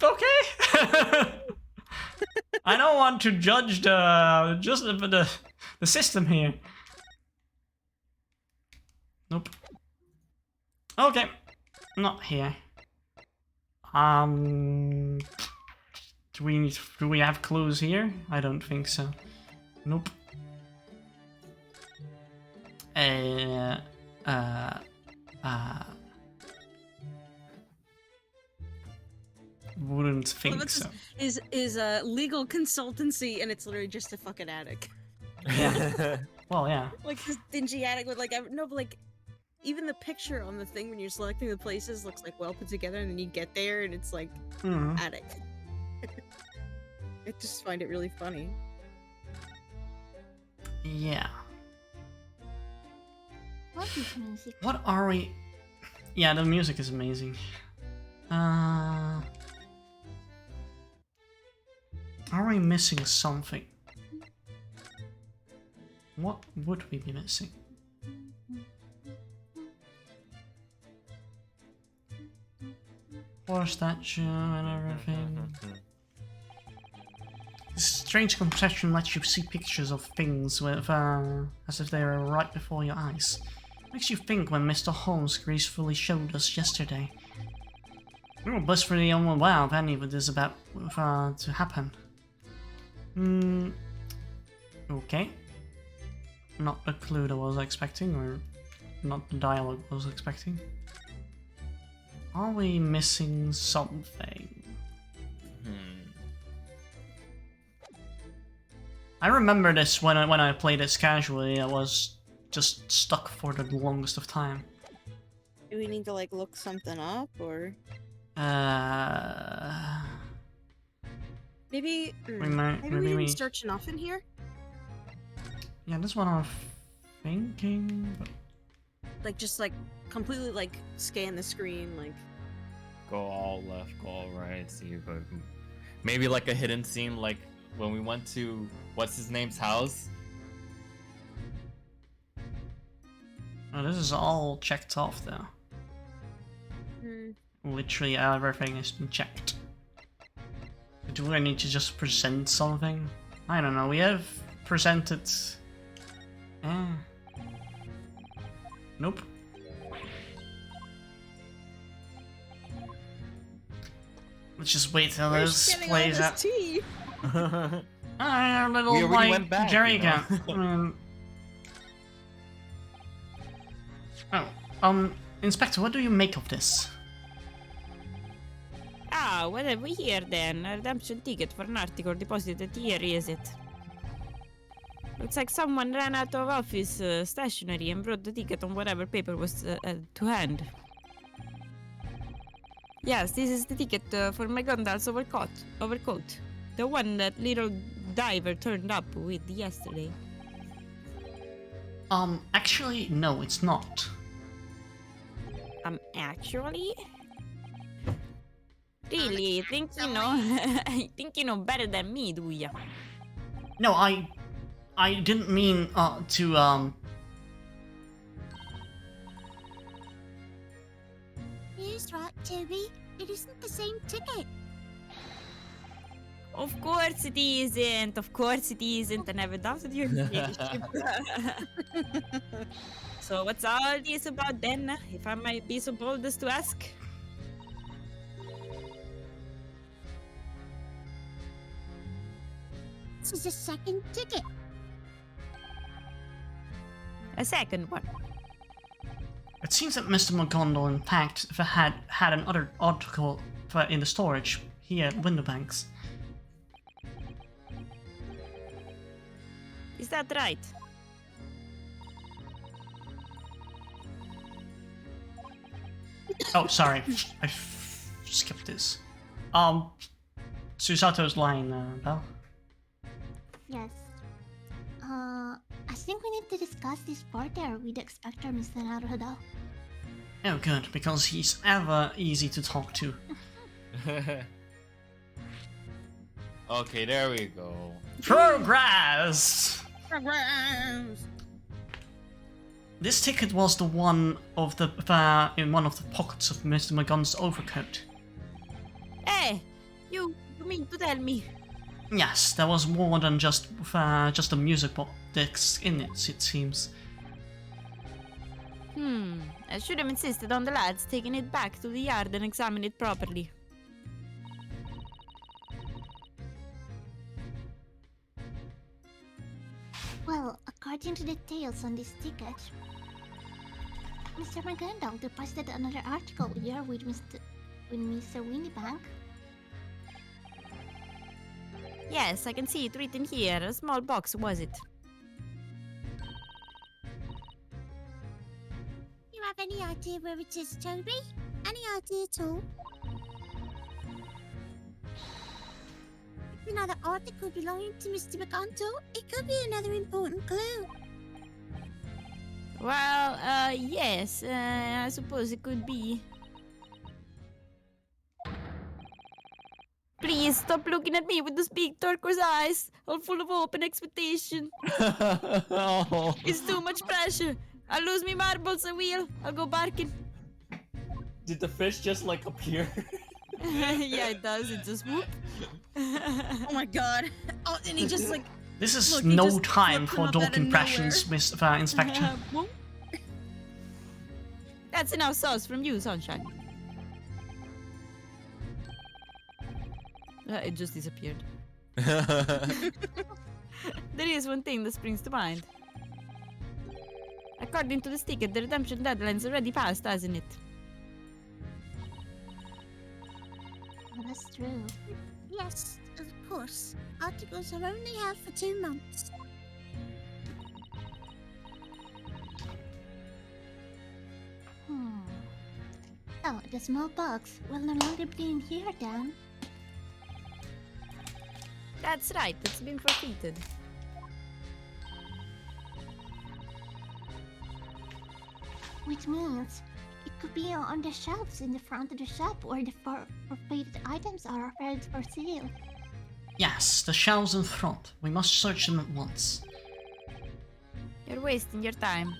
Okay. I don't want to judge the system here. Nope. Okay, not here. Do we have clues here? I don't think so. Nope. Wouldn't think so. Is legal consultancy, and it's literally just a fucking attic. Yeah. Well, yeah. Like this dingy attic with no, but like even the picture on the thing when you're selecting the places looks like well put together, and then you get there and it's like attic. I just find it really funny. Yeah. What is music? What are we? Yeah, the music is amazing. Are we missing something? What would we be missing? Horse statue and everything. This strange compression lets you see pictures of things with, as if they were right before your eyes. Makes you think when Mr. Holmes gracefully showed us yesterday. We were blissfully unaware of any of this about to happen. Okay. Not the clue that I was expecting, or not the dialogue I was expecting. Are we missing something? I remember this when I played this casually. I was just stuck for the longest of time. Do we need to like look something up or maybe Maybe we didn't search enough in here? Yeah, that's what I'm thinking. But... Like just like completely like scan the screen like. Go all left, go all right, see if I can... Maybe like a hidden scene, like when we went to what's his name's house. Oh, this is all checked off though. Literally everything has been checked. Do I need to just present something? I don't know, we have presented... Nope. Let's just wait till this plays out. Tea? Our little We already white went back, jerry you know? can. Inspector, what do you make of this? Ah, what have we here then? A redemption ticket for an article deposited here, is it? Looks like someone ran out of office stationery and brought the ticket on whatever paper was to hand. Yes, this is the ticket for my Gandalf's overcoat. The one that little diver turned up with yesterday. Actually, no, it's not. Actually? Really? Think you know? I think you know better than me, do ya? No, I didn't mean, to, Here's right, Toby. It isn't the same ticket. Of course it isn't. Of course it isn't. I never doubted your leadership. So what's all this about then, if I might be so bold as to ask? This is a second ticket. A second one. It seems that Mr. McGonagall, in fact, had another article in the storage here at Windowbanks. Is that right? Oh, sorry, I skipped this. Susato's line, Belle. Yes. I think we need to discuss this further with the Inspector, Mr. Naruhodo. Oh, good, because he's ever easy to talk to. Okay, there we go. Progress! Programs. This ticket was the one of the in one of the pockets of Mr. McGon's overcoat. Hey, you mean to tell me? Yes, there was more than just a music box in it seems. I should have insisted on the lads taking it back to the yard and examine it properly. Well, according to the details on this ticket, Mr. McGonagall deposited another article here with Mr. Winniebank. Yes, I can see it written here. A small box, was it? You have any idea where it is, Toby? Any idea at all? Another article belonging to Mr. McGonagall? It could be another important clue. Well, yes, I suppose it could be. Please stop looking at me with those big turquoise eyes, all full of hope and expectation. Oh. It's too much pressure. I'll lose me marbles, I will. I'll go barking. Did the fish just like appear? Yeah, it does. It just whoop. Oh my god. Oh, and he just like. This is Look, he no just time flipped for him up out dork of impressions, Miss Inspector. That's enough sauce from you, Sunshine. It just disappeared. There is one thing that springs to mind. According to this ticket, the redemption deadline's already passed, hasn't it? Well, that's true. Yes, of course. Articles are only out for 2 months. Oh, the small box will no longer be in here then. That's right, it's been forfeited. Which means it could be on the shelves in the front of the shop where the forfeited items are offered for sale. Yes, the shelves in front. We must search them at once. You're wasting your time.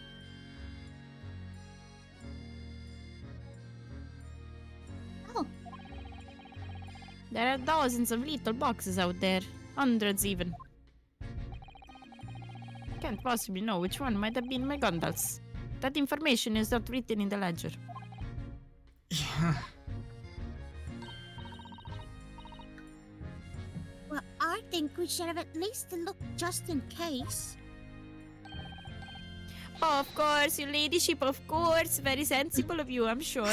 Oh, There are dozens of little boxes out there. Hundreds even. Can't possibly know which one might have been McGondal's. That information is not written in the ledger. Yeah. Well, I think we should have at least a look just in case. Of course, your ladyship, of course. Very sensible of you, I'm sure.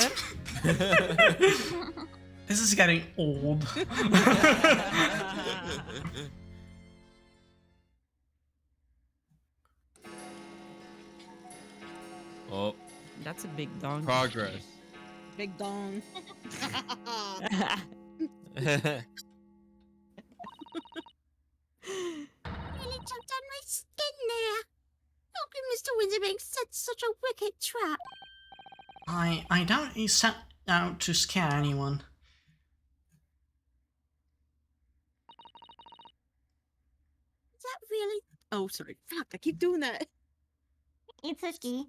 This is getting old. Oh, That's a big dong. progress. Big dong. Nearly jumped on my skin there. How could Mr. Winterbank set such a wicked trap? I doubt he set out to scare anyone. Is that really? Oh, sorry. Fuck, I keep doing that. it's okay.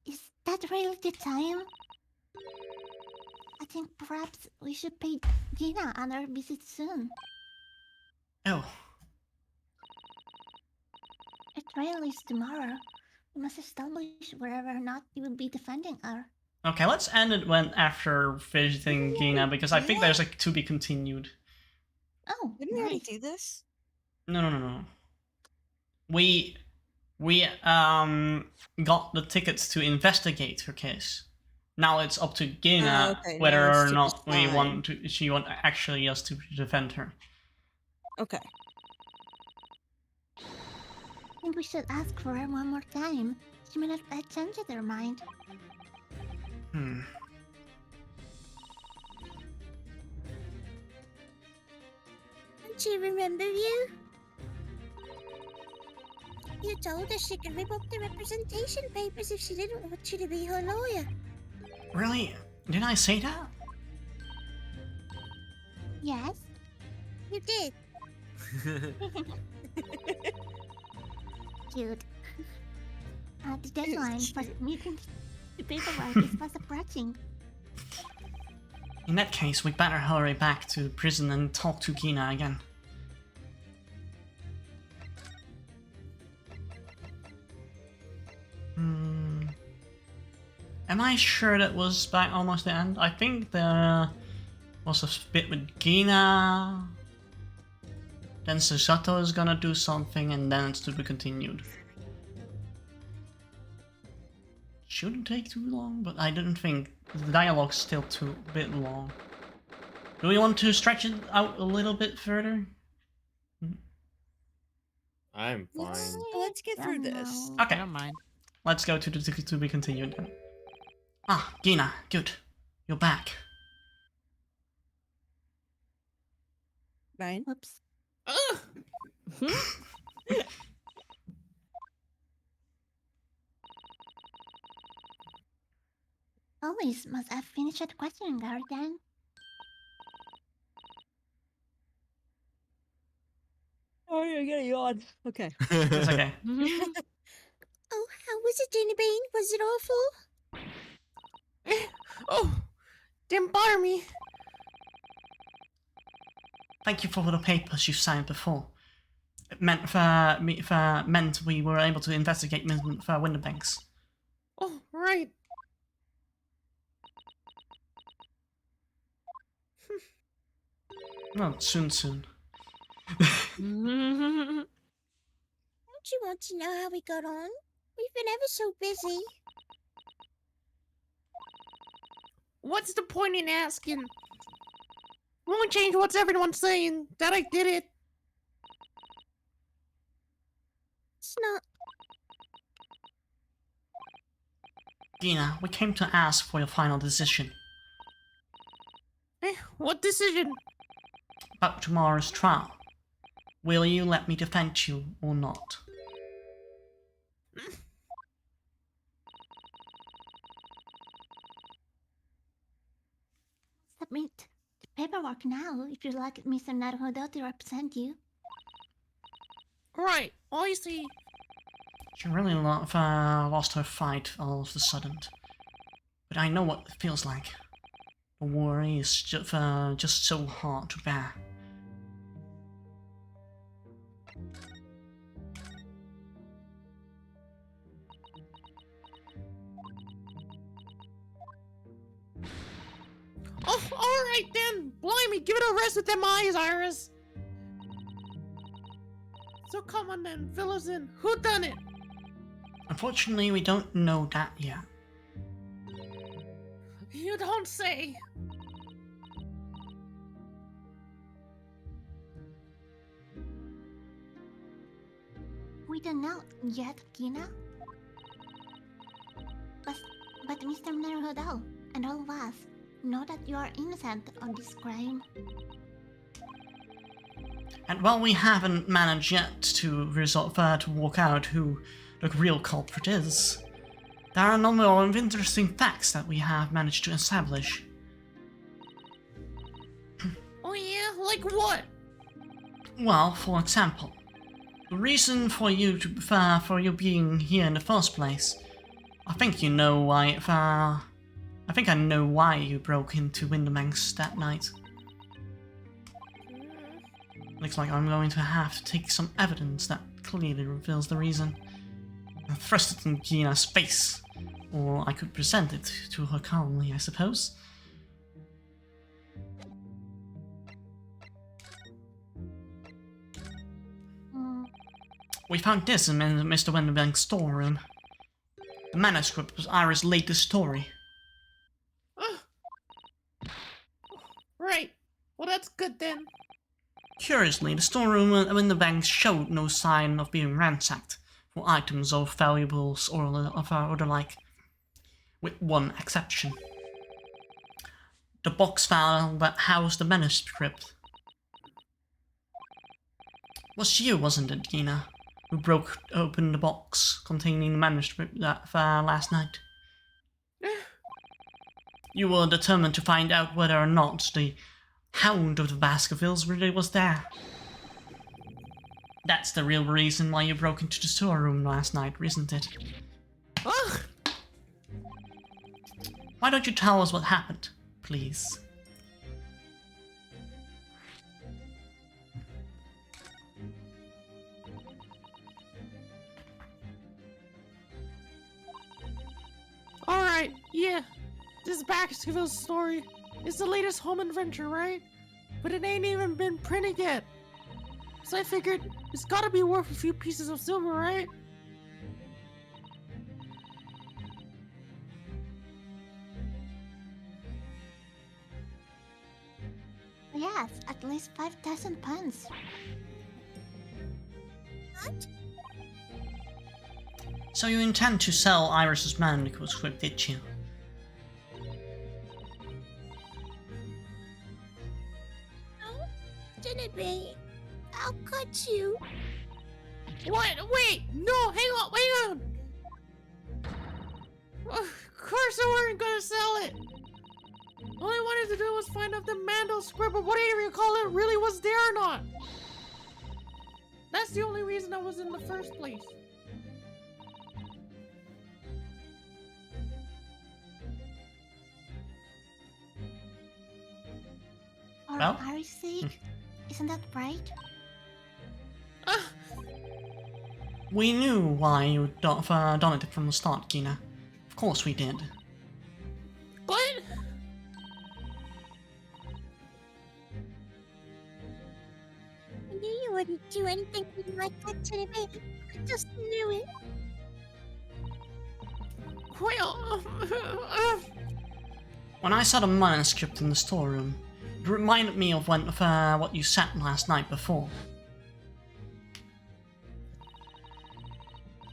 Is that really the time? I think perhaps we should pay Gina another visit soon. Oh, Her trial is tomorrow. We must establish whether or not he will be defending her. okay. Let's end it when after visiting Gina because I think there's like to be continued. Oh, Didn't we already nice. do this? No. We got the tickets to investigate her case. Now it's up to Gina okay, whether now it's or to not we decide. want to. She want actually us to defend her. Okay. I think we should ask for her one more time. She may not have changed her mind. Hmm. Don't she remember you? You told her she could revoke the representation papers if she didn't want you to be her lawyer. Really? Did I say that? Yes? You did. Cute. The deadline for submitting the paperwork is fast approaching. In that case, we better hurry back to prison and talk to Gina again. Am I sure that was back almost the end? I think there was a bit with Gina. Then Susato is gonna do something and then it's to be continued. Shouldn't take too long, but I didn't think the dialogue's still too bit long. Do we want to stretch it out a little bit further? I'm fine. Let's get through this. Okay, I don't mind. let's go to the to be continued then. Ah, Gina, good. You're back. Right? Whoops. Always must have finished questioning her then. Oh, you're getting yawn. Okay. It's okay. Oh, how was it, Jenny Bean? Was it awful? Oh, didn't bother me. Thank you for the papers you signed before. It meant meant we were able to investigate Winterbanks. Oh, right. Well, soon. Don't you want to know how we got on? We've been ever so busy. What's the point in asking? Won't change what's everyone saying, that I did it. It's not. Gina, we came to ask for your final decision What decision? about tomorrow's trial. Will you let me defend you or not? Submit the paperwork now if you'd like Mr. Naruhodo to represent you. Right, I see. She really lost her fight all of a sudden. But I know what it feels like. The worry is just so hard to bear. Oh, alright then. Blimey, give it a rest with them eyes, Iris. So come on then, fill us in. Who done it? Unfortunately, we don't know that yet. You don't say. We don't know yet, Gina. But Mr. Naruhodo and all of us know that you are innocent of this crime. And while we haven't managed yet to to work out who the real culprit is, there are a number of interesting facts that we have managed to establish. Oh yeah, like what? Well, for example, the reason for you being here in the first place. I think you know why. I think I know why you broke into Wintermanx that night. Looks like I'm going to have to take some evidence that clearly reveals the reason. I thrust it in Gina's face, or I could present it to her calmly, I suppose. We found this in Mr. Winterbank's storeroom. The manuscript was Iris' latest story. Right. Well, that's good then. Curiously, the storeroom in Winterbank showed no sign of being ransacked for items of valuables or the like, with one exception. The box file that housed the manuscript. Was you, wasn't it, Gina, who broke open the box containing the manuscript that last night? You were determined to find out whether or not the Hound of the Baskervilles really was there. That's the real reason why you broke into the storeroom last night, isn't it? Ugh. Why don't you tell us what happened, please? Alright, yeah. This Baskerville story is the latest home adventure, right? But it ain't even been printed yet. So I figured it's gotta be worth a few pieces of silver, right? Yes, at least 5,000 pounds. What? So you intend to sell Iris's manuscript, did you? No, didn't be. I'll cut you. What? Wait! No, hang on! Of course I weren't gonna sell it! All I wanted to do was find out the manuscript or whatever you call it really was there or not! That's the only reason I was in the first place. For Well? Iris' sake, isn't that right? We knew why you done it from the start, Gina. Of course we did. But wouldn't do anything like that to me. I just knew it. Well, When I saw the manuscript in the storeroom, it reminded me of what you said last night before.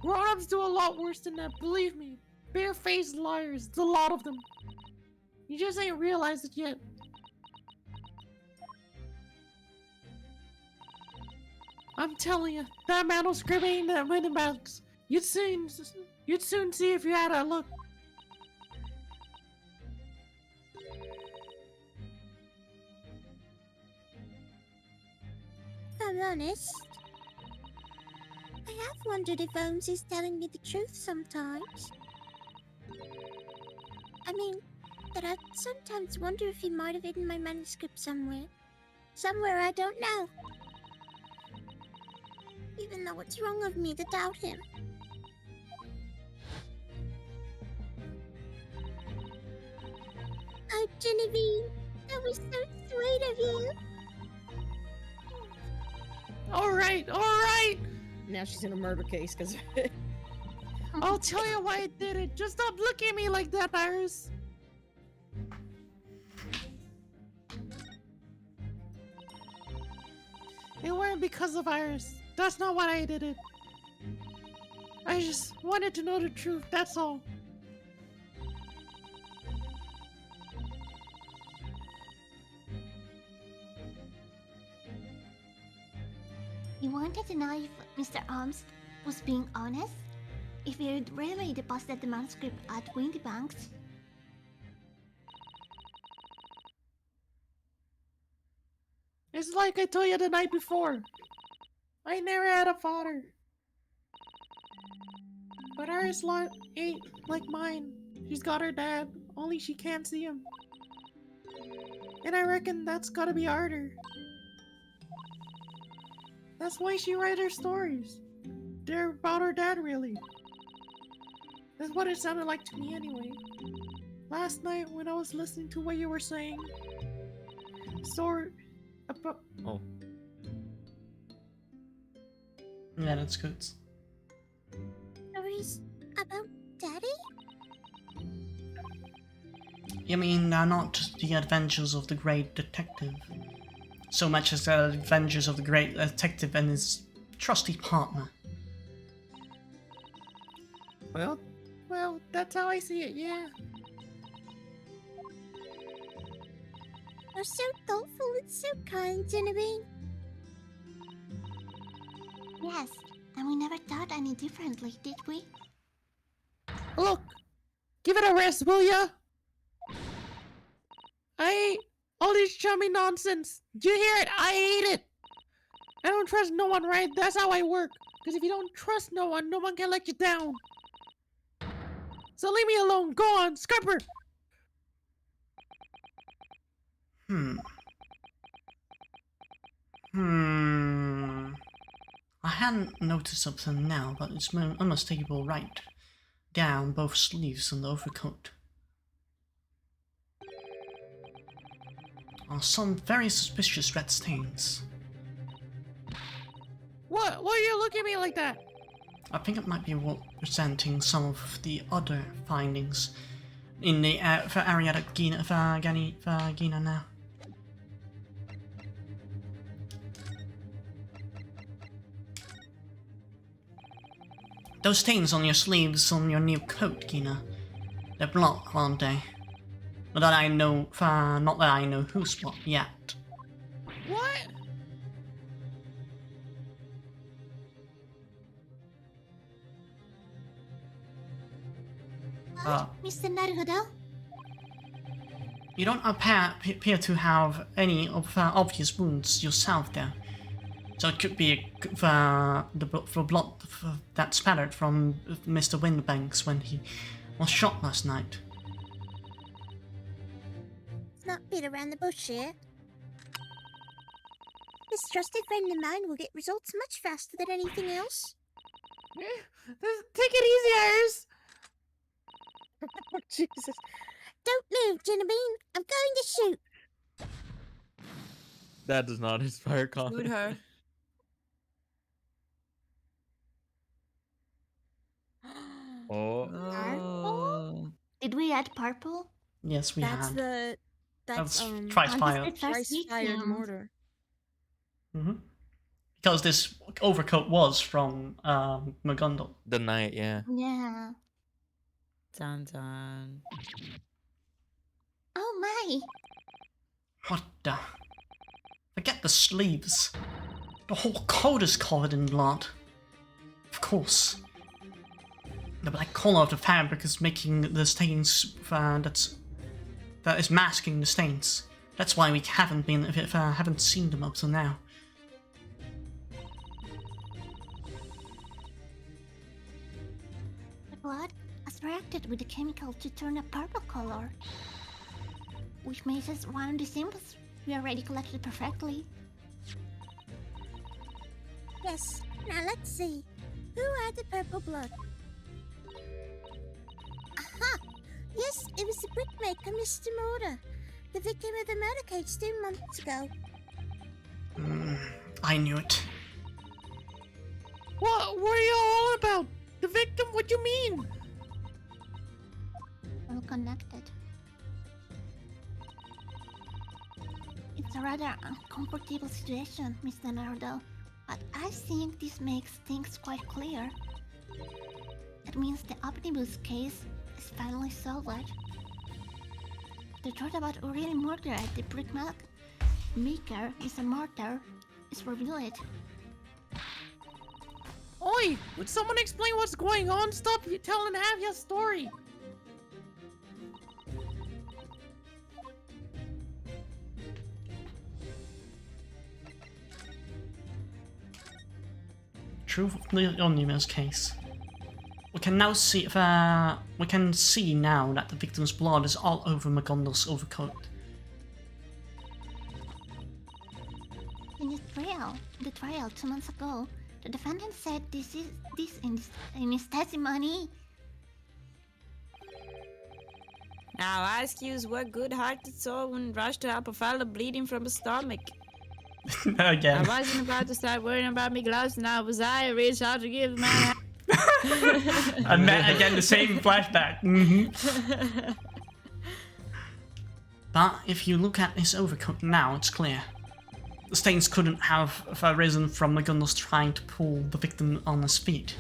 grown-ups do a lot worse than that, believe me. Bare-faced liars, there's a lot of them. You just ain't realized it yet. I'm telling you, that manuscript ain't that many bucks. You'd soon see if you had a look. If I'm honest, I have wondered if Holmes is telling me the truth sometimes. I mean, that I sometimes wonder if he might have hidden my manuscript somewhere. Somewhere I don't know. Even though it's wrong of me to doubt him. Oh, Genevieve, that was so sweet of you. Alright, alright! Now she's in a murder case because I'll tell you why I did it. Just stop looking at me like that, Iris. It weren't because of Iris. That's not why I did it. I just wanted to know the truth, that's all. You wanted to know if Mr. Holmes was being honest? If he had really deposited the manuscript at Windybank's? It's like I told you the night before. I never had a father. But Iris ain't like mine. She's got her dad, only she can't see him. And I reckon that's gotta be harder. That's why she writes her stories. They're about her dad, really. That's what it sounded like to me anyway. Last night when I was listening to what you were saying. About... Oh. Yeah, that's good. Stories about Daddy? You mean they're not the adventures of the great detective, so much as the adventures of the great detective and his trusty partner. Well, that's how I see it, yeah. You're so thoughtful and so kind, Genevieve. Yes, and we never thought any differently, did we? Look, give it a rest, will ya? I hate all this chummy nonsense. Do you hear it? I hate it. I don't trust no one, right? That's how I work. Because if you don't trust no one can let you down. So leave me alone. Go on, scupper. I hadn't noticed up till now, but it's unmistakable right down both sleeves and the overcoat. Are some very suspicious red stains. What? Why are you looking at me like that? I think it might be representing some of the other findings in the area that Gina now. Those stains on your sleeves on your new coat, Gina. They're blood, aren't they? But that I know, not that I know who's blood yet. What? Mr. Naruhodo? You don't appear to have any obvious wounds yourself there. So it could be the blood that spattered from Mr. Windbanks when he was shot last night. Let's not beat around the bush here. This trusted friend of mine will get results much faster than anything else. Take it easy, Iris. oh, Jesus. Don't move, Genevieve. I'm going to shoot. That does not inspire confidence. Shoot her. Did we add purple? Yes, we That's had. the That's that's twice On fire. the first rice fired victim. mortar. Because this overcoat was from Magundal. The night, yeah. Yeah. Dun dun. Oh my! What the? Forget the sleeves. The whole coat is covered in blood. Of course. The black color of the fabric is making the stains that is masking the stains. That's why we haven't seen them up till now. The blood has reacted with the chemical to turn a purple color, which makes us one of the symbols we already collected perfectly. Yes. Now let's see. Who had the purple blood? Aha! Yes, it was the brickmaker, Mr. Mortar, the victim of the murder case 2 months ago. I knew it. What were you all about? The victim? What do you mean? All connected. It's a rather uncomfortable situation, Mr. Nardo, but I think this makes things quite clear. It means the Omnibus case is finally solved. The truth about who really murdered the brickmaker, Mr. Mortar, is revealed. Oi! Would someone explain what's going on? Stop telling half your story. Truth of the Omnibus case. We can now see now that the victim's blood is all over Magundal's overcoat. In the trial 2 months ago, the defendant said this in his testimony. Now ask you what good-hearted soul wouldn't rush to help a fellow bleeding from a stomach. I Again. wasn't about to start worrying about me gloves now, was I? Reached out to give the man And then again, the same flashback. But if you look at his overcoat now, it's clear. The stains couldn't have arisen from Magundal's trying to pull the victim on his feet.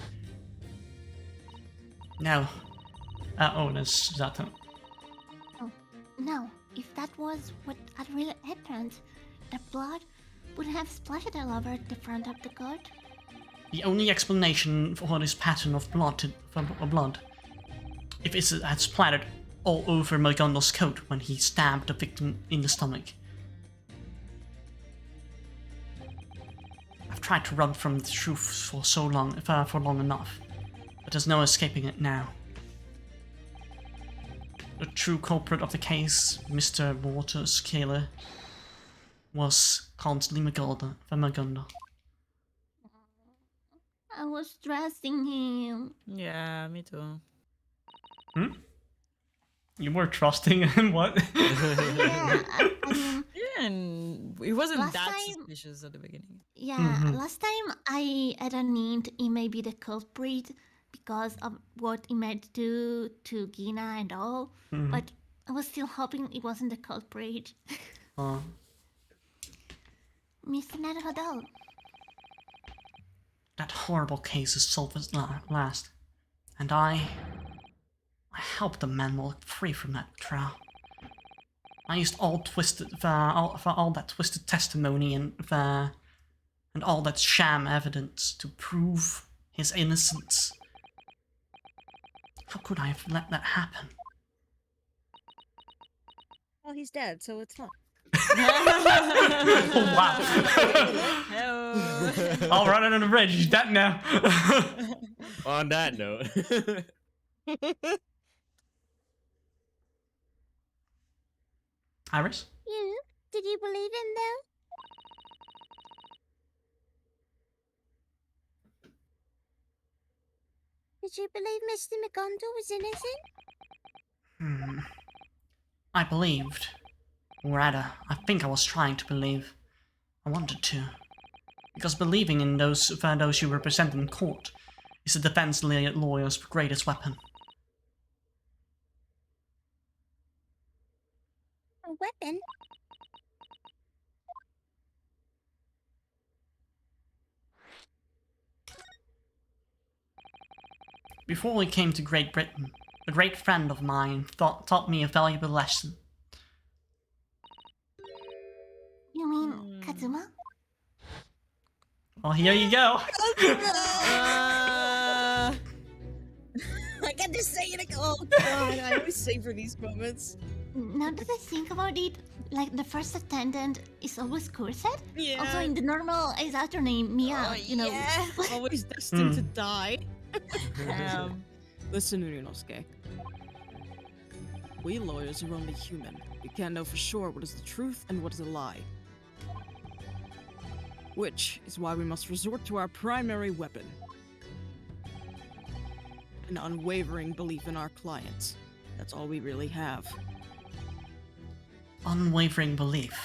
No. Oh, there's Zato. Oh, no. If that was what had really happened, the blood would have splattered all over the front of the coat. The only explanation for this pattern of blood, if it had splattered all over Magundal's coat when he stabbed the victim in the stomach. I've tried to run from the truth for long enough, but there's no escaping it now. The true culprit of the case, Mr. Waters killer, was constantly Magundal. I was trusting him. Yeah, me too. You were trusting him, what? Yeah, I mean, Yeah, and he wasn't Last that time- suspicious at the beginning. yeah. Last time I had an hint he may be the culprit because of what he might do to Gina and all, but I was still hoping he wasn't the culprit. Mr. Naruhodo, That horrible case is solved at last, and I helped the man walk free from that trial. I used all that twisted testimony and all that sham evidence to prove his innocence. How could I have let that happen? Well, he's dead, so it's not. Oh, wow. I'll run it on the bridge. He's dead now. On that note. Iris? You? Did you believe him though? Did you believe Mr. McGondle was innocent? I believed. Or rather, I think I was trying to believe. I wanted to. Because believing in those you represent in court is a defense lawyer's greatest weapon. weapon. Before we came to Great Britain, a great friend of mine taught me a valuable lesson. You mean Kazuma? Well, here you go. I got to say it again. Oh god, I always savor these moments. Now that I think about it, like the first attendant is always cursed. Yeah. Also in the normal Aizato name, Mia, Oh, you know. yeah. Always destined to die. Listen, Ryunosuke. We lawyers are only human. We can't know for sure what is the truth and what is a lie. Which is why we must resort to our primary weapon. An unwavering belief in our clients. That's all we really have. Unwavering belief.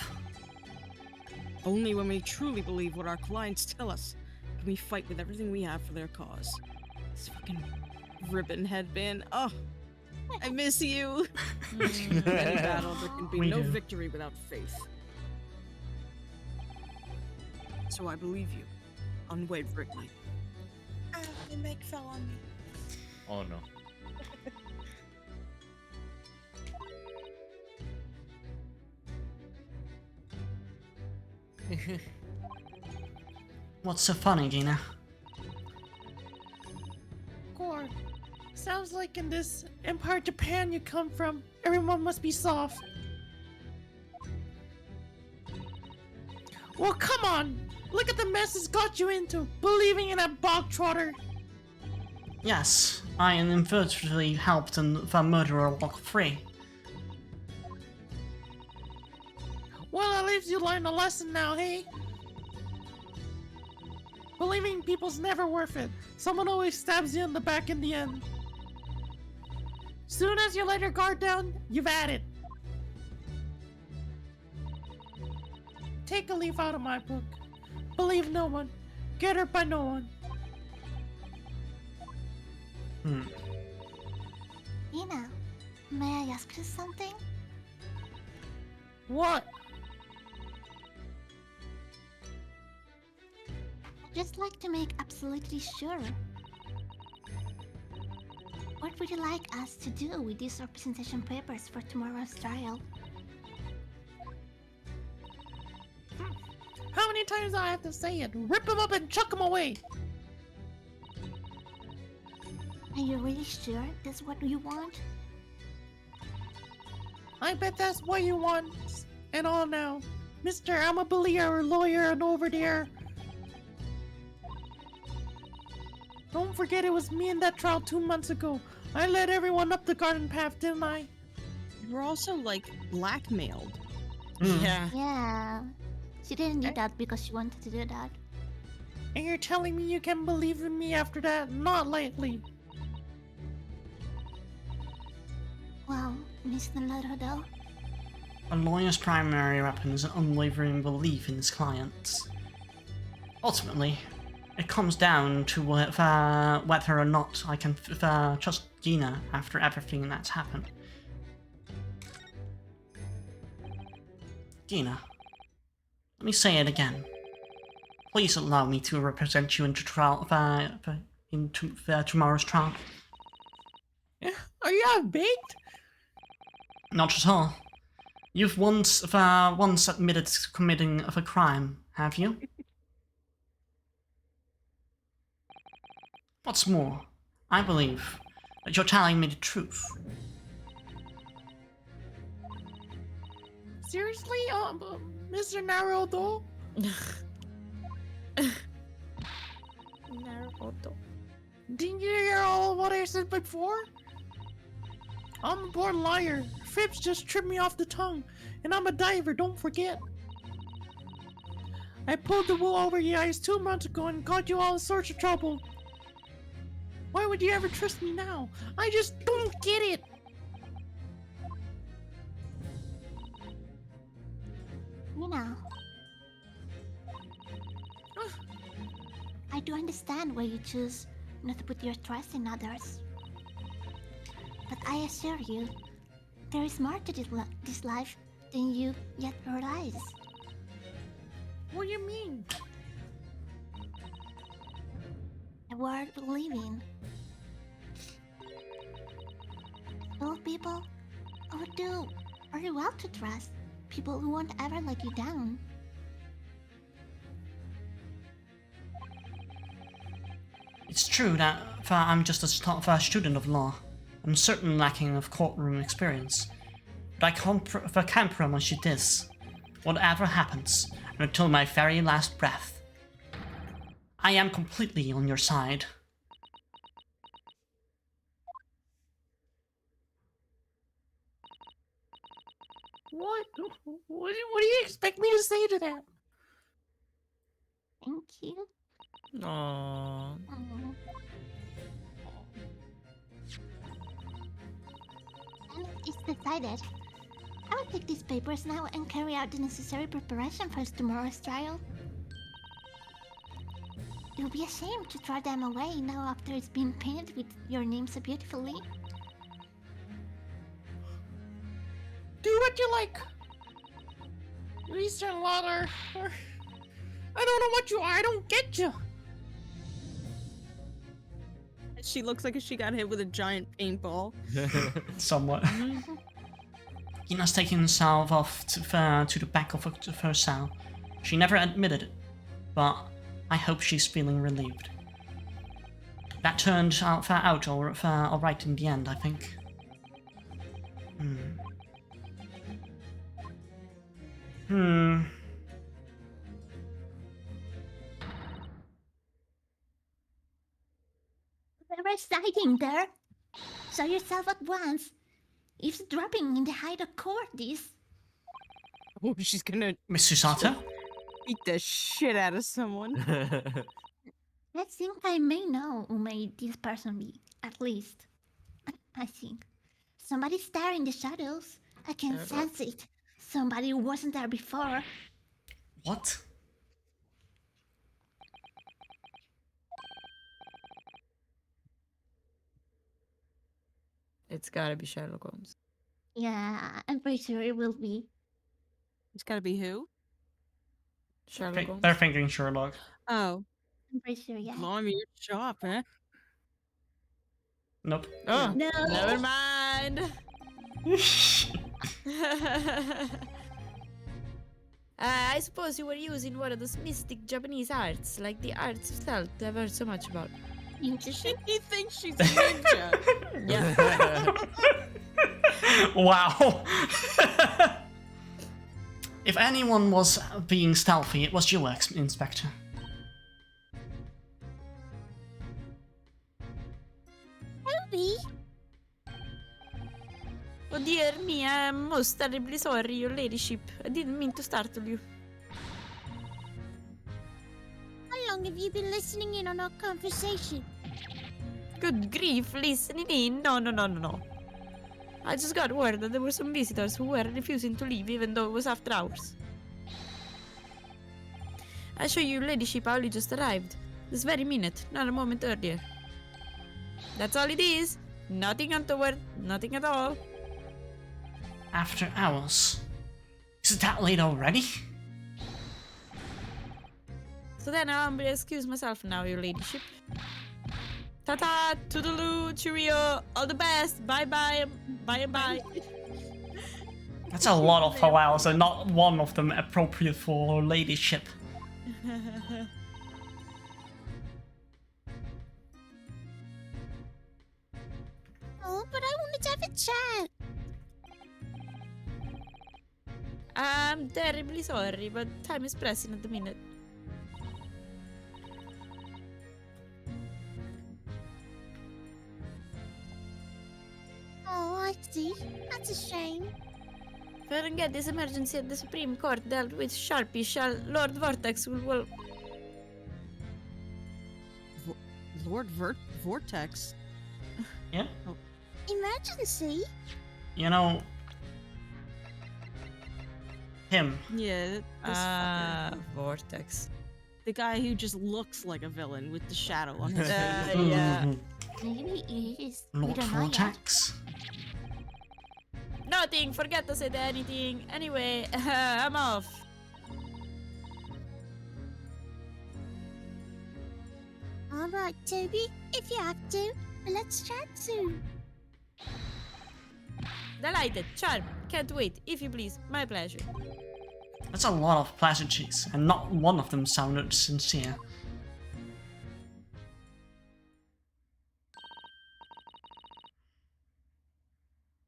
Only when we truly believe what our clients tell us can we fight with everything we have for their cause. This fucking ribbon headband. Oh, I miss you. In any battle, there can be We no do. victory without faith. So I believe you, unwaveringly. Ah, the mic fell on me. Oh no. What's so funny, Gina? Core, sounds like in this Empire Japan you come from, everyone must be soft. Well, come on! Look at the mess it's got you into, believing in that bog trotter. Yes, I inadvertently helped the murderer walk free. Well, at least you learned a lesson now, hey? Believing people's never worth it. Someone always stabs you in the back in the end. Soon as you let your guard down, you've had it. Take a leaf out of my book. Believe no one. Get hurt by no one. Ina, may I ask you something? What? I'd just like to make absolutely sure. What would you like us to do with these representation papers for tomorrow's trial? How many times do I have to say it? Rip them up and chuck them away. Are you really sure that's what you want? I bet that's what you want. And all now. Mr. Amabilia, our lawyer and over there. Don't forget it was me in that trial 2 months ago. I led everyone up the garden path, didn't I? You were also, like, blackmailed. Yeah. Yeah. She didn't do that because she wanted to do that. And you're telling me you can believe in me after that? Not lately. Well, Mr. Naruto, A lawyer's primary weapon is an unwavering belief in his clients. Ultimately, it comes down to whether or not I can trust Gina after everything that's happened. Gina, let me say it again. Please allow me to represent you into tomorrow's trial. Are you half-baked? Not at all. You've once admitted to committing of a crime, have you? What's more, I believe that you're telling me the truth. Seriously, Mr. Naruto? Naruto. Didn't you hear all what I said before? I'm a born liar. Fibs just tripped me off the tongue. And I'm a diver, don't forget. I pulled the wool over your eyes 2 months ago and got you all sorts of trouble. Why would you ever trust me now? I just don't get it. you know. I do understand why you choose not to put your trust in others. But I assure you, there is more to this life than you yet realize. What do you mean? The world we live in. Those people who do very well to trust. People who won't ever let you down. It's true that I'm just a student of law. I'm certainly lacking of courtroom experience. But I can't promise you this. Whatever happens, until my very last breath, I am completely on your side. What? What do you expect me to say to that? Thank you. Aww. Aw. And it's decided. I will take these papers now and carry out the necessary preparation for tomorrow's trial. It would be a shame to throw them away now after it's been painted with your name so beautifully. Do what you like. Eastern Lauder. I don't know what you are. I don't get you. She looks like she got hit with a giant paintball. Somewhat. Ina's taking herself off to the back of her cell. She never admitted it, but I hope she's feeling relieved. That turned out all right in the end, I think. Whoever is hiding there, show yourself at once. Eavesdropping in the height of cowardice. Oh, she's gonna Miss Susato? beat the shit out of someone. I think I may know who may this person be, at least. I think. Somebody's there in the shadows. I can sense it. Somebody who wasn't there before. What? It's gotta be Sherlock Holmes. Yeah, I'm pretty sure it will be. It's gotta be who? Sherlock Holmes. They're thinking Sherlock. Oh, I'm pretty sure, yeah. blimey, you're sharp, huh? Nope. Oh, No. never mind. I suppose you were using one of those mystic Japanese arts, like the arts of stealth I've heard so much about. He thinks she's a ninja. Yeah. Wow. If anyone was being stealthy, it was you, Inspector. Ruby? Oh dear me, I'm most terribly sorry, your ladyship. I didn't mean to startle you. How long have you been listening in on our conversation? Good grief, listening in? No. I just got word that there were some visitors who were refusing to leave even though it was after hours. I assure you, ladyship, I only just arrived. This very minute, not a moment earlier. That's all it is. Nothing untoward, nothing at all. After hours? Is it that late already? So then I'll humbly excuse myself now, your ladyship. Ta-ta, toodaloo, cheerio, all the best, bye-bye, bye-bye. That's a lot of allows, and not one of them appropriate for ladyship. Oh, but I wanted to have a chat. I'm terribly sorry, but time is pressing at the minute. Oh, I see. That's a shame. If I don't get this emergency at the Supreme Court dealt with sharply, shall Lord Vortex will... Lord Vortex. Yeah? Emergency? You know... him. Yeah, this fucker. Vortex. The guy who just looks like a villain with the shadow on his face. Yeah. Maybe it is. We Lord don't know yet. Vortex? No, nothing. Forget to say anything. Anyway, I'm off. Alright, Toby, if you have to, let's chat soon. Delighted. Charm. Can't wait. If you please. My pleasure. That's a lot of pleasantries, and not one of them sounded sincere.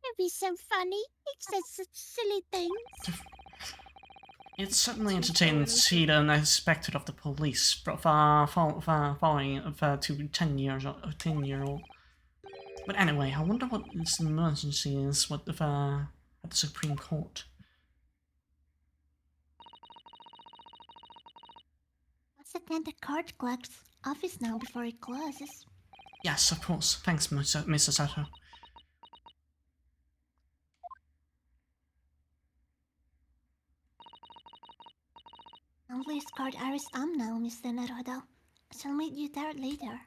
It'd be so funny. It says such silly things. It's certainly entertaining to see the unexpected of the police following to 10-year-old. But anyway, I wonder what this emergency is at the Supreme Court. Let's attend the court clerk's office now before it closes. Yes, of course. Thanks, Mr. Sato. Police court arrest now, Mr. Naruto. I shall meet you there later.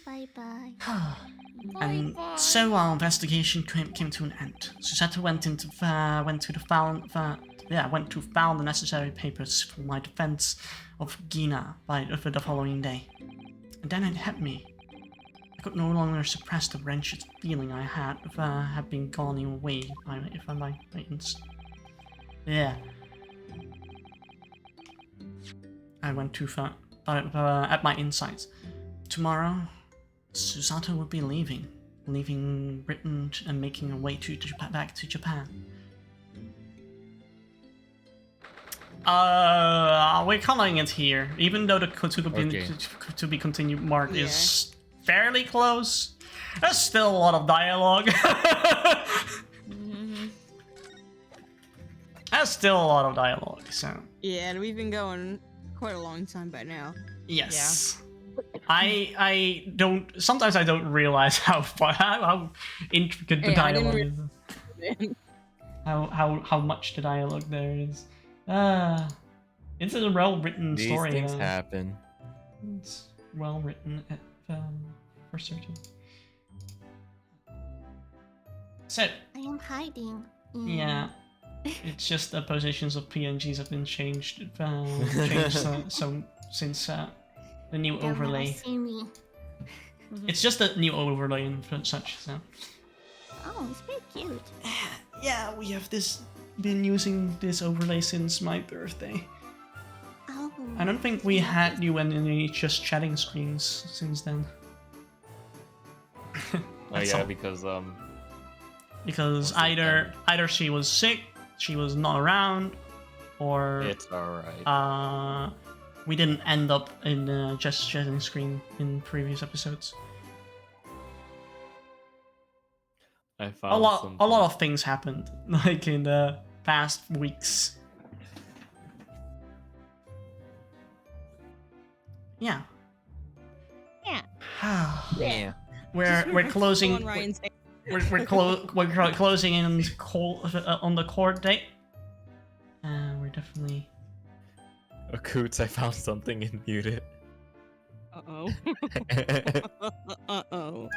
Bye-bye. And so our investigation came to an end. Susato went to file the necessary papers for my defense of Gina for the following day. And then it hit me. I could no longer suppress the wrench's feeling I had been gone away by my yeah. I went too far at my insights. Tomorrow, Susato would be leaving Britain and making her way back to Japan. We're calling it here, even though the to be continued mark is fairly close. There's still a lot of dialogue. There's still a lot of dialogue, so. Yeah, and we've been going quite a long time by now. Yes. I don't. Sometimes I don't realize how intricate the dialogue is. How much the dialogue there is. It's a well-written story. These things happen. It's well-written for certain. So. I am hiding. Yeah. It's just the positions of PNGs have been changed. Since the new They'll overlay. never see me. It's just a new overlay and such. So. Oh, it's very cute. Yeah, we have been using this overlay since my birthday. Oh. I don't think we had you in any just chatting screens since then. Oh yeah, because either she was sick, she was not around, or it's alright. We didn't end up in just chatting screen in previous episodes. I found a lot of things happened, like in the past weeks. Yeah. Yeah. Yeah. We're closing. Ryan's We're closing in on the court date. We're definitely. Coots, I found something and muted. Uh-oh. Uh-oh.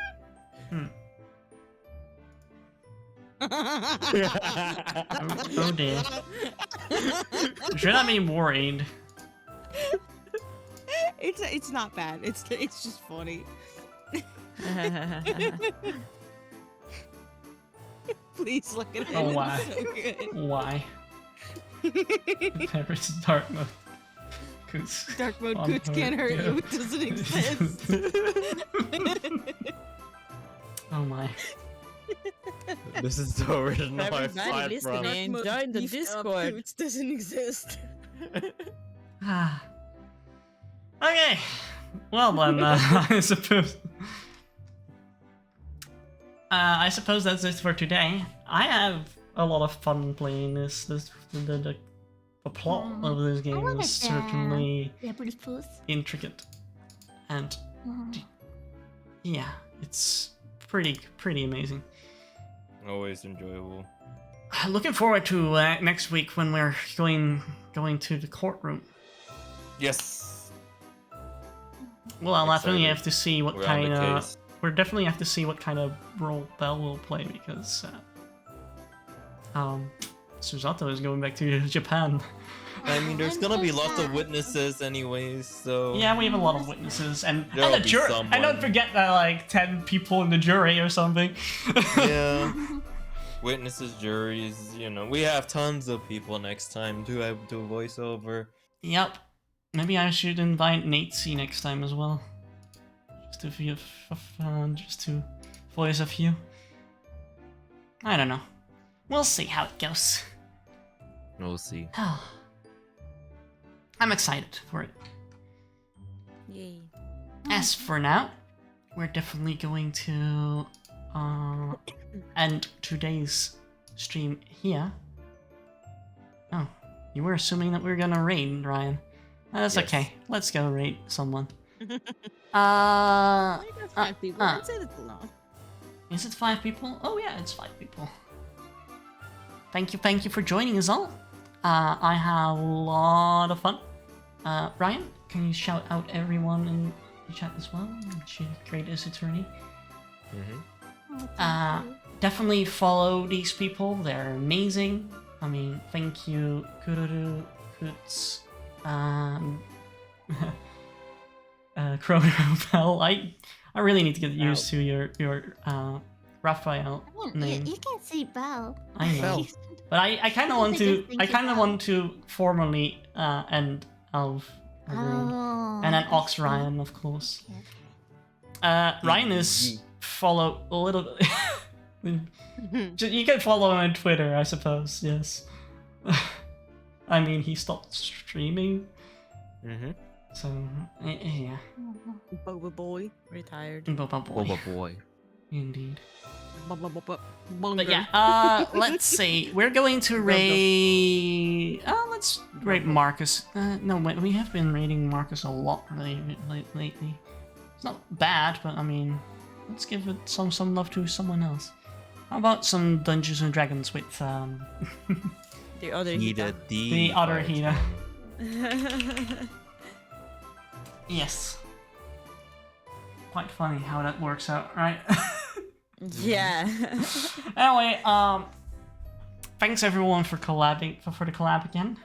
Oh dear. Should I be worried? It's not bad. It's just funny. Please look at it. Oh, why? It's so good. Why? There is dark mode. Coots. Dark mode On Coots can't hurt yeah. you. It doesn't exist. Oh my. This is the original I Everybody find from. listening, join the Beef Discord. Coots doesn't exist. Ah. Okay. Well then, I suppose. I suppose that's it for today. I have a lot of fun playing this. The plot of this game love is it, certainly Yeah, pretty fools. intricate, and Mhm. yeah, it's pretty amazing. Always enjoyable. Looking forward to next week when we're going to the courtroom. Yes. Well, I'll definitely Excited. have to see what We're on the kind of case. we're definitely have to see what kind of role Belle will play because Susato is going back to Japan. I mean, there's I'm gonna so be lots of sad. witnesses anyways, so Yeah, we have a lot of witnesses, and There'll the be jury. someone. And don't forget that like 10 people in the jury or something. yeah. Witnesses, juries, you know, we have tons of people next time to do voiceover. Yep. Maybe I should invite Natesy next time as well. Just to be just to voice a few. I don't know. We'll see how it goes. We'll see. I'm excited for it. Yay. As for now, we're definitely going to end today's stream here. Oh, you were assuming that we were gonna raid, Ryan. That's Yes. okay. Let's go raid someone. Why you got 5 people? uh. I'd say that's enough. Is it 5 people? Oh yeah, it's 5 people. Thank you for joining us all. I had a lot of fun. Ryan, can you shout out everyone in the chat as well? Greatest attorney. Definitely follow these people. They're amazing. I mean, thank you, Kururu, Kuts, Chronicles. I really need to get used to your Raphael name. You can say Belle. I know. But I kind of want to. I kind of want to formally end of the room, Oh, and then I Ox see. Ryan, of course. Okay. Ryan is follow a little. You can follow him on Twitter, I suppose. Yes. I mean, he stopped streaming, so yeah. Boba boy retired. Boba boy. Boba boy. Indeed. But But yeah, let's see. We're going to raid. Let's raid Marcus. No, we have been raiding Marcus a lot lately. It's not bad, but I mean, let's give it some love to someone else. How about some Dungeons and Dragons with the other Hida, the other fire Hida? Yes. Quite funny how that works out, right? Yeah. Anyway, thanks everyone for collabing for the collab again.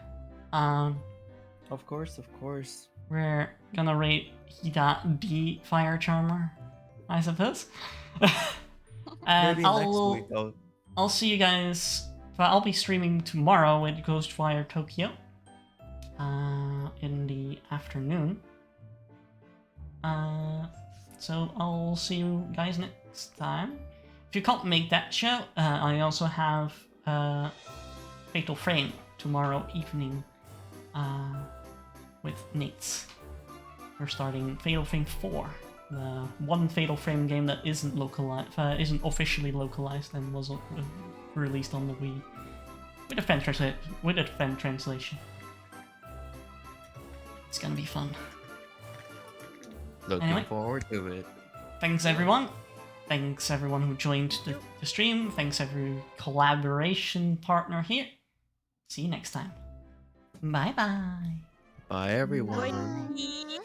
Of course. We're gonna rate Hida the Fire Charmer, I suppose. And Maybe next week I'll see you guys. Well, I'll be streaming tomorrow with Ghostwire Tokyo. In the afternoon. So I'll see you guys next time. If you can't make that show, I also have Fatal Frame tomorrow evening with Nate's. We're starting Fatal Frame 4, the one Fatal Frame game that isn't localized, isn't officially localized and was released on the Wii with a fan translation. It's gonna be fun. Looking Anyway. forward to it. Thanks everyone. Thanks everyone who joined the stream. Thanks every collaboration partner here. See you next time. Bye bye. Bye everyone. Bye.